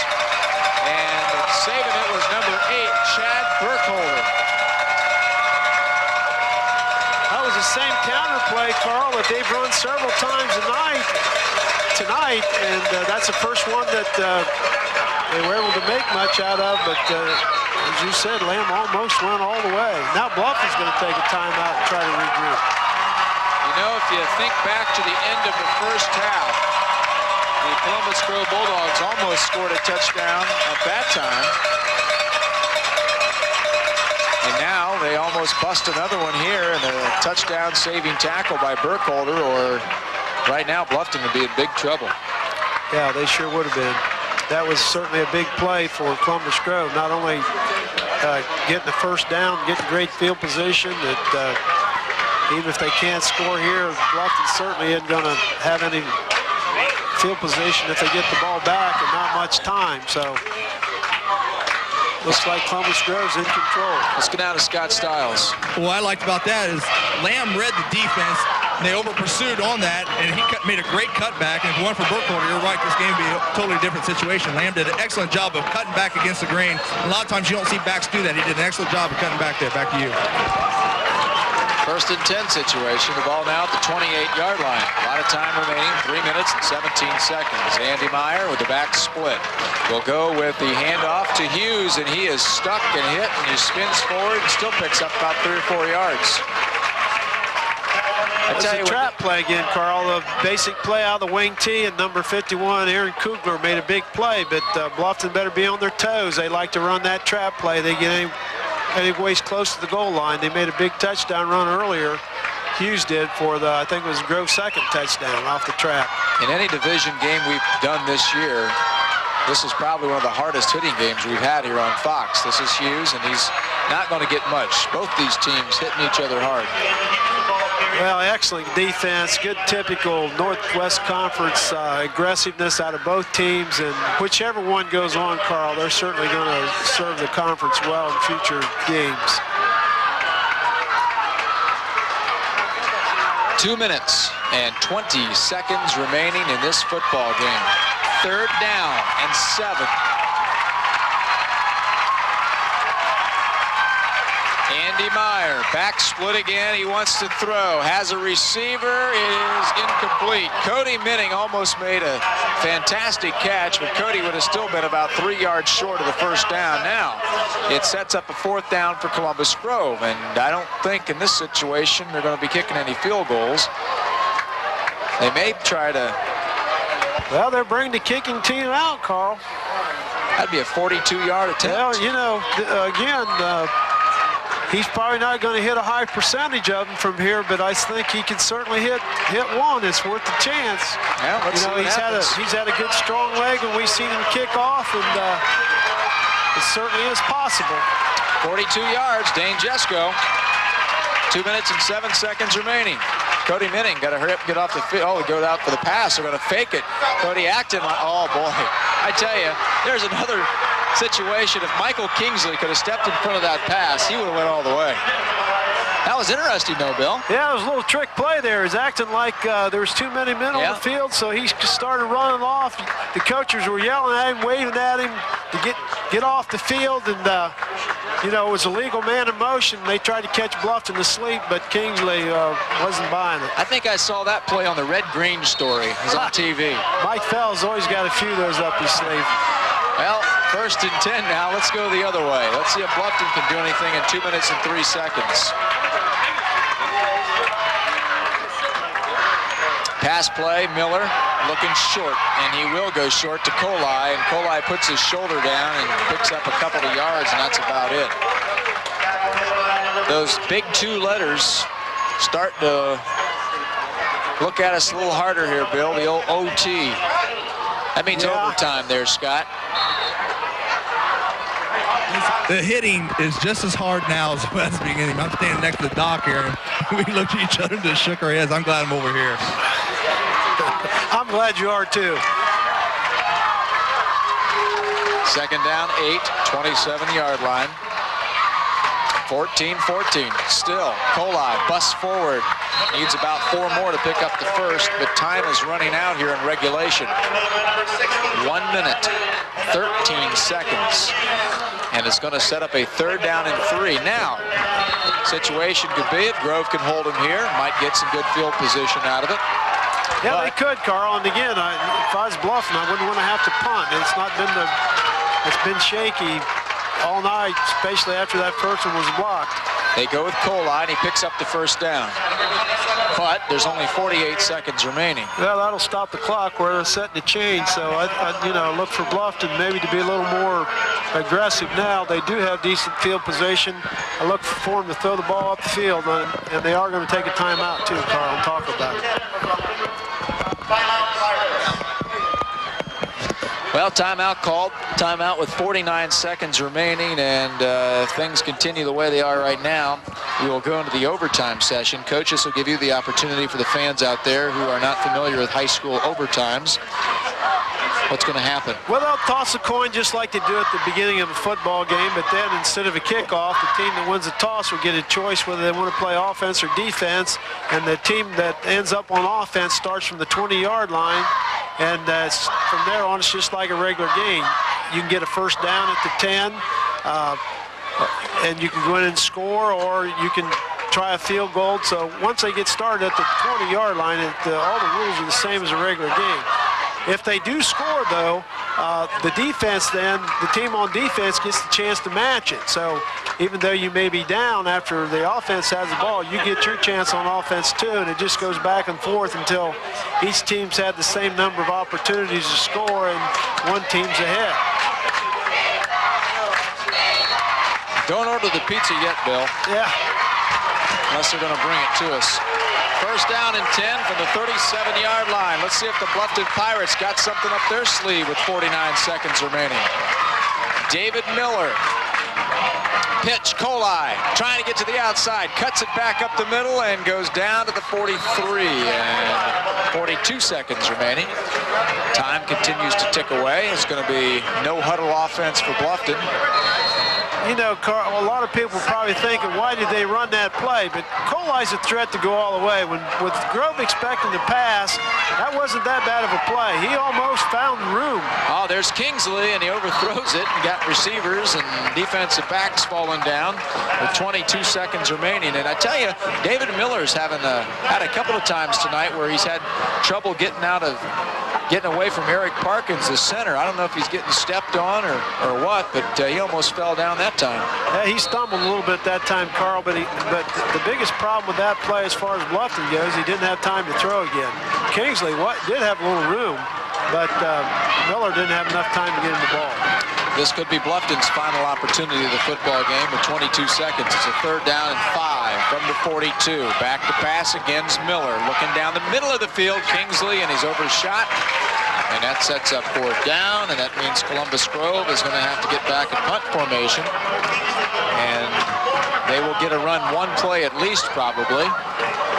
and saving it was number 8, Chad Burkholder. That was the same counter play, Carl, that they've run several times tonight, and that's the first one that they were able to make much out of, but as you said, Lamb almost went all the way. Now Bluffton's going to take a timeout and try to regroup. You know, if you think back to the end of the first half, the Columbus Grove Bulldogs almost scored a touchdown at that time. And now they almost bust another one here, and a touchdown saving tackle by Burkholder, or right now Bluffton would be in big trouble. Yeah, they sure would have been. That was certainly a big play for Columbus Grove, not only getting the first down, getting great field position, that even if they can't score here, Bluffton certainly isn't going to have any field position if they get the ball back, and not much time. So looks like Columbus Grove's in control. Let's get down to Scott Stiles. What I liked about that is Lamb read the defense, and they over-pursued on that, and he made a great cutback. And if it weren't for Burkholder, you're right, this game would be a totally different situation. Lamb did an excellent job of cutting back against the grain. A lot of times you don't see backs do that. He did an excellent job of cutting back there. Back to you. 1st and 10 situation. The ball now at the 28-yard line. A lot of time remaining, 3 minutes and 17 seconds. Andy Meyer with the back split. Will go with the handoff to Hughes, and he is stuck and hit, and he spins forward and still picks up about 3 or 4 yards. It's a trap play again, Carl. A basic play out of the wing tee, and number 51, Aaron Kugler, made a big play, but Bluffton better be on their toes. They like to run that trap play. They get any ways close to the goal line. They made a big touchdown run earlier. Hughes did for the, I think it was Grove's 2nd touchdown off the trap. In any division game we've done this year, this is probably one of the hardest hitting games we've had here on Fox. This is Hughes, and he's not going to get much. Both these teams hitting each other hard. Well, excellent defense, good typical Northwest Conference aggressiveness out of both teams, and whichever one goes on, Carl, they're certainly going to serve the conference well in future games. 2 minutes and 20 seconds remaining in this football game. 3rd down and 7. Andy Meyer, back split again. He wants to throw. Has a receiver. It is incomplete. Cody Minning almost made a fantastic catch, but Cody would have still been about 3 yards short of the first down. Now, it sets up a 4th down for Columbus Grove, and I don't think in this situation they're going to be kicking any field goals. They may try to... Well, they're bringing the kicking team out, Carl. That'd be a 42-yard attempt. Well, you know, again, he's probably not going to hit a high percentage of them from here, but I think he can certainly hit one. It's worth a chance. Yeah, let's see what happens. He's had a good strong leg, and we've seen him kick off, and it certainly is possible. 42 yards, Dane Jesko. 2 minutes and 7 seconds remaining. Cody Minning got to hurry up and get off the field. Oh, he goes out for the pass. They're going to fake it. Cody acting like, oh boy. I tell you, there's another situation. If Michael Kingsley could have stepped in front of that pass, he would have went all the way. That was interesting, though, Bill. Yeah, it was a little trick play there. He's acting like there was too many men on the field, so he started running off. The coaches were yelling at him, waving at him to get off the field, and you know, it was a legal man in motion. They tried to catch Bluffton asleep, but Kingsley wasn't buying it. I think I saw that play on the Red Green story. It was on TV. Mike Fell's always got a few of those up his sleeve. Well, 1st and 10 now. Let's go the other way. Let's see if Bluffton can do anything in 2 minutes and 3 seconds. Pass play, Miller looking short, and he will go short to Colai, and Colai puts his shoulder down and picks up a couple of yards, and that's about it. Those big 2 letters start to look at us a little harder here, Bill, the old OT. That means overtime there, Scott. The hitting is just as hard now as it was at the beginning. I'm standing next to the dock here, and we looked at each other and just shook our heads. I'm glad I'm over here. I'm glad you are, too. 2nd down, 8, 27-yard line. 14-14. Still, Colai busts forward. Needs about 4 more to pick up the first, but time is running out here in regulation. 1 minute, 13 seconds. And it's going to set up a 3rd down and 3. Now, situation could be it. Grove can hold him here. Might get some good field position out of it. Yeah, they could, Carl. And again, if I was Bluffton, I wouldn't want to have to punt. It's been shaky all night, especially after that first one was blocked. They go with Colai, and he picks up the 1st down. But there's only 48 seconds remaining. Well, that'll stop the clock where they're setting the change. So I look for Bluffton maybe to be a little more aggressive now. They do have decent field position. I look for them to throw the ball up the field, and they are going to take a timeout too, Carl, and talk about it. Well, timeout called. Timeout with 49 seconds remaining, and if things continue the way they are right now, we will go into the overtime session. Coaches will give you the opportunity for the fans out there who are not familiar with high school overtimes. What's going to happen? Well, they'll toss a coin just like they do at the beginning of a football game, but then instead of a kickoff, the team that wins the toss will get a choice whether they want to play offense or defense, and the team that ends up on offense starts from the 20-yard line, and from there on, it's just like a regular game. You can get a 1st down at the 10, and you can go in and score, or you can try a field goal. So once they get started at the 20-yard line, all the rules are the same as a regular game. If they do score, though, the defense then, the team on defense gets the chance to match it. So even though you may be down after the offense has the ball, you get your chance on offense too, and it just goes back and forth until each team's had the same number of opportunities to score and one team's ahead. Don't order the pizza yet, Bill. Yeah. Unless they're going to bring it to us. 1st down and 10 from the 37-yard line. Let's see if the Bluffton Pirates got something up their sleeve with 49 seconds remaining. David Miller. Pitch, Colai, trying to get to the outside, cuts it back up the middle and goes down to the 43, and 42 seconds remaining. Time continues to tick away. It's going to be no huddle offense for Bluffton. You know, Carl, a lot of people probably thinking, why did they run that play? But Colai's a threat to go all the way. With Grove expecting to pass, that wasn't that bad of a play. He almost found room. Oh, there's Kingsley, and he overthrows it and got receivers and defensive backs falling down with 22 seconds remaining. And I tell you, David Miller's had a couple of times tonight where he's had trouble getting away from Eric Parkins, the center. I don't know if he's getting stepped on or what, but he almost fell down that time. Yeah, he stumbled a little bit that time, Carl, but the biggest problem with that play as far as Bluffton goes, he didn't have time to throw again. Kingsley did have a little room, but Miller didn't have enough time to get him the ball. This could be Bluffton's final opportunity of the football game with 22 seconds. It's a 3rd down and 5 from the 42. Back to pass against Miller. Looking down the middle of the field, Kingsley, and he's overshot. And that sets up 4th down, and that means Columbus Grove is going to have to get back in punt formation. And They will get a run one play at least probably,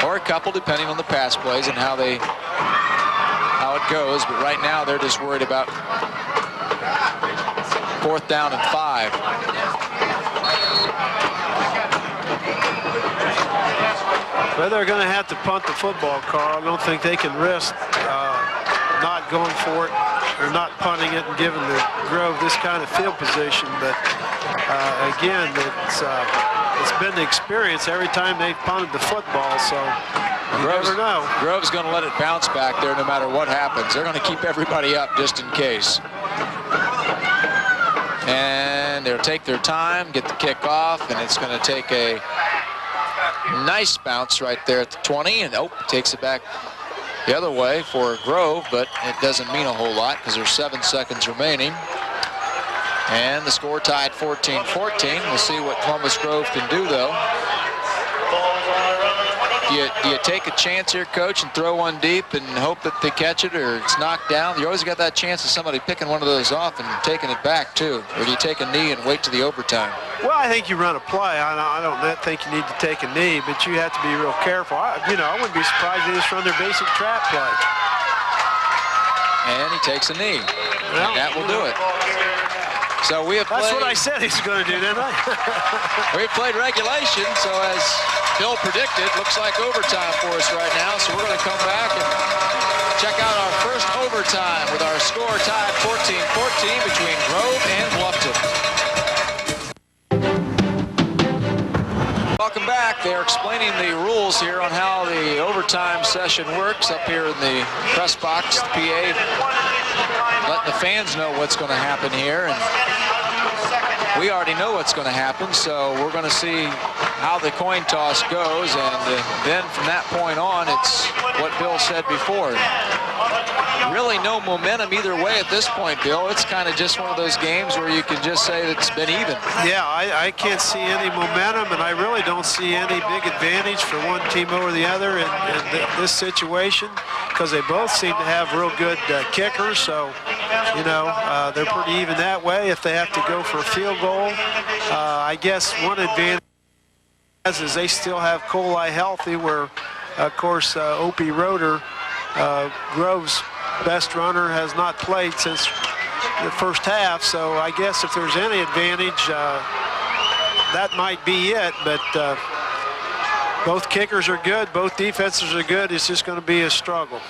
or a couple depending on the pass plays and how it goes. But right now they're just worried about 4th down and 5. Well, they're going to have to punt the football, Carl. I don't think they can risk not going for it or not punting it and giving the Grove this kind of field position. But again, it's been the experience every time they've punted the football, so you never know. Grove's going to let it bounce back there no matter what happens. They're going to keep everybody up just in case. And they'll take their time, get the kick off, and it's going to take a nice bounce right there at the 20, and takes it back the other way for Grove, but it doesn't mean a whole lot because there's 7 seconds remaining. And the score tied 14-14. We'll see what Columbus Grove can do, though. Do you take a chance here, Coach, and throw one deep and hope that they catch it or it's knocked down? You always got that chance of somebody picking one of those off and taking it back, too. Or do you take a knee and wait to the overtime? Well, I think you run a play. I don't think you need to take a knee, but you have to be real careful. I wouldn't be surprised if they just run their basic trap play. And he takes a knee. Well, and that will do it. So we have That's what I said he's going to do, didn't I? We've played regulation, so as Bill predicted, looks like overtime for us right now. So we're going to come back and check out our first overtime with our score tied 14-14 between Grove and Bluffton. Welcome back. They're explaining the rules here on how the overtime session works up here in the press box. The PA letting the fans know what's going to happen here, and we already know what's going to happen, so we're going to see how the coin toss goes, and then from that point on, it's what Bill said before. Really no momentum either way at this point, Bill. It's kind of just one of those games where you can just say that it's been even. Yeah, I can't see any momentum, and I really don't see any big advantage for one team over the other in this situation, because they both seem to have real good kickers, so they're pretty even that way. If they have to go for a field goal, I guess one advantage is they still have Coley healthy, where of course Opie Roeder, Grove's best runner, has not played since the first half, so I guess if there's any advantage, that might be it, but both kickers are good, both defenses are good. It's just going to be a struggle.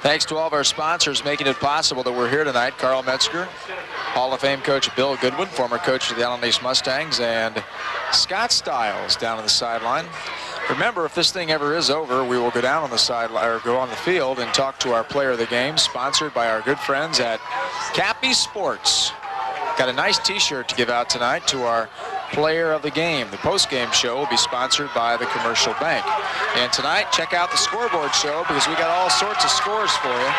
Thanks to all of our sponsors making it possible that we're here tonight. Carl Metzger, Hall of Fame coach Bill Goodwin, former coach of the Allen East Mustangs, and Scott Stiles down on the sideline. Remember, if this thing ever is over, we will go down on the sideline or go on the field and talk to our player of the game, sponsored by our good friends at Cappy Sports. Got a nice t-shirt to give out tonight to our player of the game. The post-game show will be sponsored by the Commercial Bank. And tonight, check out the scoreboard show because we got all sorts of scores for you.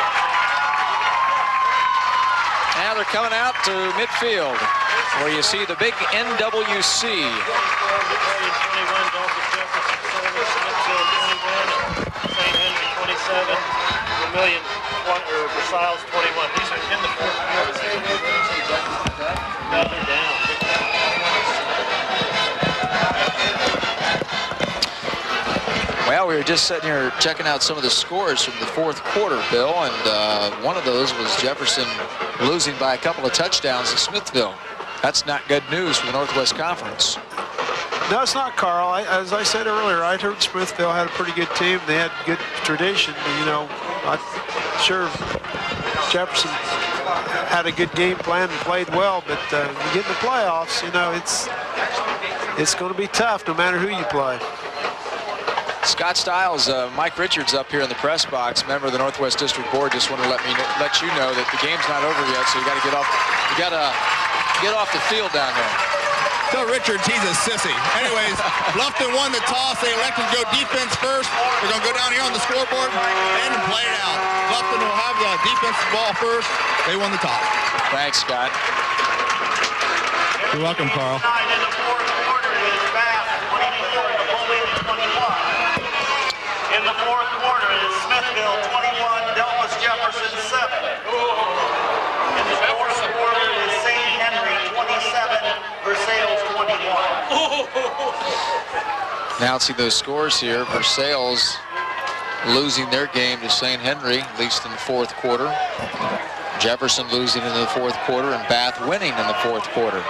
Now they're coming out to midfield where you see the big NWC. Vermillion, or Versailles 21. These are in the fourth quarter. No, they're down. Well, we were just sitting here checking out some of the scores from the fourth quarter, Bill, and one of those was Jefferson losing by a couple of touchdowns to Smithville. That's not good news for the Northwest Conference. No, it's not, Carl. As I said earlier, I heard Smithville had a pretty good team. They had good tradition. I'm sure Jefferson had a good game plan and played well, but you get in the playoffs, it's going to be tough no matter who you play. Scott Stiles, Mike Richards up here in the press box, member of the Northwest District Board, just want to let you know that the game's not over yet, so you got to get off the field down there. Tell Richards he's a sissy. Anyways, Bluffton won the toss. They elected to go defense first. We're going to go down here on the scoreboard and play it out. Bluffton will have the defensive ball first. They won the toss. Thanks, Scott. You're welcome, Carl. In the fourth quarter is Bass 24, Napoleon 21. In the fourth quarter is Smithville 21, Delmas Jefferson 7. In the fourth quarter is St. Henry 27, Versailles 20. Announcing those scores here, Versailles losing their game to St. Henry, at least in the fourth quarter. Jefferson losing in the fourth quarter, and Bath winning in the fourth quarter.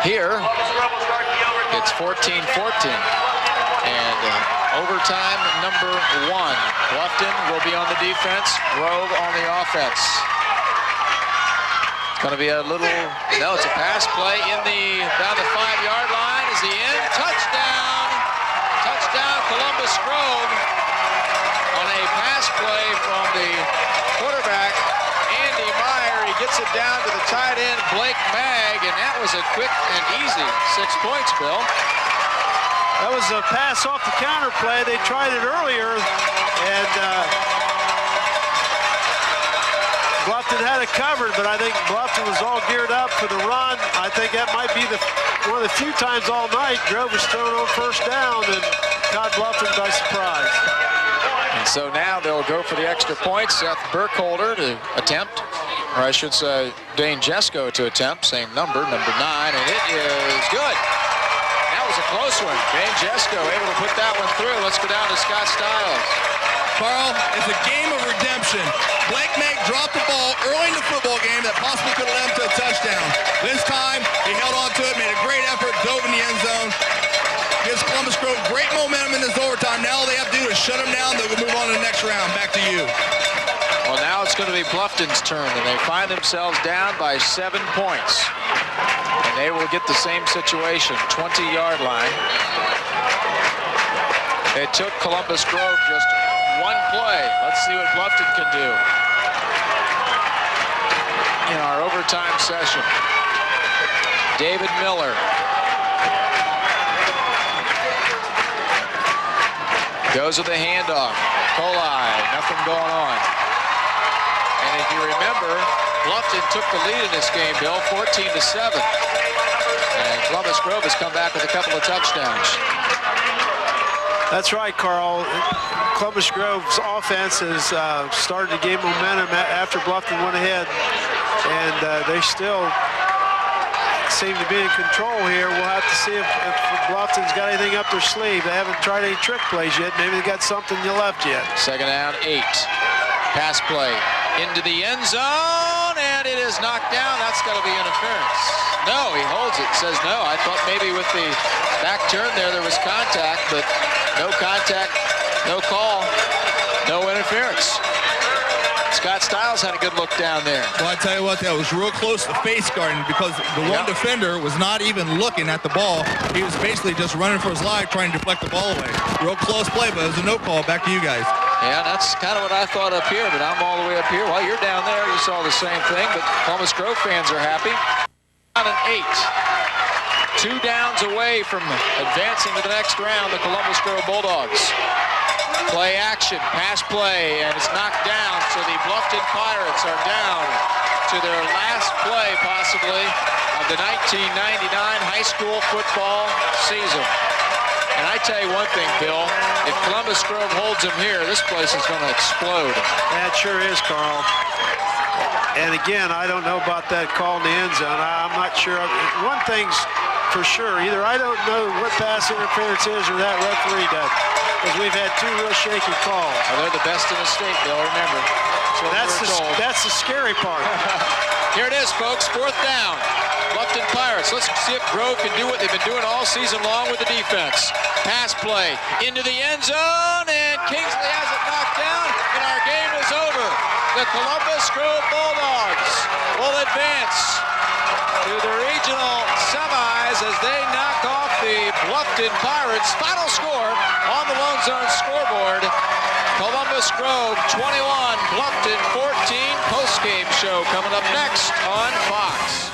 Here, it's 14-14, and overtime number 1. Bluffton will be on the defense, Grove on the offense. It's going to be a little, no, it's a pass play in the, down the 5-yard line. Is he in? Touchdown! Touchdown, Columbus Grove on a pass play from the quarterback, Andy Meyer. He gets it down to the tight end, Blake Magg, and that was a quick and easy 6 points, Bill. That was a pass off the counter play. They tried it earlier, and Bluffton had it covered, but I think Bluffton was all geared up for the run. I think that might be one of the few times all night Grove was thrown on first down and caught Bluffton by surprise. And so now they'll go for the extra point. Seth Burkholder to attempt, or I should say Dane Jesko to attempt, same number, number 9, and it is good. That was a close one. Dane Jesko able to put that one through. Let's go down to Scott Stiles. Carl, it's a game of redemption. Blake Magg dropped the ball early in the football game that possibly could have led him to a touchdown. This time, he held on to it, made a great effort, dove in the end zone. Gives Columbus Grove great momentum in this overtime. Now all they have to do is shut him down. They'll move on to the next round. Back to you. Well, now it's going to be Bluffton's turn, and they find themselves down by 7 points. And they will get the same situation, 20-yard line. It took Columbus Grove just 1 play. Let's see what Bluffton can do in our overtime session. David Miller. Goes with the handoff. Colai, nothing going on. And if you remember, Bluffton took the lead in this game, Bill, 14-7. And Columbus Grove has come back with a couple of touchdowns. That's right, Carl. Columbus Grove's offense has started to gain momentum after Bluffton went ahead, and they still seem to be in control here. We'll have to see if Bluffton's got anything up their sleeve. They haven't tried any trick plays yet. Maybe they got something left yet. Second down, 8. Pass play into the end zone, and it is knocked down. That's got to be interference. No, he holds it. Says no. I thought maybe with the back turn there was contact, but no contact, no call, no interference. Scott Stiles had a good look down there. Well, I tell you what, that was real close to face guarding because the one defender was not even looking at the ball. He was basically just running for his life, trying to deflect the ball away. Real close play, but it was a no call. Back to you guys. Yeah, that's kind of what I thought up here, but I'm all the way up here. Well, you're down there. You saw the same thing, but Columbus Grove fans are happy. On an 8. 2 downs away from advancing to the next round, the Columbus Grove Bulldogs. Play action, pass play, and it's knocked down, so the Bluffton Pirates are down to their last play, possibly, of the 1999 high school football season. And I tell you one thing, Bill, if Columbus Grove holds them here, this place is going to explode. That sure is, Carl. And again, I don't know about that call in the end zone. I'm not sure. One thing's for sure, either I don't know what pass interference is or that referee does, because we've had 2 real shaky calls. Well, they're the best in the state, Bill, remember. That's the scary part. Here it is, folks, 4th down. Bluffton Pirates. Let's see if Grove can do what they've been doing all season long with the defense. Pass play into the end zone, and Kingsley has it knocked down, and our game is over. The Columbus Grove Bulldogs will advance to the regional semis as they knock off the Bluffton Pirates. Final score on the Lone Zone scoreboard. Columbus Grove 21, Bluffton 14. Post-game show coming up next on Fox.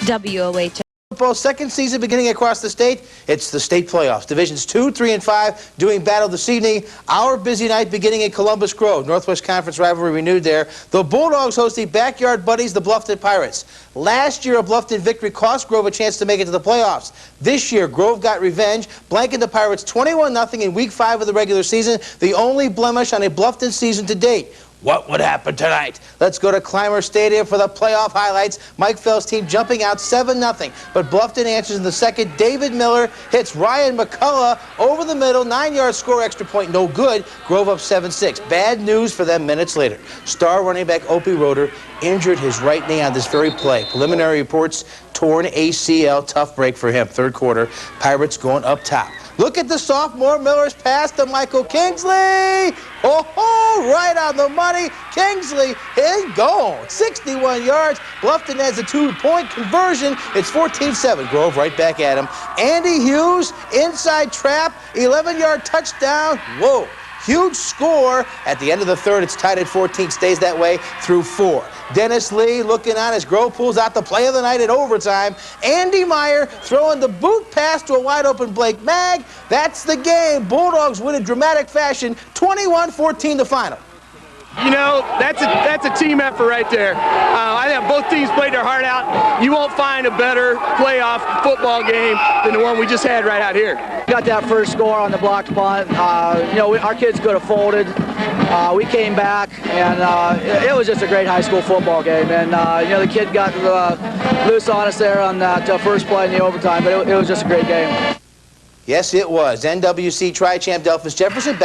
WOH. Football second season beginning across the state. It's the state playoffs. Divisions 2, 3, and 5 doing battle this evening. Our busy night beginning in Columbus Grove. Northwest Conference rivalry renewed there. The Bulldogs host the backyard buddies, the Bluffton Pirates. Last year, a Bluffton victory cost Grove a chance to make it to the playoffs. This year, Grove got revenge, blanking the Pirates 21-0 in Week 5 of the regular season, the only blemish on a Bluffton season to date. what would happen tonight? Let's go to Clymer Stadium for the playoff highlights. Mike Fell's team jumping out 7-0. But Bluffton answers in the second. David Miller hits Ryan McCullough over the middle. 9-yard score, extra point, no good. Grove up 7-6. Bad news for them minutes later. Star running back Opie Roeder injured his right knee on this very play. Preliminary reports, torn ACL. Tough break for him. Third quarter, Pirates going up top. Look at the sophomore Miller's pass to Michael Kingsley. Oh, right on the money. Kingsley is gone. 61 yards. Bluffton has a 2-point conversion. It's 14-7. Grove right back at him. Andy Hughes, inside trap, 11-yard touchdown. Whoa. Huge score. At the end of the third, it's tied at 14. Stays that way through 4. Dennis Lee looking on as Grove pulls out the play of the night in overtime. Andy Meyer throwing the boot pass to a wide-open Blake Mag. That's the game. Bulldogs win in dramatic fashion. 21-14 the final. You know, that's a team effort right there. I think both teams played their heart out. You won't find a better playoff football game than the one we just had right out here. Got that first score on the blocked punt. You know, our kids could have folded. We came back, and it was just a great high school football game. And, you know, the kid got loose on us there on that first play in the overtime, but it was just a great game. Yes, it was. NWC Tri-Champ Delphus Jefferson.